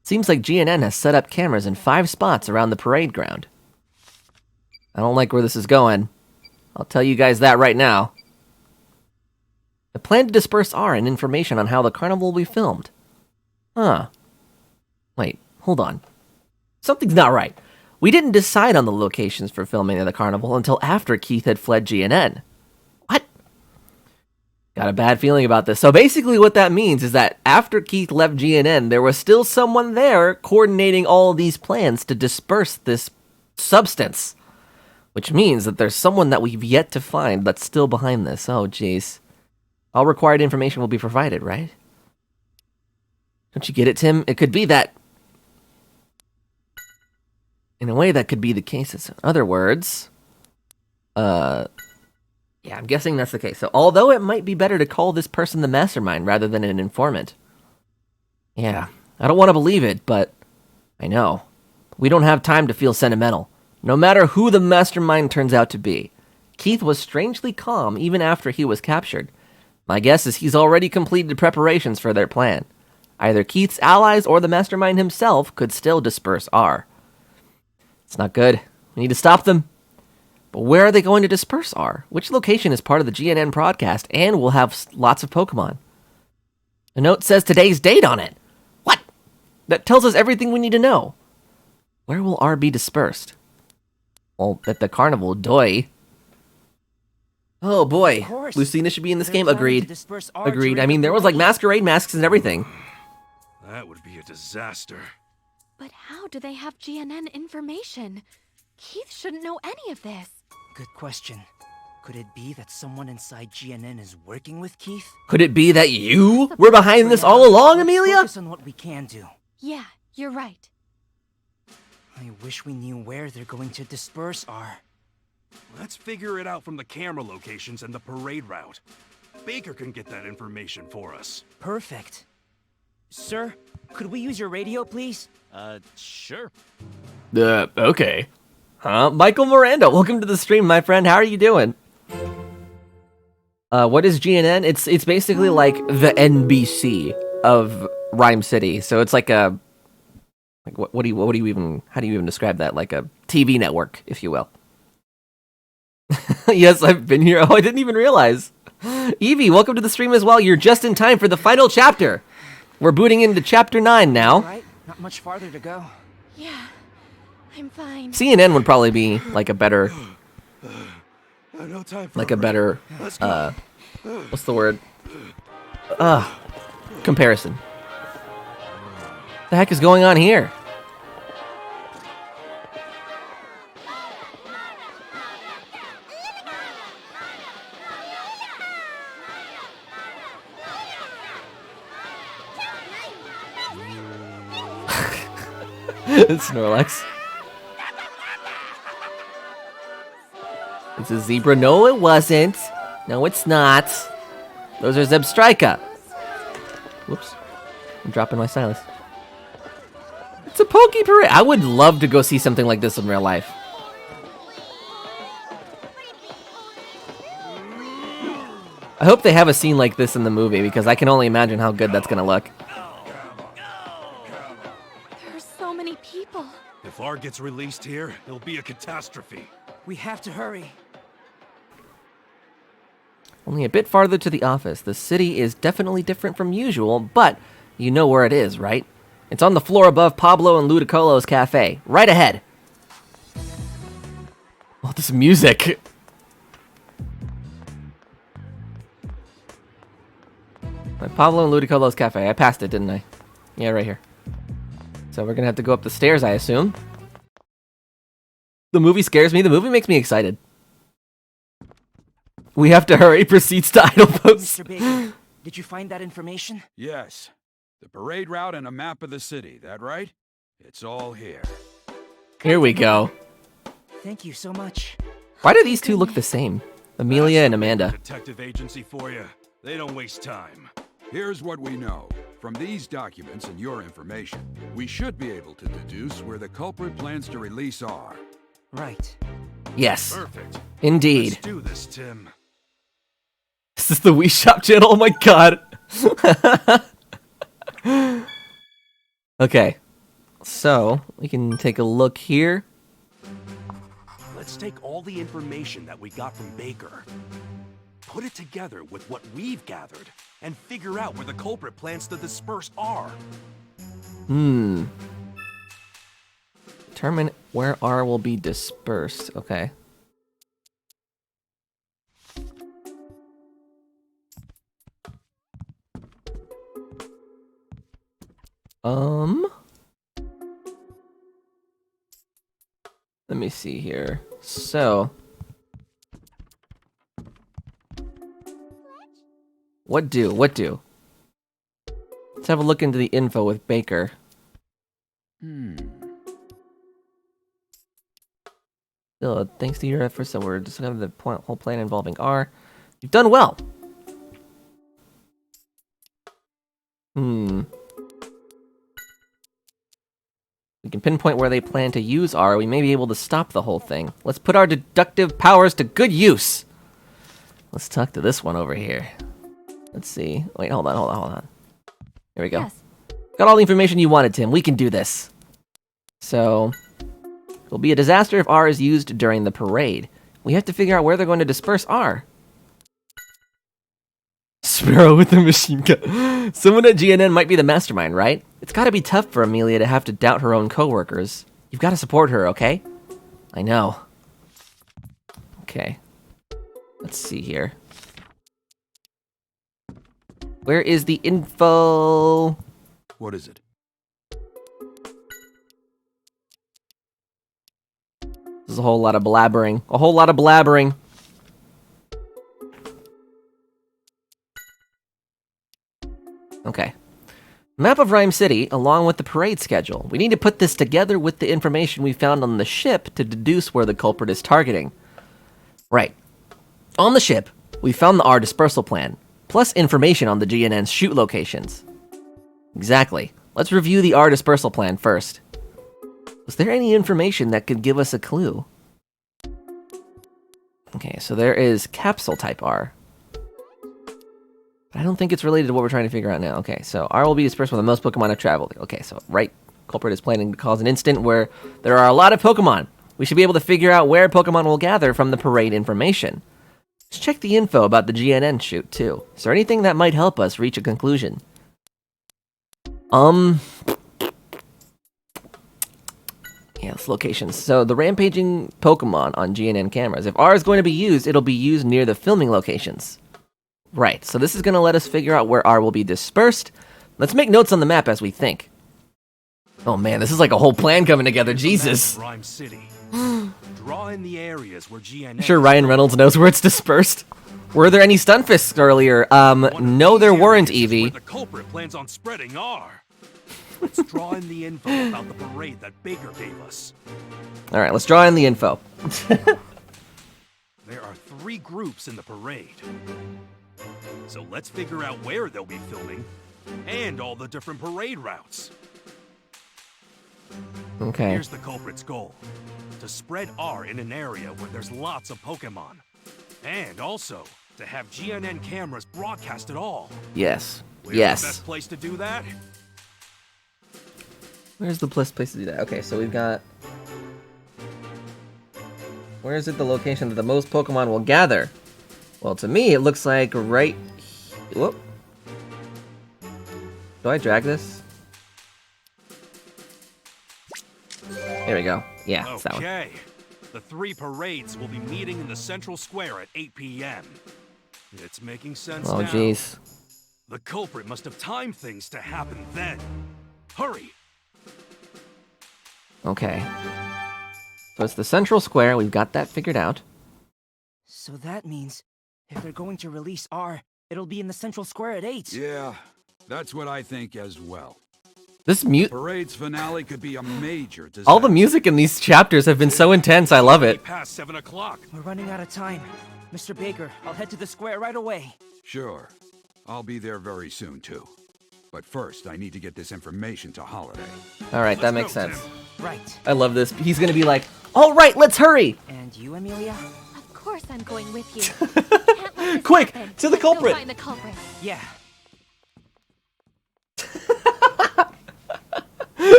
Seems like GNN has set up cameras in 5 spots around the parade ground. I don't like where this is going. I'll tell you guys that right now. The plan to disperse R and information on how the carnival will be filmed. Huh. Wait, hold on. Something's not right. We didn't decide on the locations for filming of the carnival until after Keith had fled GNN. What? Got a bad feeling about this. So basically what that means is that after Keith left GNN, there was still someone there coordinating all of these plans to disperse this substance. Which means that there's someone that we've yet to find that's still behind this. Oh, jeez. All required information will be provided, right? Don't you get it, Tim? It could be that... In a way, that could be the case. In other words... Yeah, I'm guessing that's the case. So, although it might be better to call this person the mastermind rather than an informant. Yeah, I don't want to believe it, but... I know. We don't have time to feel sentimental. No matter who the mastermind turns out to be. Keith was strangely calm even after he was captured. My guess is he's already completed preparations for their plan. Either Keith's allies or the mastermind himself could still disperse R. It's not good. We need to stop them. But where are they going to disperse R? Which location is part of the GNN broadcast and will have lots of Pokemon? The note says today's date on it. What? that tells us everything we need to know. Where will R be dispersed? Well, at the carnival, doy. Oh boy, course. Lucina should be in this They're game. planning to Agreed. disperse R Agreed. during I mean, the there was like parade. masquerade masks and everything. That would be a disaster. But how do they have GNN information? Keith shouldn't know any of this. Good question. Could it be that someone inside GNN is working with Keith? Could it be that you were behind this all along, Let's Amelia? focus on what we can do. Yeah, you're right. I wish we knew where they're going to disperse R. Let's figure it out from the camera locations and the parade route. Baker can get that information for us. Perfect. Sir, could we use your radio, please? Sure. Okay. Huh? Michael Miranda, welcome to the stream, my friend. How are you doing? What is GNN? It's basically like the NBC of Rhyme City. So it's like a how do you even describe that? Like a TV network, if you will. Yes, I've been here. Oh, I didn't even realize. Evie, welcome to the stream as well. You're just in time for the final chapter. We're booting into chapter 9 now. All right, not much farther to go. Yeah, I'm fine. CNN would probably be like a better, No time for like a better, what's the word? Comparison. The heck is going on here? Snorlax. It's a zebra. No, it wasn't. No, it's not. Those are Zebstrika. Whoops. I'm dropping my stylus. It's a Poke Parade. I would love to go see something like this in real life. I hope they have a scene like this in the movie because I can only imagine how good that's going to look. There are so many people. If R gets released here, it'll be a catastrophe. We have to hurry. Only a bit farther to the office. The city is definitely different from usual, but you know where it is, right? It's on the floor above Pablo and Ludicolo's cafe. Right ahead. Oh, this music. Pablo and Ludicolo's cafe. I passed it, didn't I? Yeah, right here. So we're gonna have to go up the stairs, I assume. The movie scares me. The movie makes me excited. We have to hurry. Proceeds to idle post. Mr. Baker, did you find that information? Yes. The parade route and a map of the city, that right? It's all here. Here we go. Thank you so much. Why do these two look the same? Amelia and Amanda. Detective agency for you. They don't waste time. Here's what we know. From these documents and your information, we should be able to deduce where the culprit plans to release R. Right. Yes. Perfect. Indeed. Let's do this, Tim. Is this the Wii Shop channel? Oh my god. Okay. So, we can take a look here. Let's take all the information that we got from Baker, put it together with what we've gathered, and figure out where the culprit plans to disperse R. Determine where R will be dispersed. Okay. Let me see here. So, what do? Let's have a look into the info with Baker. Still, thanks to your efforts, so we're discovering the whole plan involving R. You've done well. We can pinpoint where they plan to use R. We may be able to stop the whole thing. Let's put our deductive powers to good use. Let's talk to this one over here. Let's see. Wait, hold on. Here we go. Yes. Got all the information you wanted, Tim. We can do this. So, it'll be a disaster if R is used during the parade. We have to figure out where they're going to disperse R. Sparrow with the machine gun. Someone at GNN might be the mastermind, right? It's gotta be tough for Amelia to have to doubt her own coworkers. You've gotta support her, okay? I know. Okay. Let's see here. Where is the info? What is it? There's a whole lot of blabbering. A whole lot of blabbering. Okay. Map of Rhyme City, along with the parade schedule. We need to put this together with the information we found on the ship to deduce where the culprit is targeting. Right. On the ship, we found the R dispersal plan, plus information on the GNN's shoot locations. Exactly. Let's review the R dispersal plan first. Was there any information that could give us a clue? Okay, so there is capsule type R. But I don't think it's related to what we're trying to figure out now. Okay, so R will be dispersed where the most Pokemon have traveled. Okay, so right, culprit is planning to cause an instant where there are a lot of Pokemon. We should be able to figure out where Pokemon will gather from the parade information. Let's check the info about the GNN shoot, too. Is there anything that might help us reach a conclusion? Yes, locations. So the rampaging Pokemon on GNN cameras. If R is going to be used, it'll be used near the filming locations. Right, so this is going to let us figure out where R will be dispersed. Let's make notes on the map as we think. Oh man, this is like a whole plan coming together, Jesus. Rhyme City. Draw in the areas where GNN. I'm sure Ryan Reynolds knows where it's dispersed. Were there any Stunfisks earlier? No there weren't, Evie. Where the culprit plans on spreading R. Let's draw in the info about the parade that Baker gave us. Alright, let's draw in the info. There are 3 groups in the parade. So let's figure out where they'll be filming and all the different parade routes. Okay. Here's the culprit's goal. To spread R in an area where there's lots of Pokemon. And also, to have GNN cameras broadcast it all. Yes. Where's Yes. the best place to do that? Where's the best place to do that? Okay, so we've got... Where is it the location that the most Pokemon will gather? Well, to me, it looks like right... Whoop. Do I drag this? There we go. Yeah, it's that one. Okay. The 3 parades will be meeting in the central square at 8 p.m. It's making sense Oh, now. jeez. The culprit must have timed things to happen then. Hurry! Okay. So it's the central square. We've got that figured out. So that means if they're going to release R, it'll be in the central square at 8. Yeah, that's what I think as well. This Parade's finale could be a major disaster. all the music in these chapters have been so intense. I love it. Past 7 o'clock. We're running out of time. Mr. Baker, I'll head to the square right away. Sure. I'll be there very soon, too. But first, I need to get this information to Holiday. All right, that Let's makes go, sense. Tim. Right. I love this. He's gonna be like, "All right, let's hurry! And you, Amelia? Of course I'm going with you. Can't let this Quick, happen. to the Let's go culprit. find the culprit. Yeah.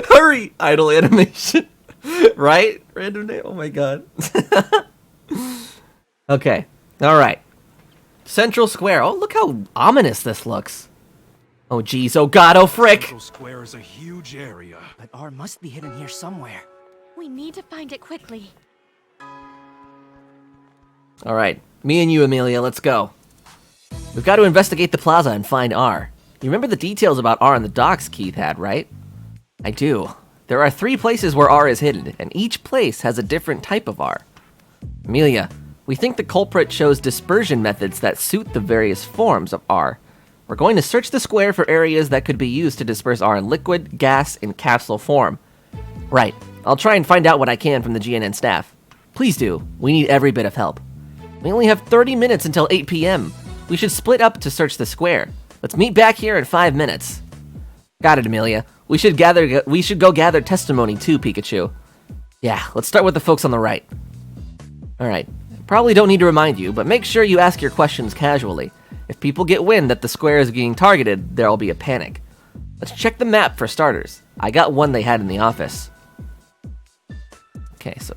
Hurry!" Idle animation. Right? Random name. Oh my god. Okay. All right. Central Square. Oh, look how ominous this looks. Oh jeez. Oh god. Oh frick. Central Square is a huge area. But R must be hidden here somewhere. We need to find it quickly. All right. Me and you, Amelia. Let's go. We've got to investigate the plaza and find R. You remember the details about R in the docks Keith had, right? I do. There are 3 places where R is hidden, and each place has a different type of R. Amelia, we think the culprit chose dispersion methods that suit the various forms of R. We're going to search the square for areas that could be used to disperse R in liquid, gas, and capsule form. Right. I'll try and find out what I can from the GNN staff. Please do. We need every bit of help. We only have 30 minutes until 8 p.m. We should split up to search the square. Let's meet back here in 5 minutes. Got it, Amelia. We should go gather testimony too, Pikachu. Yeah, let's start with the folks on the right. Alright. Probably don't need to remind you, but make sure you ask your questions casually. If people get wind that the square is being targeted, there'll be a panic. Let's check the map for starters. I got one they had in the office. Okay, so...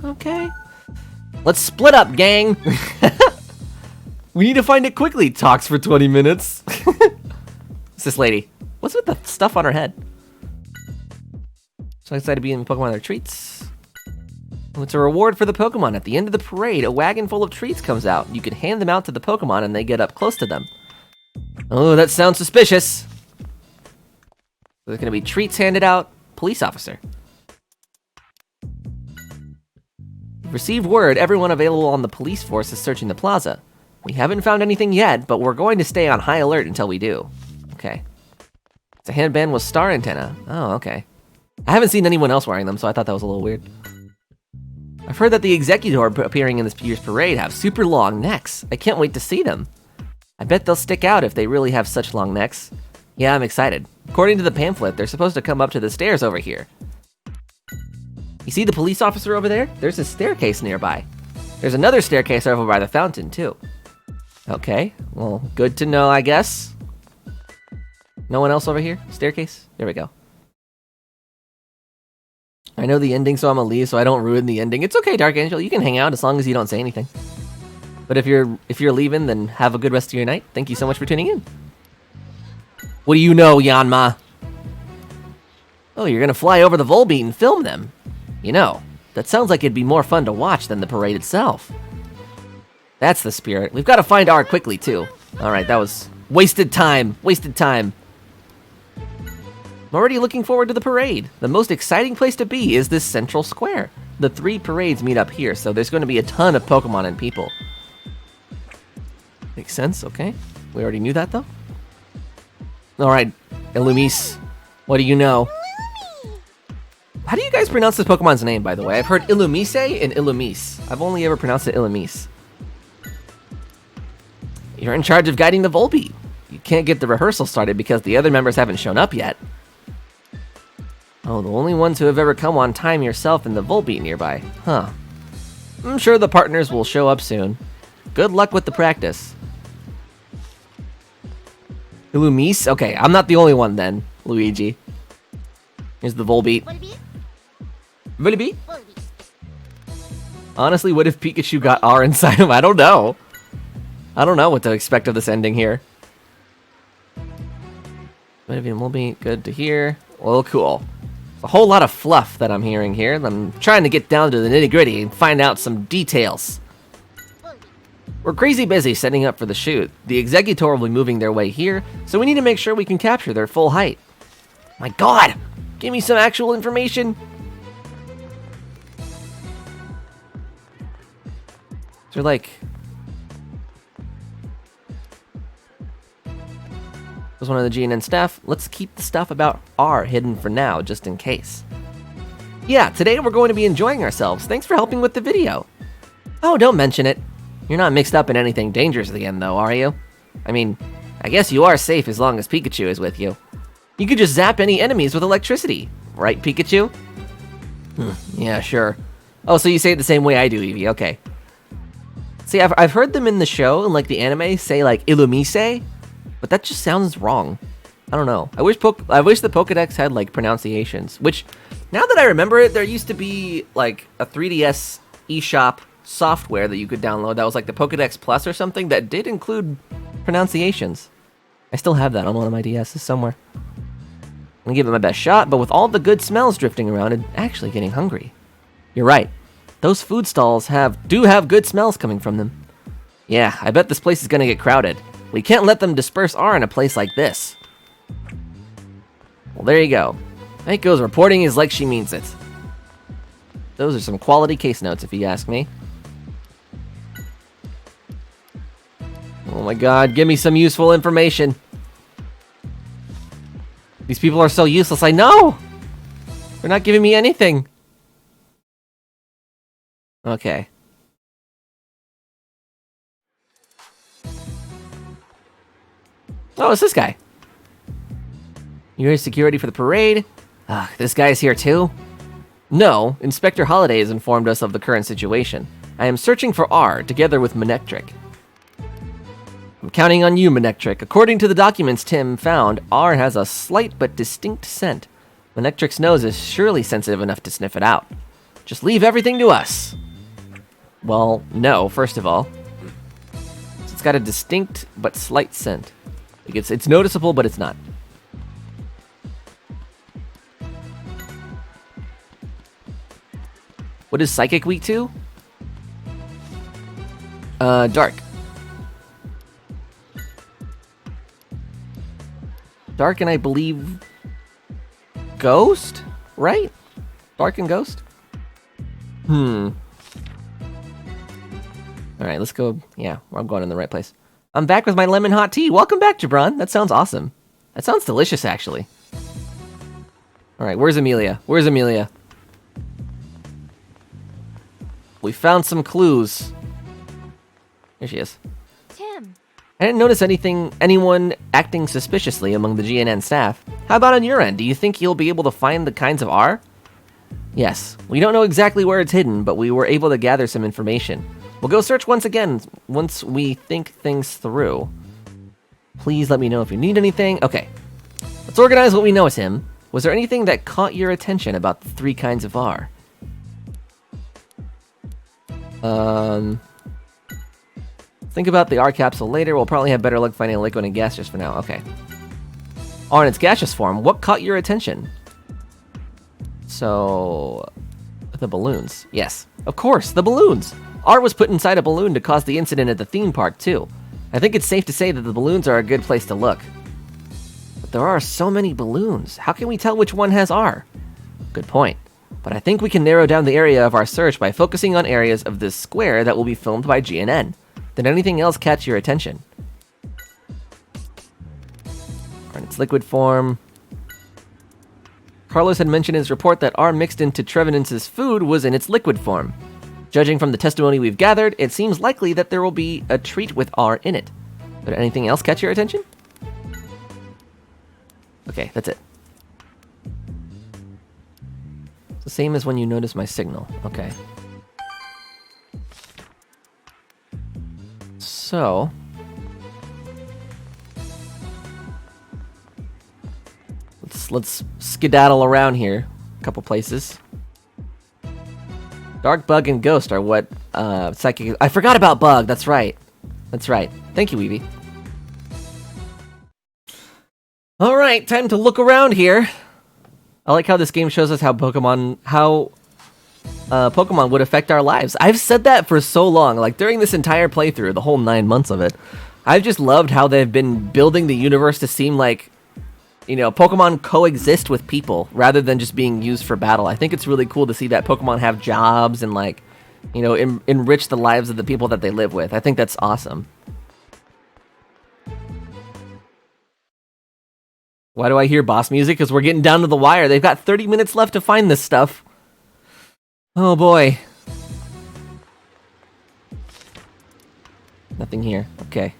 Okay. Let's split up, gang! We need to find it quickly. Talks for 20 minutes. What's this lady? What's with the stuff on her head? So excited to be in Pokemon their treats. It's a reward for the Pokemon. At the end of the parade, a wagon full of treats comes out. You can hand them out to the Pokemon and they get up close to them. Oh, that sounds suspicious. There's gonna be treats handed out. Police officer. We've received word everyone available on the police force is searching the plaza. We haven't found anything yet, but we're going to stay on high alert until we do. Okay. It's a handband with star antenna. Oh, okay. I haven't seen anyone else wearing them, so I thought that was a little weird. I've heard that the Executor appearing in this year's parade have super long necks. I can't wait to see them. I bet they'll stick out if they really have such long necks. Yeah, I'm excited. According to the pamphlet, they're supposed to come up to the stairs over here. You see the police officer over there? There's a staircase nearby. There's another staircase over by the fountain, too. Okay, well, good to know, I guess. No one else over here? Staircase? There we go. I know the ending, so I'm gonna leave so I don't ruin the ending. It's okay, Dark Angel. You can hang out as long as you don't say anything. But if you're leaving, then have a good rest of your night. Thank you so much for tuning in. What do you know, Yanma? Oh, you're gonna fly over the Volbeat and film them. You know, that sounds like it'd be more fun to watch than the parade itself. That's the spirit. We've got to find R quickly, too. Alright, that was wasted time. Wasted time. I'm already looking forward to the parade. The most exciting place to be is this central square. The 3 parades meet up here, so there's going to be a ton of Pokemon and people. Makes sense, okay. We already knew that, though. Alright, Illumise, what do you know? How do you guys pronounce this Pokemon's name, by the way? I've heard Illumise and Illumise. I've only ever pronounced it Illumise. You're in charge of guiding the Volbeat. You can't get the rehearsal started because the other members haven't shown up yet. Oh, the only ones who have ever come on time yourself and the Volbeat nearby. Huh. I'm sure the partners will show up soon. Good luck with the practice. Illumise? Okay, I'm not the only one then, Luigi. Here's the Volbeat. Volbeat? Honestly, what if Pikachu got R inside him? I don't know. I don't know what to expect of this ending here. Volbeat, good to hear. Well, cool. A whole lot of fluff that I'm hearing here. I'm trying to get down to the nitty-gritty and find out some details. We're crazy busy setting up for the shoot. The Executor will be moving their way here, so we need to make sure we can capture their full height. My god! Give me some actual information! They're like... was one of the GNN staff. Let's keep the stuff about R hidden for now, just in case. Yeah, today we're going to be enjoying ourselves. Thanks for helping with the video. Oh, don't mention it. You're not mixed up in anything dangerous again, though, are you? I mean, I guess you are safe as long as Pikachu is with you. You could just zap any enemies with electricity. Right, Pikachu? Yeah, sure. Oh, so you say it the same way I do, Eevee. Okay. See, I've heard them in the show, and like the anime, say like Illumise, but that just sounds wrong. I don't know. I wish the Pokédex had like pronunciations. Which, now that I remember it, there used to be like a 3DS eShop software that you could download that was like the Pokédex Plus or something that did include pronunciations. I still have that on one of my DSs somewhere. I'm gonna give it my best shot, but with all the good smells drifting around, I'm actually getting hungry. You're right. Those food stalls do have good smells coming from them. Yeah, I bet this place is gonna get crowded. We can't let them disperse R in a place like this. Well, there you go. Maiko's reporting is like she means it. Those are some quality case notes, if you ask me. Oh my god, give me some useful information. These people are so useless, I know! They're not giving me anything. Okay. Oh, it's this guy. You're security for the parade? Ugh, this guy's here too? No, Inspector Holliday has informed us of the current situation. I am searching for R, together with Manectric. I'm counting on you, Manectric. According to the documents Tim found, R has a slight but distinct scent. Manectric's nose is surely sensitive enough to sniff it out. Just leave everything to us. Well, no, first of all. It's got a distinct but slight scent. It's noticeable, but it's not. What is Psychic weak to? Dark. Dark and I believe Ghost, right? Dark and Ghost? Alright, let's go. Yeah, I'm going in the right place. I'm back with my lemon hot tea. Welcome back, Jabron. That sounds awesome. That sounds delicious, actually. Alright, where's Amelia? Where's Amelia? We found some clues. Here she is. Tim. I didn't notice anyone acting suspiciously among the GNN staff. How about on your end? Do you think you'll be able to find the kinds of R? Yes. We don't know exactly where it's hidden, but we were able to gather some information. We'll go search once again once we think things through. Please let me know if you need anything. Okay. Let's organize what we know, Tim. Was there anything that caught your attention about the 3 kinds of R? Think about the R capsule later. We'll probably have better luck finding a liquid and gaseous for now. Okay. R in its gaseous form. What caught your attention? So, the balloons. Yes, of course, the balloons. R was put inside a balloon to cause the incident at the theme park, too. I think it's safe to say that the balloons are a good place to look. But there are so many balloons. How can we tell which one has R? Good point. But I think we can narrow down the area of our search by focusing on areas of this square that will be filmed by GNN. Did anything else catch your attention? Or in its liquid form. Carlos had mentioned in his report that R mixed into Trevenance's food was in its liquid form. Judging from the testimony we've gathered, it seems likely that there will be a treat with R in it. Did anything else catch your attention? Okay, that's it. It's the same as when you notice my signal. Okay. So... Let's skedaddle around here. A couple places. Dark, Bug, and Ghost are what Psychic... I forgot about Bug, that's right. That's right. Thank you, Weeby. Alright, time to look around here. I like how this game shows us how Pokemon would affect our lives. I've said that for so long, like during this entire playthrough, the whole 9 months of it. I've just loved how they've been building the universe to seem like, you know, Pokemon coexist with people rather than just being used for battle. I think it's really cool to see that Pokemon have jobs and, like, you know, enrich the lives of the people that they live with. I think that's awesome. Why do I hear boss music? Because we're getting down to the wire. They've got 30 minutes left to find this stuff. Oh boy. Nothing here. Okay.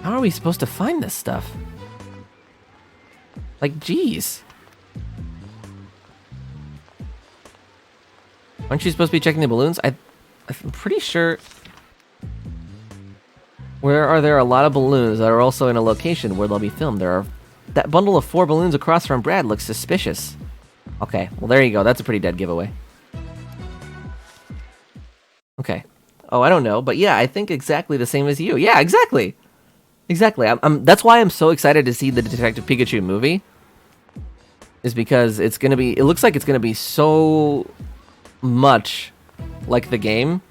How are we supposed to find this stuff? Like, geez. Aren't you supposed to be checking the balloons? I'm pretty sure... Where are there a lot of balloons that are also in a location where they'll be filmed? That bundle of 4 balloons across from Brad looks suspicious. Okay, well there you go. That's a pretty dead giveaway. Okay. Oh, I don't know, but yeah, I think exactly the same as you. Yeah, exactly. Exactly. That's why I'm so excited to see the Detective Pikachu movie. Is because it's gonna be. It looks like it's gonna be so much like the game,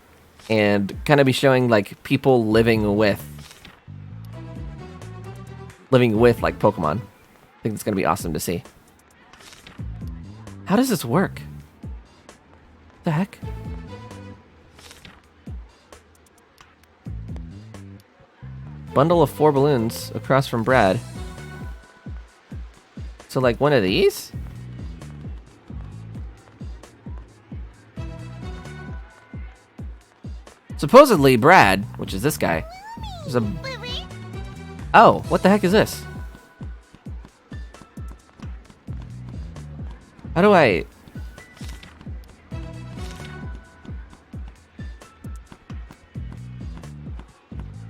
and kind of be showing like people living with like Pokemon. I think it's gonna be awesome to see. How does this work? What the heck? Bundle of 4 balloons across from Brad. So like one of these? Supposedly Brad, which is this guy. There's a... Oh, what the heck is this? How do I...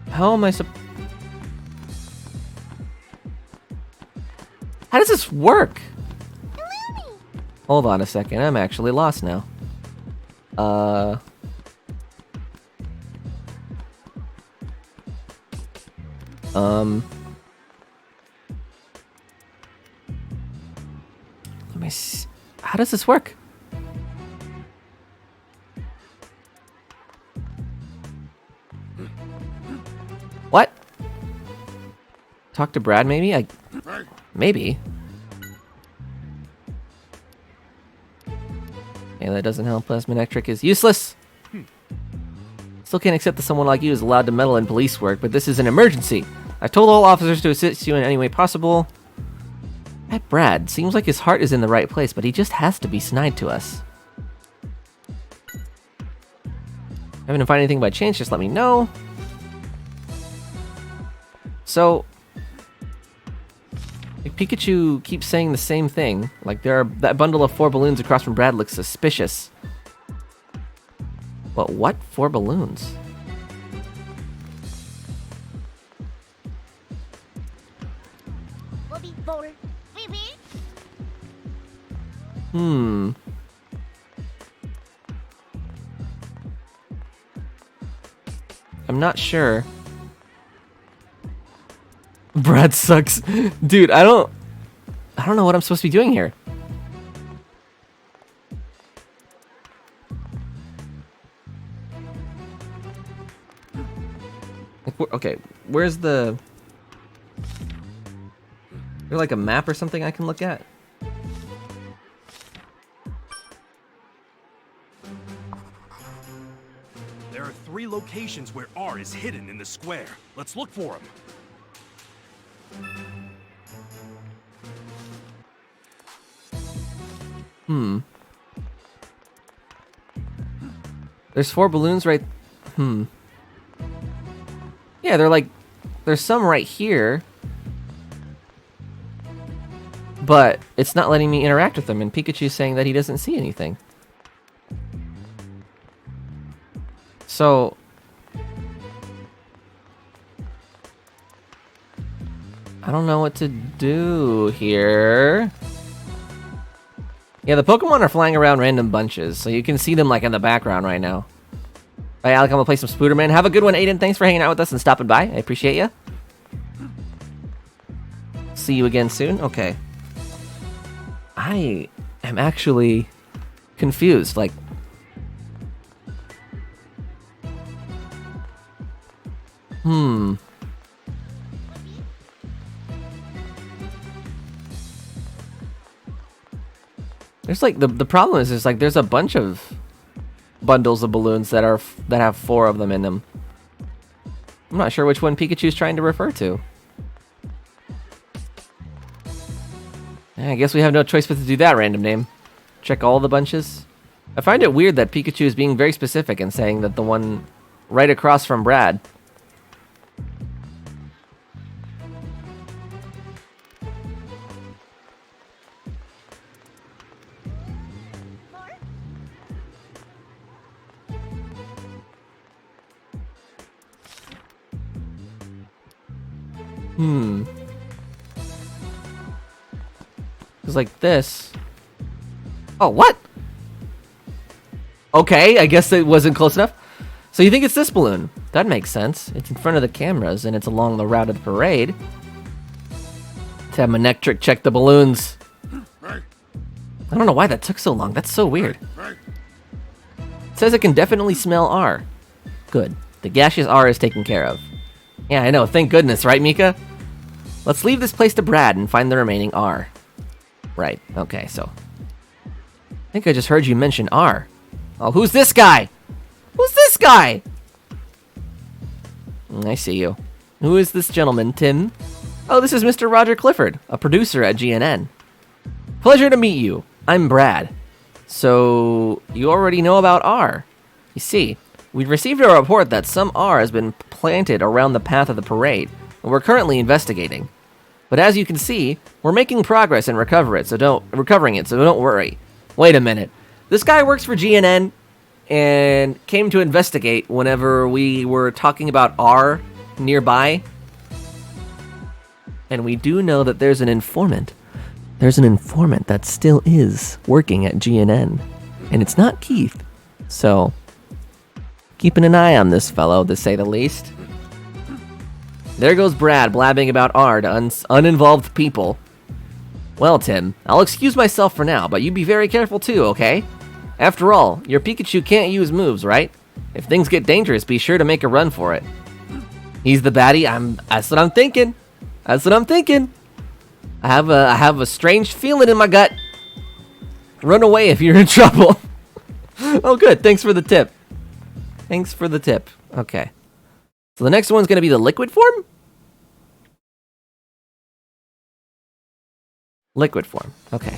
How am I How does this work? Hold on a second, I'm actually lost now. How does this work? What? Talk to Brad, maybe? Maybe. Yeah, that doesn't help. Plasma trick is useless. Still can't accept that someone like you is allowed to meddle in police work, but this is an emergency. I told all officers to assist you in any way possible. That Brad seems like his heart is in the right place, but he just has to be snide to us. Haven't to find anything by chance, just let me know. So, if Pikachu keeps saying the same thing, like that bundle of 4 balloons across from Brad looks suspicious. But what 4 balloons? I'm not sure. Brad sucks. Dude, I don't know what I'm supposed to be doing here. Okay, where's the... Is there like a map or something I can look at? There are 3 locations where R is hidden in the square. Let's look for him. There's 4 balloons right... Yeah, there's some right here. But it's not letting me interact with them, and Pikachu's saying that he doesn't see anything. So... I don't know what to do here. Yeah, the Pokemon are flying around random bunches, so you can see them like in the background right now. Alright, Alec, I'm gonna play some Spooderman. Have a good one, Aiden. Thanks for hanging out with us and stopping by. I appreciate you. See you again soon. Okay. I am actually confused. Like, There's like the problem is like there's a bunch of bundles of balloons that have 4 of them in them. I'm not sure which one Pikachu's trying to refer to. Yeah, I guess we have no choice but to do that, random name. Check all the bunches. I find it weird that Pikachu is being very specific and saying that the one right across from Brad. It's like this. Oh, what? Okay, I guess it wasn't close enough. So you think it's this balloon? That makes sense. It's in front of the cameras, and it's along the route of the parade. Let's have Manectric check the balloons. I don't know why that took so long. That's so weird. It says it can definitely smell R. Good. The gaseous R is taken care of. Yeah, I know. Thank goodness, right, Mika? Let's leave this place to Brad and find the remaining R. Right. Okay, so... I think I just heard you mention R. Oh, who's this guy? Who's this guy? I see you. Who is this gentleman, Tim? Oh, this is Mr. Roger Clifford, a producer at GNN. Pleasure to meet you. I'm Brad. So, you already know about R. You see, we've received a report that some R has been planted around the path of the parade, and we're currently investigating. But as you can see, we're making progress in recovering it, so don't worry. Wait a minute. This guy works for GNN and came to investigate whenever we were talking about R nearby. And we do know that there's an informant. There's an informant that still is working at GNN. And it's not Keith. So, keeping an eye on this fellow, to say the least. There goes Brad blabbing about R to uninvolved people. Well, Tim, I'll excuse myself for now, but you be very careful too, okay? After all, your Pikachu can't use moves, right? If things get dangerous, be sure to make a run for it. He's the baddie. That's what I'm thinking. That's what I'm thinking. I have a strange feeling in my gut. Run away if you're in trouble. Oh, good. Thanks for the tip. Thanks for the tip. Okay. So the next one's going to be the liquid form? Liquid form. Okay.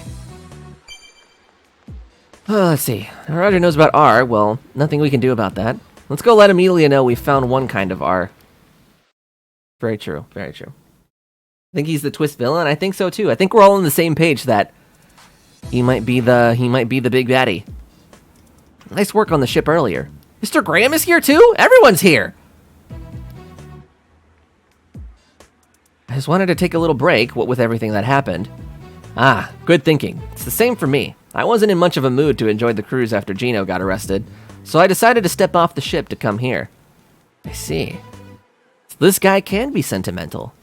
Let's see. Roger knows about R. Well, nothing we can do about that. Let's go let Amelia know we found one kind of R. Very true. Very true. I think he's the twist villain. I think so too. I think we're all on the same page that he might be the big baddie. Nice work on the ship earlier. Mr. Graham is here too? Everyone's here. I just wanted to take a little break, what with everything that happened. Ah, good thinking. It's the same for me. I wasn't in much of a mood to enjoy the cruise after Gino got arrested, so I decided to step off the ship to come here. I see. So this guy can be sentimental.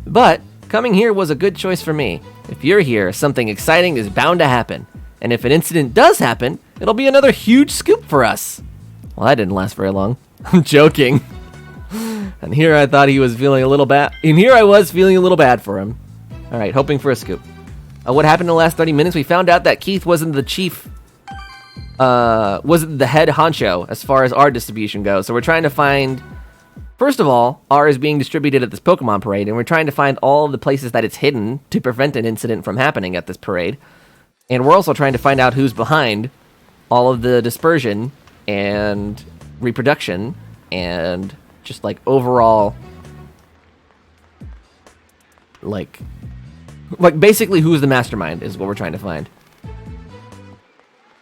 But coming here was a good choice for me. If you're here, something exciting is bound to happen. And if an incident does happen, it'll be another huge scoop for us. Well, that didn't last very long. I'm joking. And here I thought he was feeling a little bad. And here I was feeling a little bad for him. All right, hoping for a scoop. What happened in the last 30 minutes? We found out that Keith wasn't the chief, wasn't the head honcho as far as our distribution goes. So we're trying to find, first of all, R is being distributed at this Pokemon parade, and we're trying to find all of the places that it's hidden to prevent an incident from happening at this parade. And we're also trying to find out who's behind all of the dispersion and reproduction and just like overall, like basically who's the mastermind is what we're trying to find.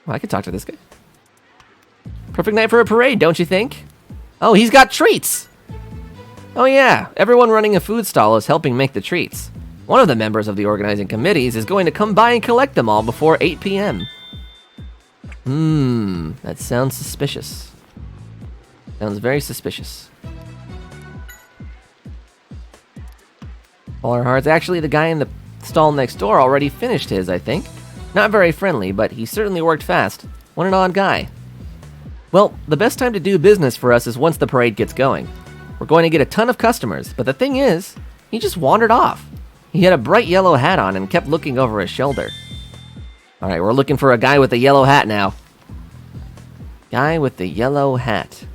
Well, I could talk to this guy. Perfect night for a parade, don't you think? Oh, he's got treats! Oh yeah, everyone running a food stall is helping make the treats. One of the members of the organizing committees is going to come by and collect them all before 8 p.m. That sounds suspicious. Sounds very suspicious. All our hearts. Actually, the guy in the stall next door already finished his, I think. Not very friendly, but he certainly worked fast. What an odd guy. Well, the best time to do business for us is once the parade gets going. We're going to get a ton of customers, but the thing is, he just wandered off. He had a bright yellow hat on and kept looking over his shoulder. Alright, we're looking for a guy with a yellow hat now. Guy with the yellow hat.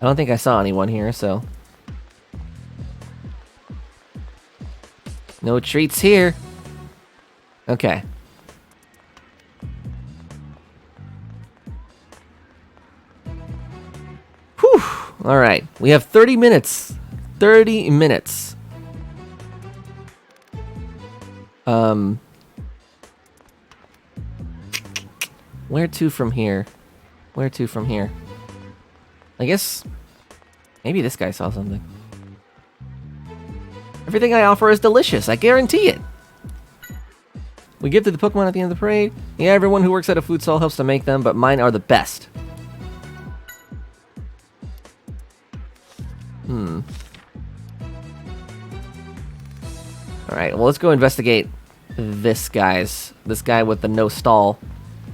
I don't think I saw anyone here, so... No treats here. Okay. Whew. Alright. We have 30 minutes. 30 minutes. Where to from here? Where to from here? I guess... maybe this guy saw something. Everything I offer is delicious, I guarantee it. We give to the Pokemon at the end of the parade. Yeah, everyone who works at a food stall helps to make them, but mine are the best. Alright, well let's go investigate this guy with the no stall.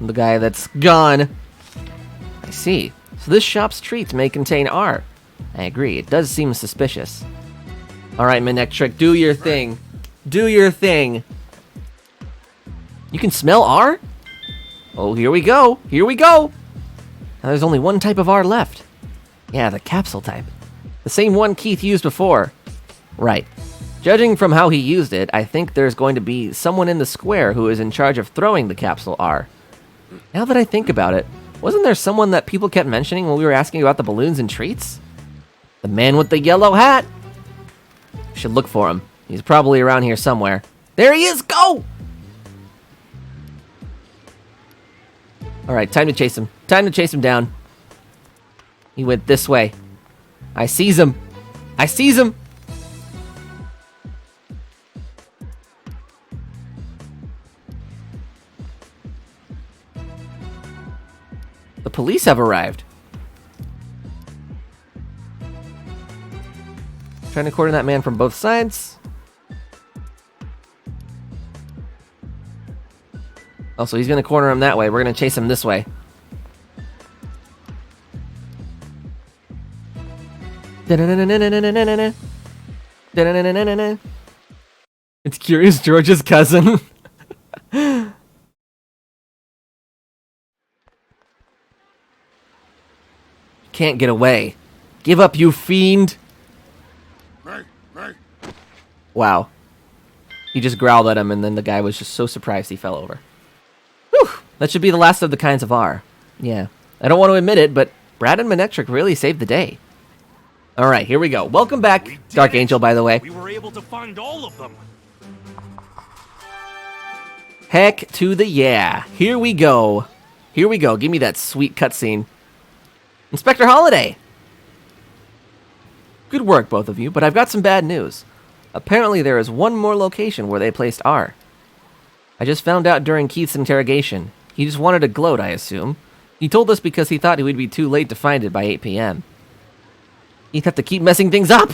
The guy that's gone. I see. So this shop's treats may contain R. I agree, it does seem suspicious. Alright, Manectric, do your thing. Do your thing. You can smell R? Oh, here we go. Here we go. Now there's only one type of R left. Yeah, the capsule type. The same one Keith used before. Right. Judging from how he used it, I think there's going to be someone in the square who is in charge of throwing the capsule R. Now that I think about it, wasn't there someone that people kept mentioning when we were asking about the balloons and treats? The man with the yellow hat! Should look for him. He's probably around here somewhere. There he is! Go! Alright, time to chase him. Time to chase him down. He went this way. I sees him. I sees him! The police have arrived. Trying to corner that man from both sides. Oh, so he's gonna corner him that way. We're gonna chase him this way. It's Curious George's cousin. Can't get away. Give up, you fiend. Wow. He just growled at him, and then the guy was just so surprised he fell over. Whew. That should be the last of the kinds of R. Yeah. I don't want to admit it, but Brad and Manectric really saved the day. Alright, here we go. Welcome back, Dark Angel, by the way. We were able to find all of them. Heck to the yeah. Here we go. Here we go. Give me that sweet cutscene. Inspector Holiday! Good work, both of you, but I've got some bad news. Apparently there is one more location where they placed R. I just found out during Keith's interrogation. He just wanted to gloat, I assume. He told us because he thought he would be too late to find it by 8 p.m. He'd have to keep messing things up!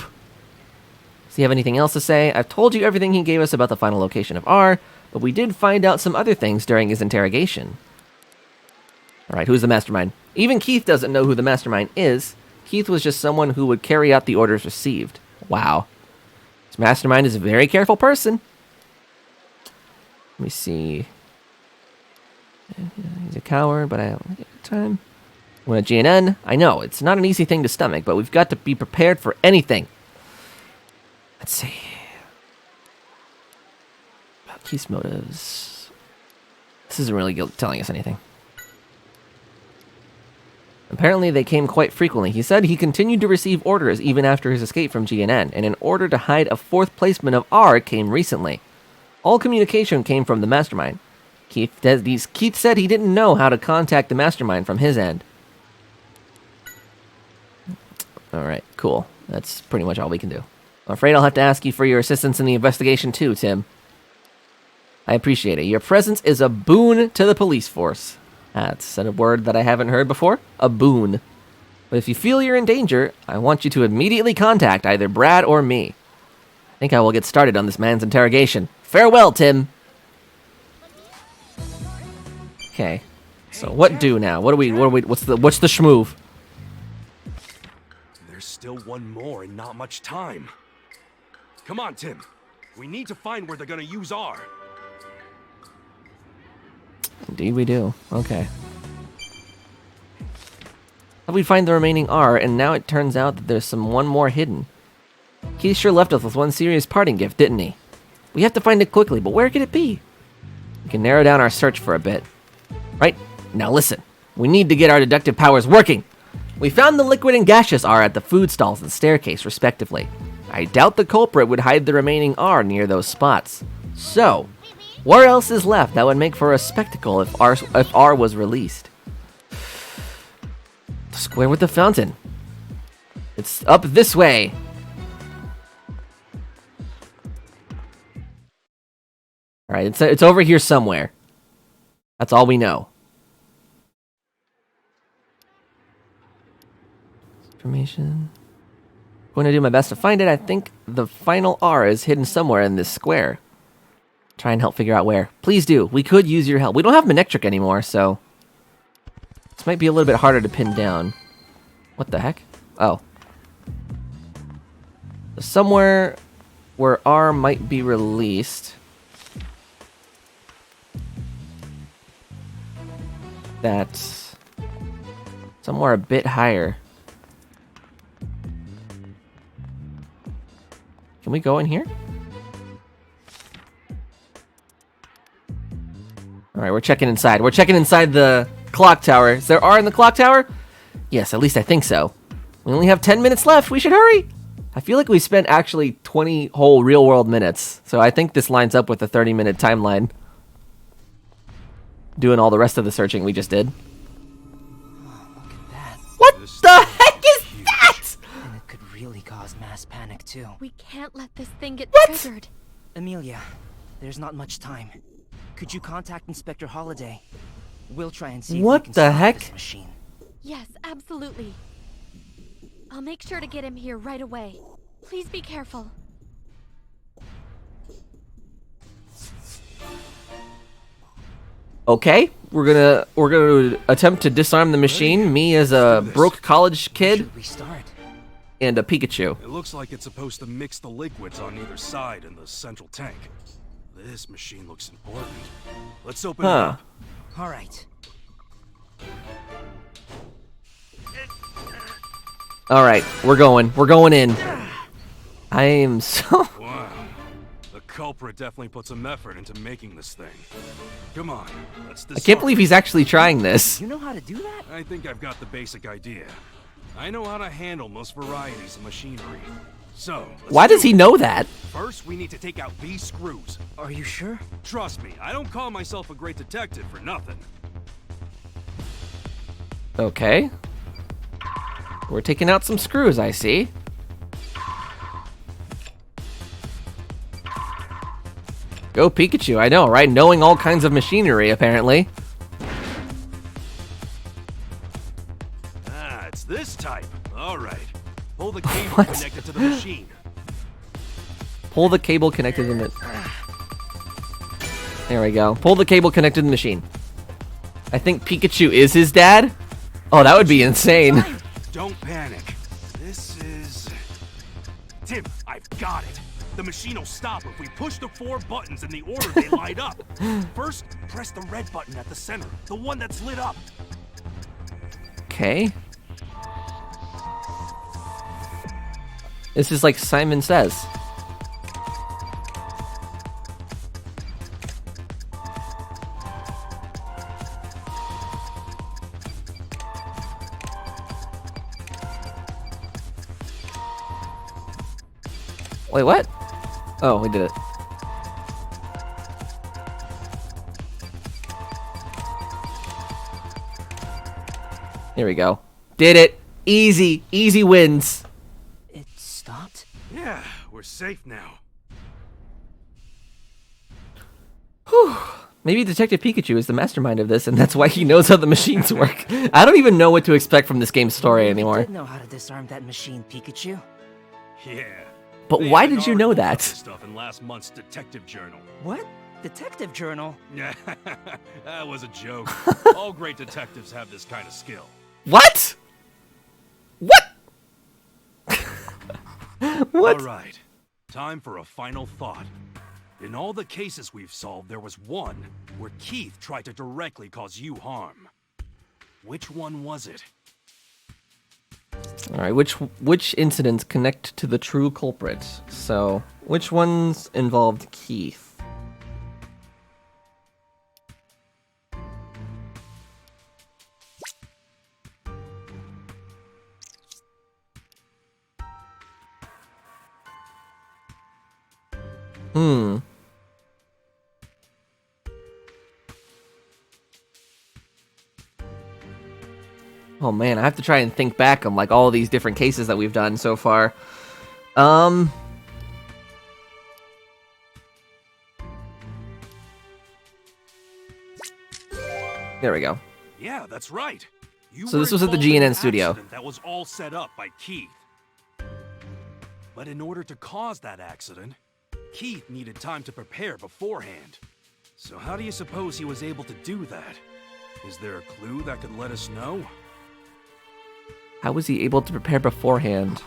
Does he have anything else to say? I've told you everything he gave us about the final location of R, but we did find out some other things during his interrogation. Alright, who's the mastermind? Even Keith doesn't know who the mastermind is. Keith was just someone who would carry out the orders received. Wow. This mastermind is a very careful person. Let me see. He's a coward, but I don't get time. When a GNN, I know, it's not an easy thing to stomach, but we've got to be prepared for anything. Let's see. About Keith's motives. This isn't really telling us anything. Apparently they came quite frequently. He said he continued to receive orders even after his escape from GNN, and an order to hide a 4th placement of R came recently. All communication came from the mastermind. Keith said he didn't know how to contact the mastermind from his end. Alright, cool. That's pretty much all we can do. I'm afraid I'll have to ask you for your assistance in the investigation too, Tim. I appreciate it. Your presence is a boon to the police force. That's a word that I haven't heard before. A boon. But if you feel you're in danger, I want you to immediately contact either Brad or me. I think I will get started on this man's interrogation. Farewell, Tim. Okay. So what do now? What's the schmoove? There's still one more and not much time. Come on, Tim. We need to find where they're gonna use R. Indeed we do. Okay. We'd find the remaining R, and now it turns out that there's one more hidden. Keith sure left us with one serious parting gift, didn't he? We have to find it quickly, but where could it be? We can narrow down our search for a bit. Right? Now listen. We need to get our deductive powers working. We found the liquid and gaseous R at the food stalls and staircase, respectively. I doubt the culprit would hide the remaining R near those spots. So, where else is left that would make for a spectacle if R was released? The square with the fountain. It's up this way. Alright, it's over here somewhere. That's all we know. Information. I'm going to do my best to find it. I think the final R is hidden somewhere in this square. Try and help figure out where. Please do. We could use your help. We don't have Manectric anymore, so this might be a little bit harder to pin down. What the heck? Oh. Somewhere where R might be released. That's somewhere a bit higher. Can we go in here? Alright, we're checking inside. We're checking inside the clock tower. Is there R in the clock tower? Yes, at least I think so. We only have 10 minutes left. We should hurry. I feel like we spent actually 20 whole real-world minutes. So I think this lines up with the 30-minute timeline. Doing all the rest of the searching we just did. Oh, look at that. What the heck is that? And it could really cause mass panic, too. We can't let this thing get What? triggered. Amelia, there's not much time. Could you contact Inspector Holiday? We'll try and see if What we can the stop heck? this machine. Yes, absolutely. I'll make sure to get him here right away. Please be careful. Okay, we're gonna attempt to disarm the machine. Me as a broke college kid Restart. and a Pikachu. It looks like it's supposed to mix the liquids on either side in the central tank. This machine looks important. Let's open it Huh. up. All right. All right, we're going in. I am so. Wow. The culprit definitely put some effort into making this thing. Come on, let's I can't believe he's actually trying this. You know how to do that? I think I've got the basic idea. I know how to handle most varieties of machinery. So, let's Why do does he it. know that? First, we need to take out these screws. Are you sure? Trust me, I don't call myself a great detective for nothing. Okay. We're taking out some screws, I see. Go Pikachu, I know, right? Knowing all kinds of machinery, apparently. Ah, it's this type. All right. Pull the cable What? connected to the machine. Pull the cable connected to the... There we go. Pull the cable connected to the machine. I think Pikachu is his dad? Oh, that would be insane. Don't panic. This is... Tim, I've got it. The machine will stop if we push the 4 buttons in the order they light up. First, press the red button at the center, the one that's lit up. Okay. This is like Simon Says. Wait, what? Oh, we did it. Here we go. Did it. Easy. Easy wins. It stopped? Yeah, we're safe now. Whew. Maybe Detective Pikachu is the mastermind of this, and that's why he knows how the machines work. I don't even know what to expect from this game's story You anymore. did know how to disarm that machine, Pikachu. Yeah. But They why had an did you know article about that? this stuff in last month's detective journal. What? Detective journal? Yeah, that was a joke. All great detectives have this kind of skill. What? What? What? All right, time for a final thought. In all the cases we've solved, there was one where Keith tried to directly cause you harm. Which one was it? All right, which incidents connect to the true culprit? So, which ones involved Keith? Oh man, I have to try and think back on like all these different cases that we've done so far. There we go. Yeah, that's right. You So were this was at the involved in an GNN studio. accident that was all set up by Keith. But in order to cause that accident, Keith needed time to prepare beforehand. So how do you suppose he was able to do that? Is there a clue that could let us know? How was he able to prepare beforehand?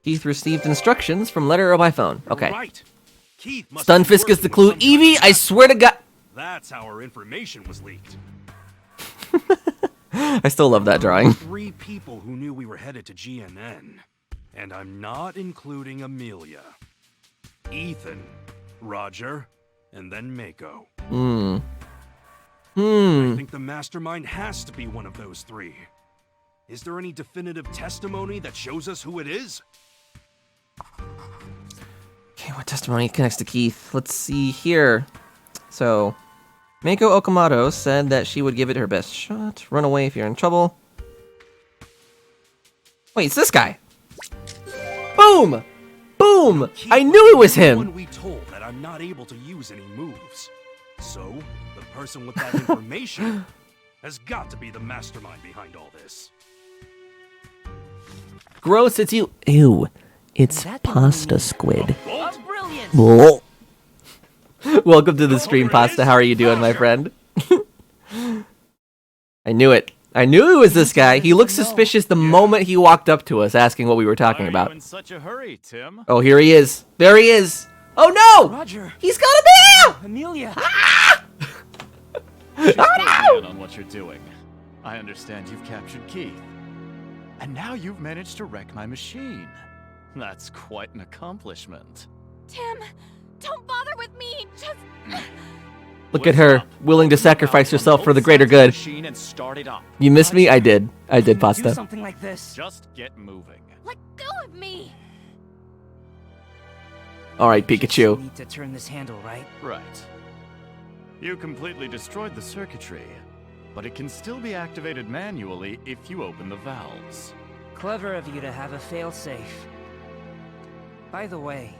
Keith received instructions from letter or by phone. Okay. Right. Keith must have been Stunfisk is the working clue. with some kind Evie, of I swear to God. That's how our information was leaked. I still love that drawing. 3 people who knew we were headed to GNN. And I'm not including Amelia. Ethan, Roger, and then Mako. I think the mastermind has to be one of those 3. Is there any definitive testimony that shows us who it is? Okay, what testimony connects to Keith? Let's see here. So, Mako Okamoto said that she would give it her best shot. Run away if you're in trouble. Wait, it's this guy. Boom! Boom! Keith I knew it was the one him! we told that I'm not able to use any moves. So, the person with that information has got to be the mastermind behind all this. Gross, it's you. Ew. It's That can pasta mean- squid. A brilliance! Whoa. Welcome to the stream, Pasta. How are you doing, my friend? I knew it. I knew it was this guy. He looked suspicious the moment he walked up to us asking what we were talking Why are about. you in such a hurry, Tim? Oh, here he is. There he is. Oh no! Roger. He's got a bear! Amelia! She's closing in on what you're doing. I understand you've captured Keith. And now you've managed to wreck my machine. That's quite an accomplishment. Tim, don't bother with me. Just Look at her, willing to sacrifice herself for the greater good. Machine and start it up. You missed me? I did. I did, Do Pasta. something like this. Just get moving. let go of me. Alright, Just Pikachu. need to turn this handle, right? Right. You completely destroyed the circuitry, but it can still be activated manually if you open the valves. Clever of you to have a failsafe. By the way,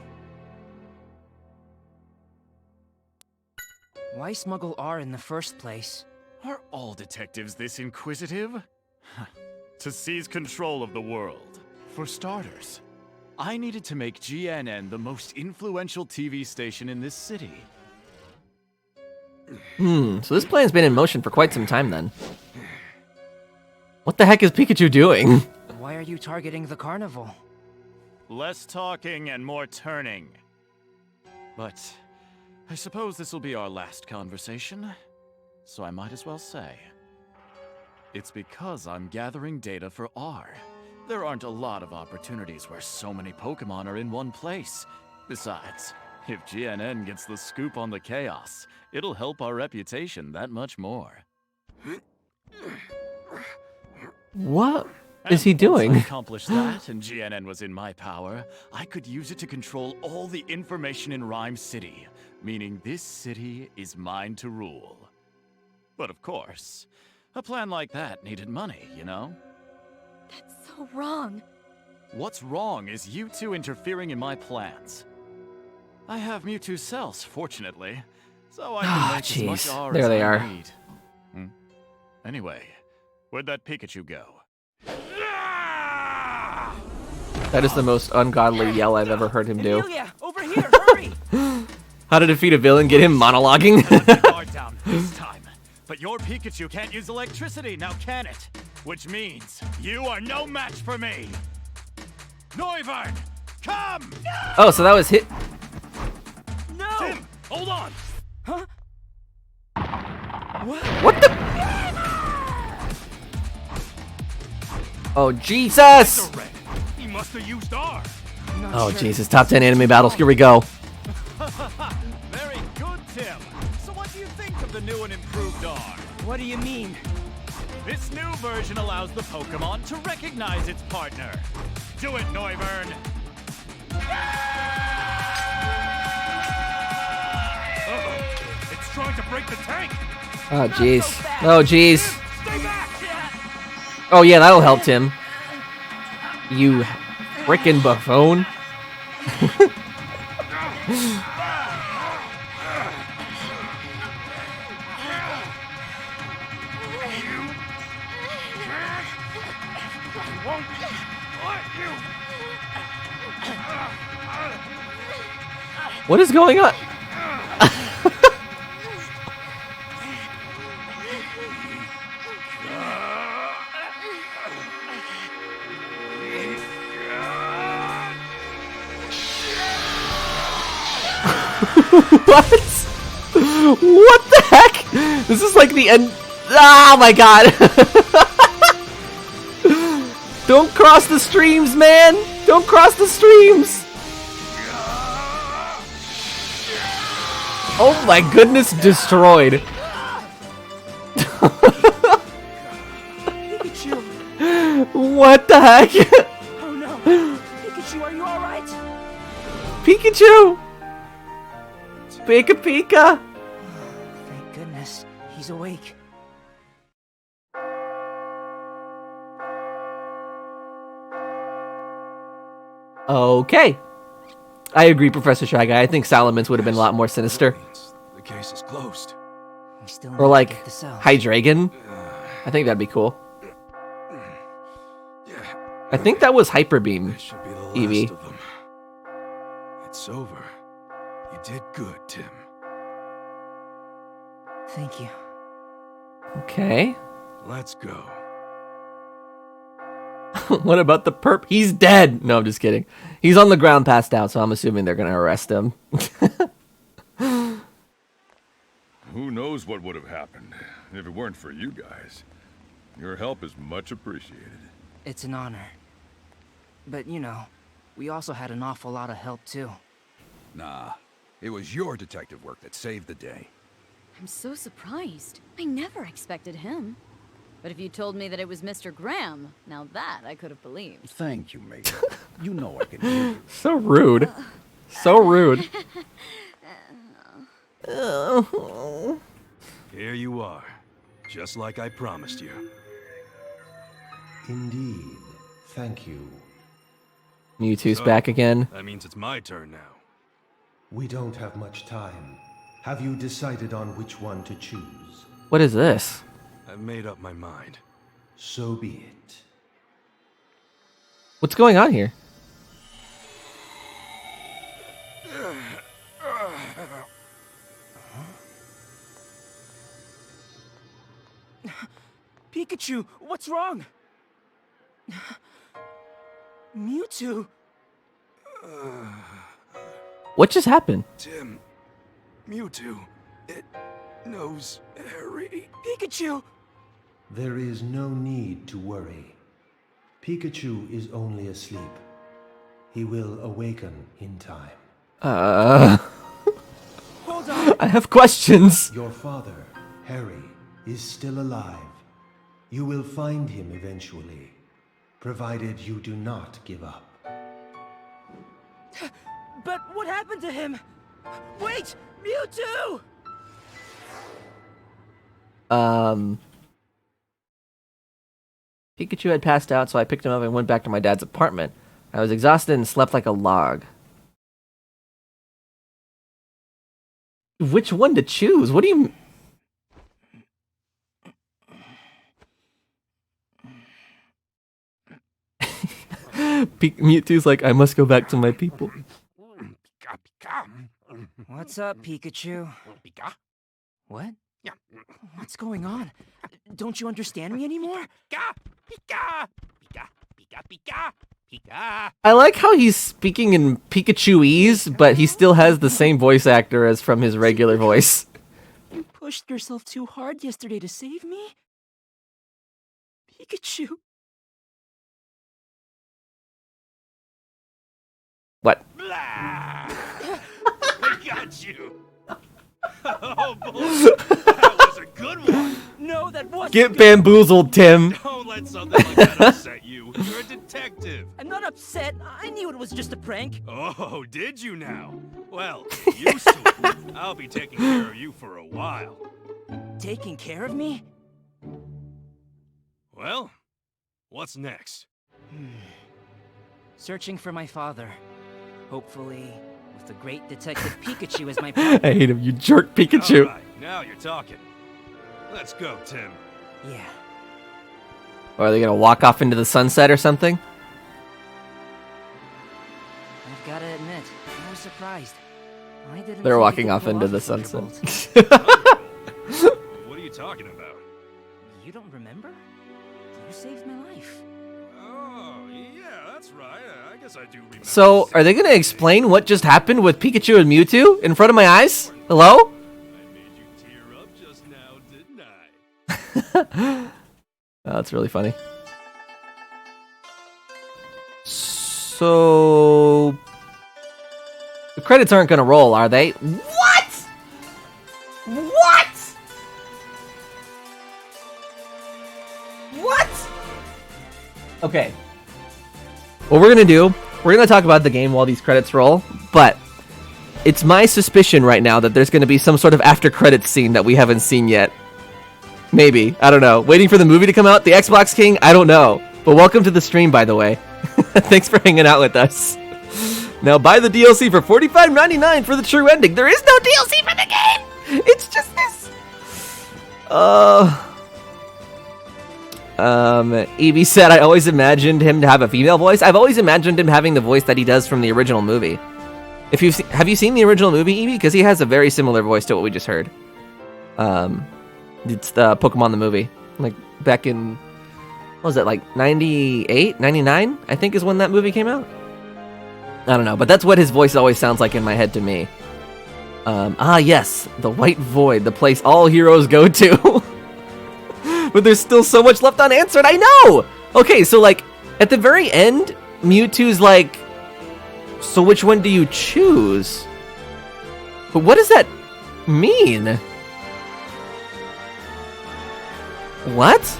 why smuggle R in the first place? Are all detectives this inquisitive? To seize control of the world. For starters, I needed to make GNN the most influential TV station in this city. So this plan's been in motion for quite some time then. What the heck is Pikachu doing? Why are you targeting the carnival? Less talking and more turning. But I suppose this will be our last conversation, so I might as well say. It's because I'm gathering data for R. There aren't a lot of opportunities where so many Pokémon are in one place. Besides, if GNN gets the scoop on the chaos, it'll help our reputation that much more. What is he And once doing? I accomplished that and GNN was in my power, I could use it to control all the information in Rhyme City, meaning this city is mine to rule. But of course, a plan like that needed money, you know? That's so wrong. What's wrong is you two interfering in my plans. I have Mewtwo cells, fortunately, so I can make as much jeez. R There as they I are. need. Anyway, where'd that Pikachu go? That is the most ungodly yell I've ever heard him do. Amelia, over here, hurry! How to defeat a villain, get him monologuing? Let the guard down this time. But your Pikachu can't use electricity, now can it? Which means you are no match for me. Noivern, come! Oh, so that was hit. No! Tim, hold on! Huh? What the? Oh, Jesus! The red. He must have used R. Not Oh, sure. Jesus. Top 10 anime battles. Here we go. Very good, Tim. So what do you think of the new and improved R? What do you mean? This new version allows the Pokémon to recognize its partner. Do it, Noivern! Uh-oh. It's trying to break the tank. Oh, jeez. Oh, jeez. Stay back! Oh, yeah, that'll help, Tim. You frickin' buffoon. Won't let you. What is going on? What? What the heck? This is like the end. Oh my god. Don't cross the streams, man. Don't cross the streams. Oh my goodness, destroyed. Pikachu! What the heck? Oh no! Pikachu, are you alright? Pikachu! Pika Pika! Thank goodness, he's awake. Okay. I agree, Professor Shy Guy. I think Salamence would have been a lot more sinister. The case is closed. We still Or need like to get the cells. Hydreigon. I think that'd be cool. I think that was Hyper Beam, This should be the last Eevee. of them. It's over. You did good, Tim. Thank you. Okay. Let's go. What about the perp? He's dead! No, I'm just kidding. He's on the ground passed out, so I'm assuming they're gonna arrest him. Who knows what would have happened if it weren't for you guys. Your help is much appreciated. It's an honor. But, you know, we also had an awful lot of help, too. Nah, it was your detective work that saved the day. I'm so surprised. I never expected him. But if you told me that it was Mr. Graham, now that I could have believed. Thank you, mate. You know I can hear you. So rude. So rude. Here you are, just like I promised you. Indeed. Thank you. Mewtwo's So, back again. That means it's my turn now. We don't have much time. Have you decided on which one to choose? What is this? I've made up my mind. So be it. What's going on here? Pikachu, what's wrong? Mewtwo? What just happened? Tim, Mewtwo, it knows Harry. Pikachu! There is no need to worry. Pikachu is only asleep. He will awaken in time. Hold on! I have questions. Your father, Harry, is still alive. You will find him eventually, provided you do not give up. But what happened to him? Wait! Mewtwo! Pikachu had passed out, so I picked him up and went back to my dad's apartment. I was exhausted and slept like a log. Which one to choose? What do you... Mewtwo's like, I must go back to my people. What's up, Pikachu? What? What's going on? Don't you understand me anymore? I like how he's speaking in Pikachuese, but he still has the same voice actor as from his regular voice. You pushed yourself too hard yesterday to save me? Pikachu. What? I got you. Oh boy, that was a good one. No, that wasn't Get good. bamboozled, Tim. Don't let something like that upset you. You're a detective. I'm not upset. I knew it was just a prank. Oh, did you now? Well, used to. I'll be taking care of you for a while. Taking care of me? Well, what's next? Searching for my father. Hopefully, with the great detective Pikachu as my partner. I hate him, you jerk, Pikachu. All right, now you're talking. Let's go, Tim. Yeah. Or are they gonna walk off into the sunset or something? I've gotta admit, I was surprised. I didn't They're think walking it off could go into the off sunset. Thunderbolt. What are you talking about? You don't remember? You saved my life. Oh, yeah, that's right. I guess I do remember. So, are they gonna explain what just happened with Pikachu and Mewtwo in front of my eyes? Hello? I made you tear up just now, didn't I? Oh, that's really funny. So... The credits aren't gonna roll, are they? What?! What?! What?! Okay. What we're gonna do, we're gonna talk about the game while these credits roll, but it's my suspicion right now that there's gonna be some sort of after-credits scene that we haven't seen yet. Maybe. I don't know. Waiting for the movie to come out? The Xbox King? I don't know. But welcome to the stream, by the way. Thanks for hanging out with us. Now buy the DLC for $45.99 for the true ending. There is no DLC for the game! It's just this. Evie said, I always imagined him to have a female voice. I've always imagined him having the voice that he does from the original movie. Have you seen the original movie, Evie? Because he has a very similar voice to what we just heard. It's the Pokemon the movie. Like, back in, what was it, like 98, 99, I think is when that movie came out? I don't know, but that's what his voice always sounds like in my head to me. Yes, the White Void, the place all heroes go to. But there's still so much left unanswered, I know! Okay, so like, at the very end, Mewtwo's like, so which one do you choose? But what does that mean? What?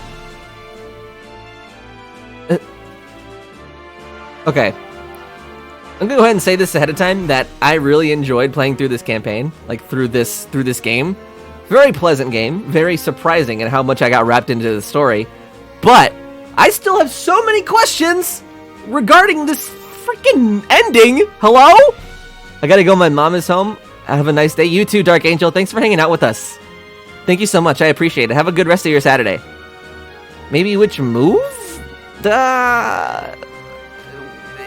Okay. I'm gonna go ahead and say this ahead of time, that I really enjoyed playing through this campaign, like through this game. Very pleasant game, very surprising in how much I got wrapped into the story. But I still have so many questions regarding this freaking ending. Hello? I gotta go, my mom is home. Have a nice day. You too, Dark Angel. Thanks for hanging out with us. Thank you so much. I appreciate it. Have a good rest of your Saturday. Maybe which move?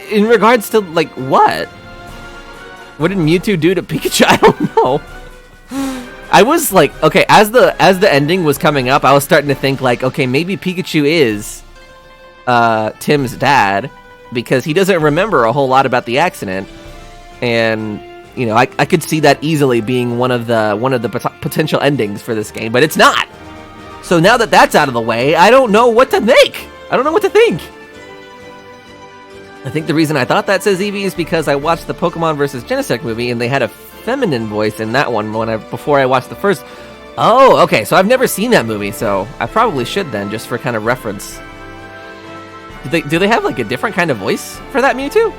In regards to, like, what? What did Mewtwo do to Pikachu? I don't know. I was like, okay, as the ending was coming up, I was starting to think, like, okay, maybe Pikachu is Tim's dad, because he doesn't remember a whole lot about the accident. And, you know, I could see that easily being one of the potential endings for this game, but it's not. So now that that's out of the way, I don't know what to think. I don't know what to think. I think the reason I thought that, says Eevee, is because I watched the Pokemon vs. Genesect movie, and they had a feminine voice in that one before I watched the first. Oh, okay, so I've never seen that movie, so I probably should then, just for kind of reference. Do they have like a different kind of voice for that Mewtwo?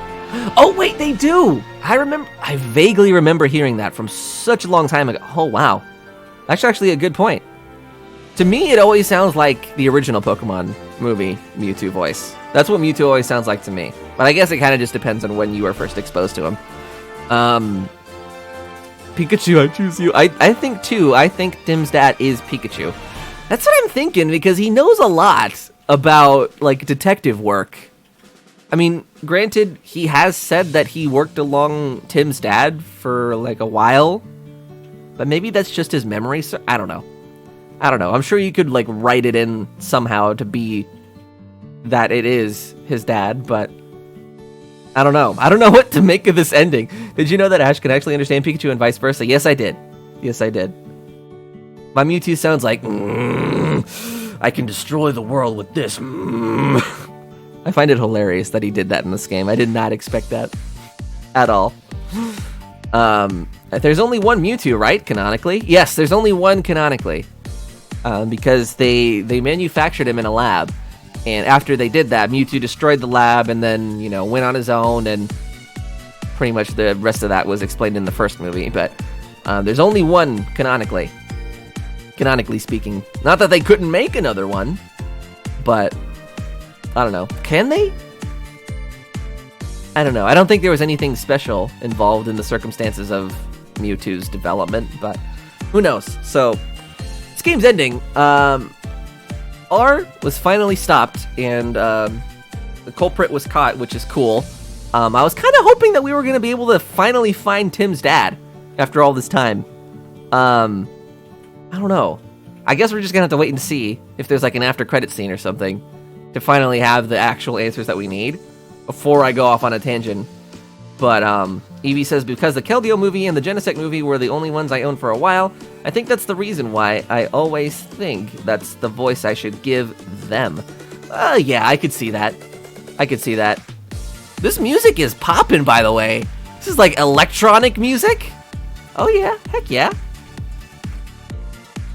Oh wait, they do! I vaguely remember hearing that from such a long time ago. Oh wow. That's actually a good point. To me, it always sounds like the original Pokemon movie Mewtwo voice. That's what Mewtwo always sounds like to me. But I guess it kind of just depends on when you were first exposed to him. Pikachu, I choose you. I think Tim's dad is Pikachu. That's what I'm thinking, because he knows a lot about, like, detective work. I mean, granted, he has said that he worked along Tim's dad for, like, a while. But maybe that's just his memory. So I don't know. I'm sure you could, like, write it in somehow to be that it is his dad, but I don't know. I don't know what to make of this ending. Did you know that Ash can actually understand Pikachu and vice versa? Yes, I did. My Mewtwo sounds like, I can destroy the world with this. I find it hilarious that he did that in this game. I did not expect that at all. There's only one Mewtwo, right? Canonically? Yes, there's only one canonically. Because they manufactured him in a lab. And after they did that, Mewtwo destroyed the lab and then, you know, went on his own, and pretty much the rest of that was explained in the first movie. But there's only one canonically speaking. Not that they couldn't make another one, but I don't know. Can they? I don't know. I don't think there was anything special involved in the circumstances of Mewtwo's development, but who knows? So this game's ending. R was finally stopped, and the culprit was caught, which is cool. I was kind of hoping that we were going to be able to finally find Tim's dad after all this time. I don't know. I guess we're just going to have to wait and see if there's like an after credit scene or something to finally have the actual answers that we need before I go off on a tangent. But Eevee says, because the Keldeo movie and the Genesect movie were the only ones I owned for a while, I think that's the reason why I always think that's the voice I should give them. Yeah, I could see that. This music is popping, by the way. This is like electronic music. Oh yeah, heck yeah.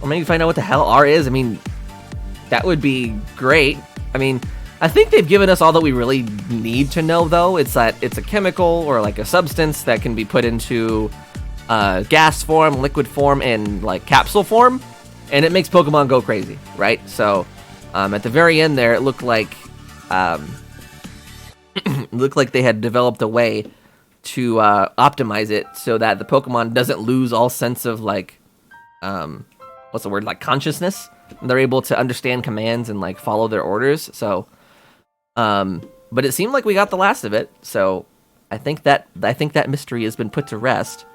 Or maybe find out what the hell R is. I mean, that would be great. I mean, I think they've given us all that we really need to know, though. It's that it's a chemical or like a substance that can be put into gas form, liquid form, and like capsule form, and it makes Pokemon go crazy, right? So at the very end there, it looked like they had developed a way to optimize it so that the Pokemon doesn't lose all sense of like what's the word, like consciousness. and they're able to understand commands and like follow their orders. So, but it seemed like we got the last of it. So, I think that mystery has been put to rest.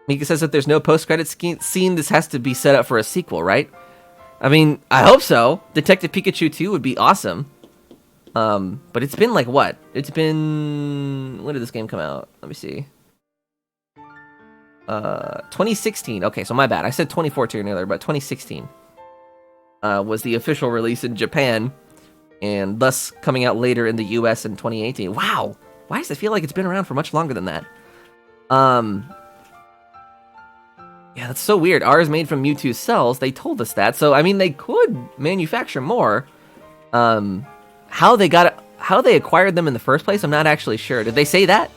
Mika says that there's no post-credit scene. This has to be set up for a sequel, right? I mean, I hope so. Detective Pikachu 2 would be awesome. But it's been like what? It's been... When did this game come out? Let me see. 2016. Okay, so my bad. I said 2014 earlier, but 2016 was the official release in Japan, and thus coming out later in the US in 2018. Wow! Why does it feel like it's been around for much longer than that? Yeah, that's so weird. Ours made from Mewtwo's cells. They told us that. So, I mean, they could manufacture more. How they acquired them in the first place, I'm not actually sure. Did they say that?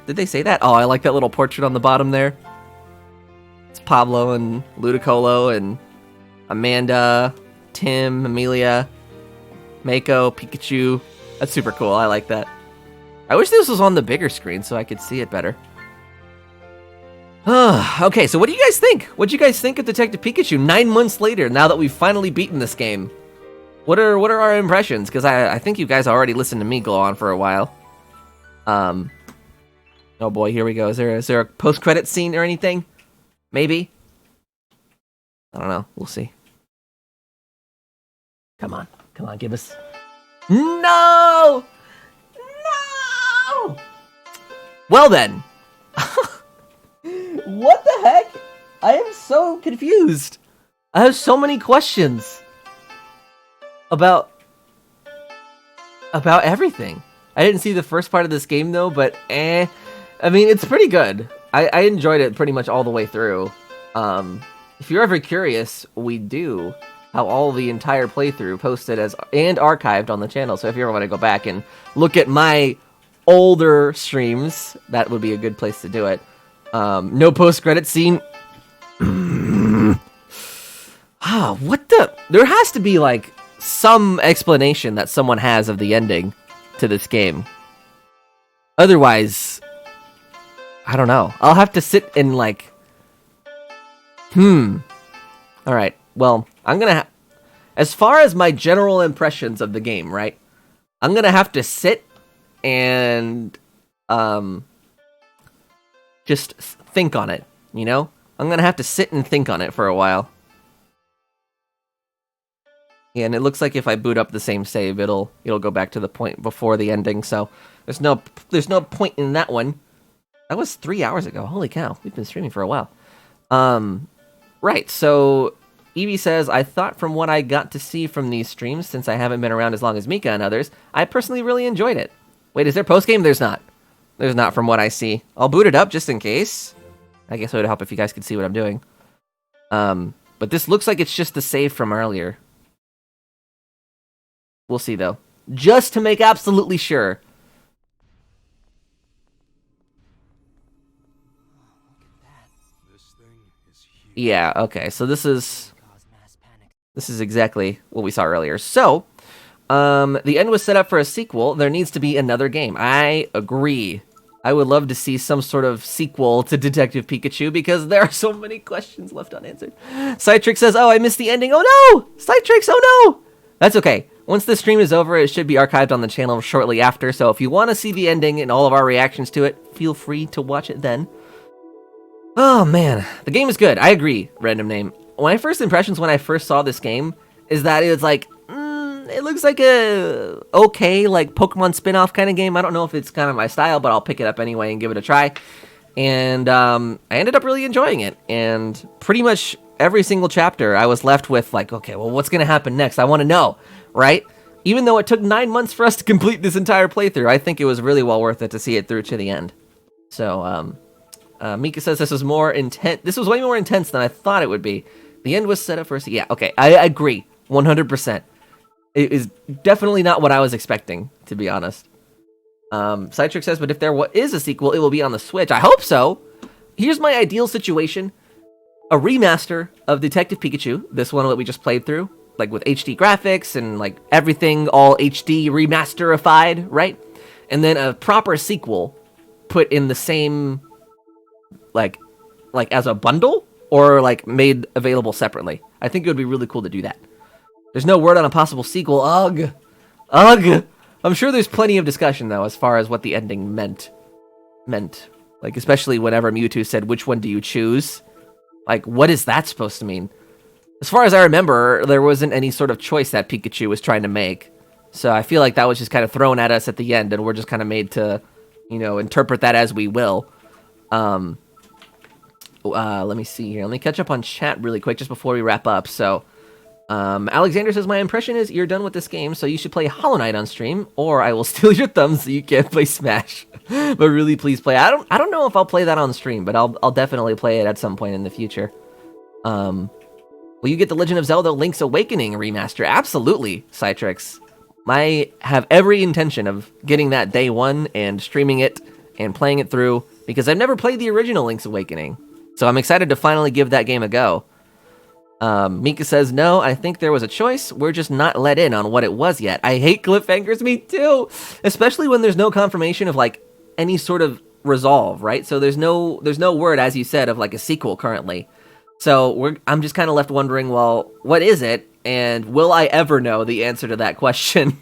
Did they say that? Oh, I like that little portrait on the bottom there. It's Pablo and Ludicolo and Amanda, Tim, Amelia, Mako, Pikachu. That's super cool. I like that. I wish this was on the bigger screen so I could see it better. Okay, so what do you guys think? What do you guys think of Detective Pikachu 9 months later, now that we've finally beaten this game? What are our impressions? Because I think you guys already listened to me go on for a while. Oh boy, here we go. Is there a post-credit scene or anything? Maybe? I don't know. We'll see. Come on, give us... No! No! Well then. What the heck? I am so confused. I have so many questions about everything. I didn't see the first part of this game though, but I mean, it's pretty good. I enjoyed it pretty much all the way through. If you're ever curious, we do have all the entire playthrough posted and archived on the channel. So if you ever want to go back and look at my older streams, that would be a good place to do it. No post-credit scene. What the? There has to be, like, some explanation that someone has of the ending to this game. Otherwise, I don't know. I'll have to sit and, like... Alright, well, I'm gonna as far as my general impressions of the game, right? I'm gonna have to sit and, just think on it, you know? I'm gonna have to sit and think on it for a while. Yeah, and it looks like if I boot up the same save, it'll go back to the point before the ending, so there's no point in that one. That was 3 hours ago. Holy cow, we've been streaming for a while. Right, so Evie says, I thought from what I got to see from these streams, since I haven't been around as long as Mika and others, I personally really enjoyed it. Wait, is there post-game? There's not. There's not from what I see. I'll boot it up just in case. I guess it would help if you guys could see what I'm doing. But this looks like it's just the save from earlier. We'll see, though. Just to make absolutely sure. Yeah, okay, so this is exactly what we saw earlier. So, the end was set up for a sequel. There needs to be another game. I agree. I would love to see some sort of sequel to Detective Pikachu because there are so many questions left unanswered. Citrix says, oh, I missed the ending. Oh no! Citrix, oh no! That's okay. Once the stream is over, it should be archived on the channel shortly after, so if you want to see the ending and all of our reactions to it, feel free to watch it then. Oh man, the game is good. I agree, random name. My first impressions when I first saw this game is that it was like, it looks like a okay, like Pokemon spin-off kind of game. I don't know if it's kind of my style, but I'll pick it up anyway and give it a try. And I ended up really enjoying it. And pretty much every single chapter, I was left with like, okay, well, what's going to happen next? I want to know, right? Even though it took 9 months for us to complete this entire playthrough, I think it was really well worth it to see it through to the end. So, Mika says this was more intense. This was way more intense than I thought it would be. The end was set up for us. Yeah, okay, I agree, 100%. It is definitely not what I was expecting, to be honest. Citrix says, but if there is a sequel, it will be on the Switch. I hope so. Here's my ideal situation. A remaster of Detective Pikachu, this one that we just played through, like with HD graphics and like everything all HD remasterified, right? And then a proper sequel put in the same, like as a bundle, or like made available separately. I think it would be really cool to do that. There's no word on a possible sequel. Ugh. Ugh. I'm sure there's plenty of discussion, though, as far as what the ending meant. Like, especially whenever Mewtwo said, which one do you choose? Like, what is that supposed to mean? As far as I remember, there wasn't any sort of choice that Pikachu was trying to make. So I feel like that was just kind of thrown at us at the end, and we're just kind of made to, you know, interpret that as we will. Let me see here. Let me catch up on chat really quick just before we wrap up. So, Alexander says, my impression is you're done with this game, so you should play Hollow Knight on stream, or I will steal your thumbs so you can't play Smash. But really, please play. I don't know if I'll play that on stream, but I'll definitely play it at some point in the future. Will you get the Legend of Zelda Link's Awakening remaster? Absolutely, Citrix. I have every intention of getting that day one and streaming it and playing it through, because I've never played the original Link's Awakening. So I'm excited to finally give that game a go. Mika says, no, I think there was a choice. We're just not let in on what it was yet. I hate cliffhangers, me too. Especially when there's no confirmation of, like, any sort of resolve, right? So there's no word, as you said, of, like, a sequel currently. So I'm just kind of left wondering, well, what is it? And will I ever know the answer to that question?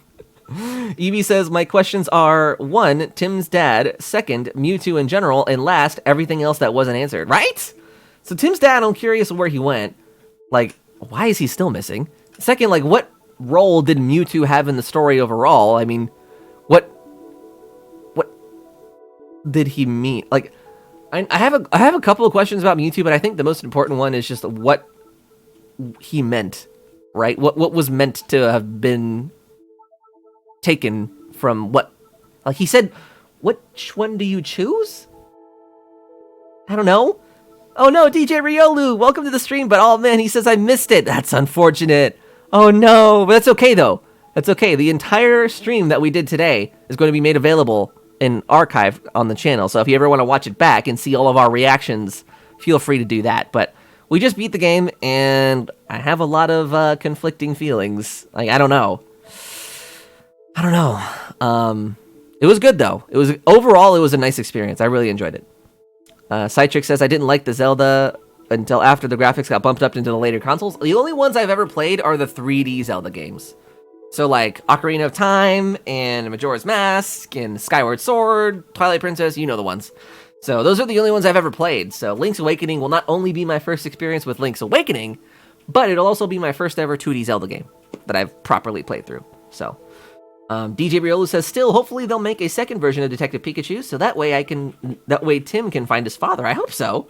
Evie says, my questions are, 1, Tim's dad, 2nd, Mewtwo in general, and last, everything else that wasn't answered, right? So Tim's dad, I'm curious where he went. Like, why is he still missing? 2nd, like, what role did Mewtwo have in the story overall? I mean, what did he mean? Like, I have a couple of questions about Mewtwo, but I think the most important one is just what he meant, right? What was meant to have been taken from what? Like, he said, which one do you choose? I don't know. Oh no, DJ Riolu, welcome to the stream, but oh man, he says I missed it. That's unfortunate. Oh no, but that's okay though. That's okay. The entire stream that we did today is going to be made available in archive on the channel. So if you ever want to watch it back and see all of our reactions, feel free to do that. But we just beat the game, and I have a lot of conflicting feelings. Like, I don't know. It was good though. Overall, it was a nice experience. I really enjoyed it. Citrix says, I didn't like the Zelda until after the graphics got bumped up into the later consoles. The only ones I've ever played are the 3D Zelda games. So like Ocarina of Time and Majora's Mask and Skyward Sword, Twilight Princess, you know the ones. So those are the only ones I've ever played. So Link's Awakening will not only be my first experience with Link's Awakening, but it'll also be my first ever 2D Zelda game that I've properly played through. So DJ Riolu says, still, hopefully they'll make a second version of Detective Pikachu, so that way Tim can find his father. I hope so.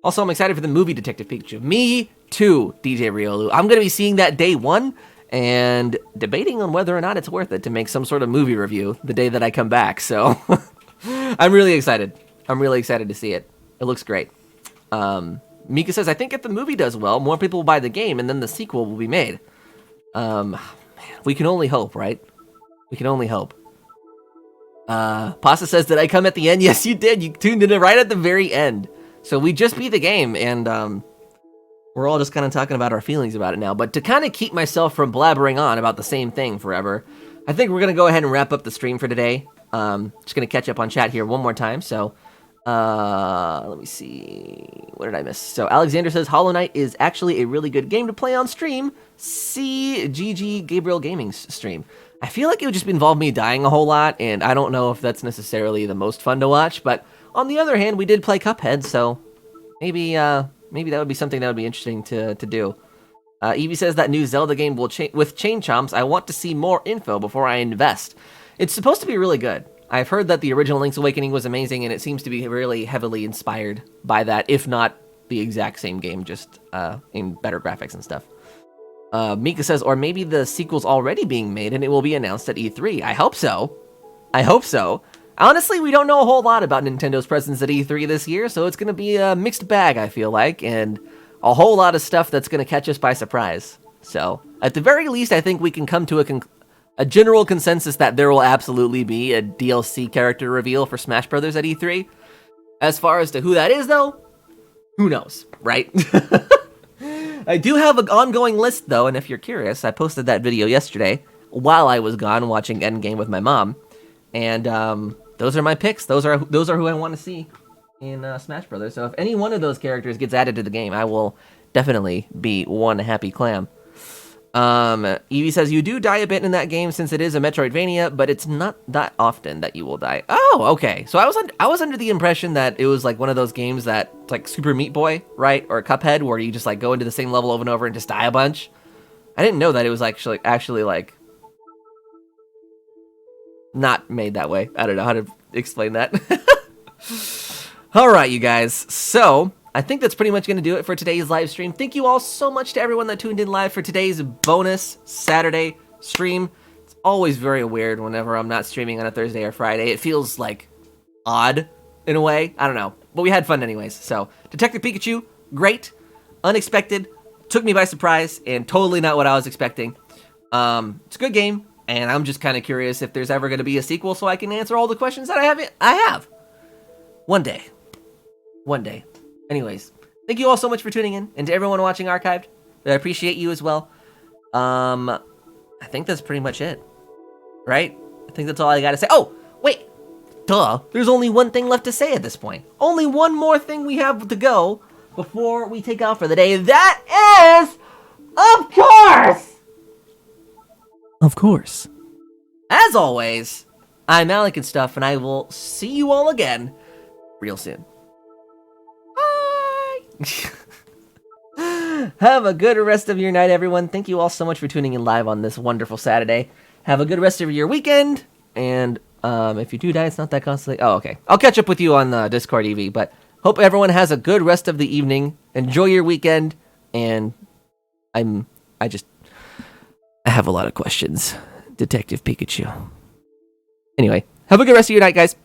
Also, I'm excited for the movie Detective Pikachu. Me too, DJ Riolu. I'm going to be seeing that day one and debating on whether or not it's worth it to make some sort of movie review the day that I come back. So I'm really excited. I'm really excited to see it. It looks great. Mika says, I think if the movie does well, more people will buy the game and then the sequel will be made. Man, we can only hope, right? We can only hope. Pasta says, did I come at the end? Yes, you did. You tuned in right at the very end. So we just beat the game, and we're all just kind of talking about our feelings about it now. But to kind of keep myself from blabbering on about the same thing forever, I think we're going to go ahead and wrap up the stream for today. Just going to catch up on chat here one more time. So let me see. What did I miss? So Alexander says, Hollow Knight is actually a really good game to play on stream. See GG Gabriel Gaming's stream. I feel like it would just involve me dying a whole lot, and I don't know if that's necessarily the most fun to watch, but on the other hand, we did play Cuphead, so maybe that would be something that would be interesting to do. Evie says that new Zelda game with Chain Chomps, I want to see more info before I invest. It's supposed to be really good. I've heard that the original Link's Awakening was amazing, and it seems to be really heavily inspired by that, if not the exact same game, just in better graphics and stuff. Mika says, or maybe the sequel's already being made and it will be announced at E3. I hope so. I hope so. Honestly, we don't know a whole lot about Nintendo's presence at E3 this year, so it's going to be a mixed bag, I feel like, and a whole lot of stuff that's going to catch us by surprise. So, at the very least, I think we can come to a general consensus that there will absolutely be a DLC character reveal for Smash Bros. At E3. As far as to who that is, though, who knows, right? I do have an ongoing list, though, and if you're curious, I posted that video yesterday while I was gone watching Endgame with my mom, and those are my picks. Those are who I want to see. in Smash Brothers. So if any one of those characters gets added to the game, I will definitely be one happy clam. Evie says, you do die a bit in that game since it is a Metroidvania, but it's not that often that you will die. Oh, okay. So I was under the impression that it was like one of those games that, like Super Meat Boy, right? Or Cuphead, where you just like go into the same level over and over and just die a bunch. I didn't know that it was actually like not made that way. I don't know how to explain that. All right, you guys. So I think that's pretty much going to do it for today's live stream. Thank you all so much to everyone that tuned in live for today's bonus Saturday stream. It's always very weird whenever I'm not streaming on a Thursday or Friday. It feels like odd in a way. I don't know. But we had fun anyways. So Detective Pikachu, great. Unexpected. Took me by surprise and totally not what I was expecting. It's a good game. And I'm just kind of curious if there's ever going to be a sequel so I can answer all the questions that I have. One day. Anyways, thank you all so much for tuning in, and to everyone watching archived, I appreciate you as well. I think that's pretty much it, right? I think that's all I gotta say. Oh, wait, duh, there's only one thing left to say at this point. Only one more thing we have to go before we take off for the day. That is, of course, as always, I'm alecandstuff, and I will see you all again real soon. Have a good rest of your night, everyone. Thank you all so much for tuning in live on this wonderful Saturday. Have a good rest of your weekend. And if you do die, it's not that costly. Oh, okay. I'll catch up with you on Discord, EV. But hope everyone has a good rest of the evening. Enjoy your weekend. And I have a lot of questions. Detective Pikachu. Anyway, have a good rest of your night, guys.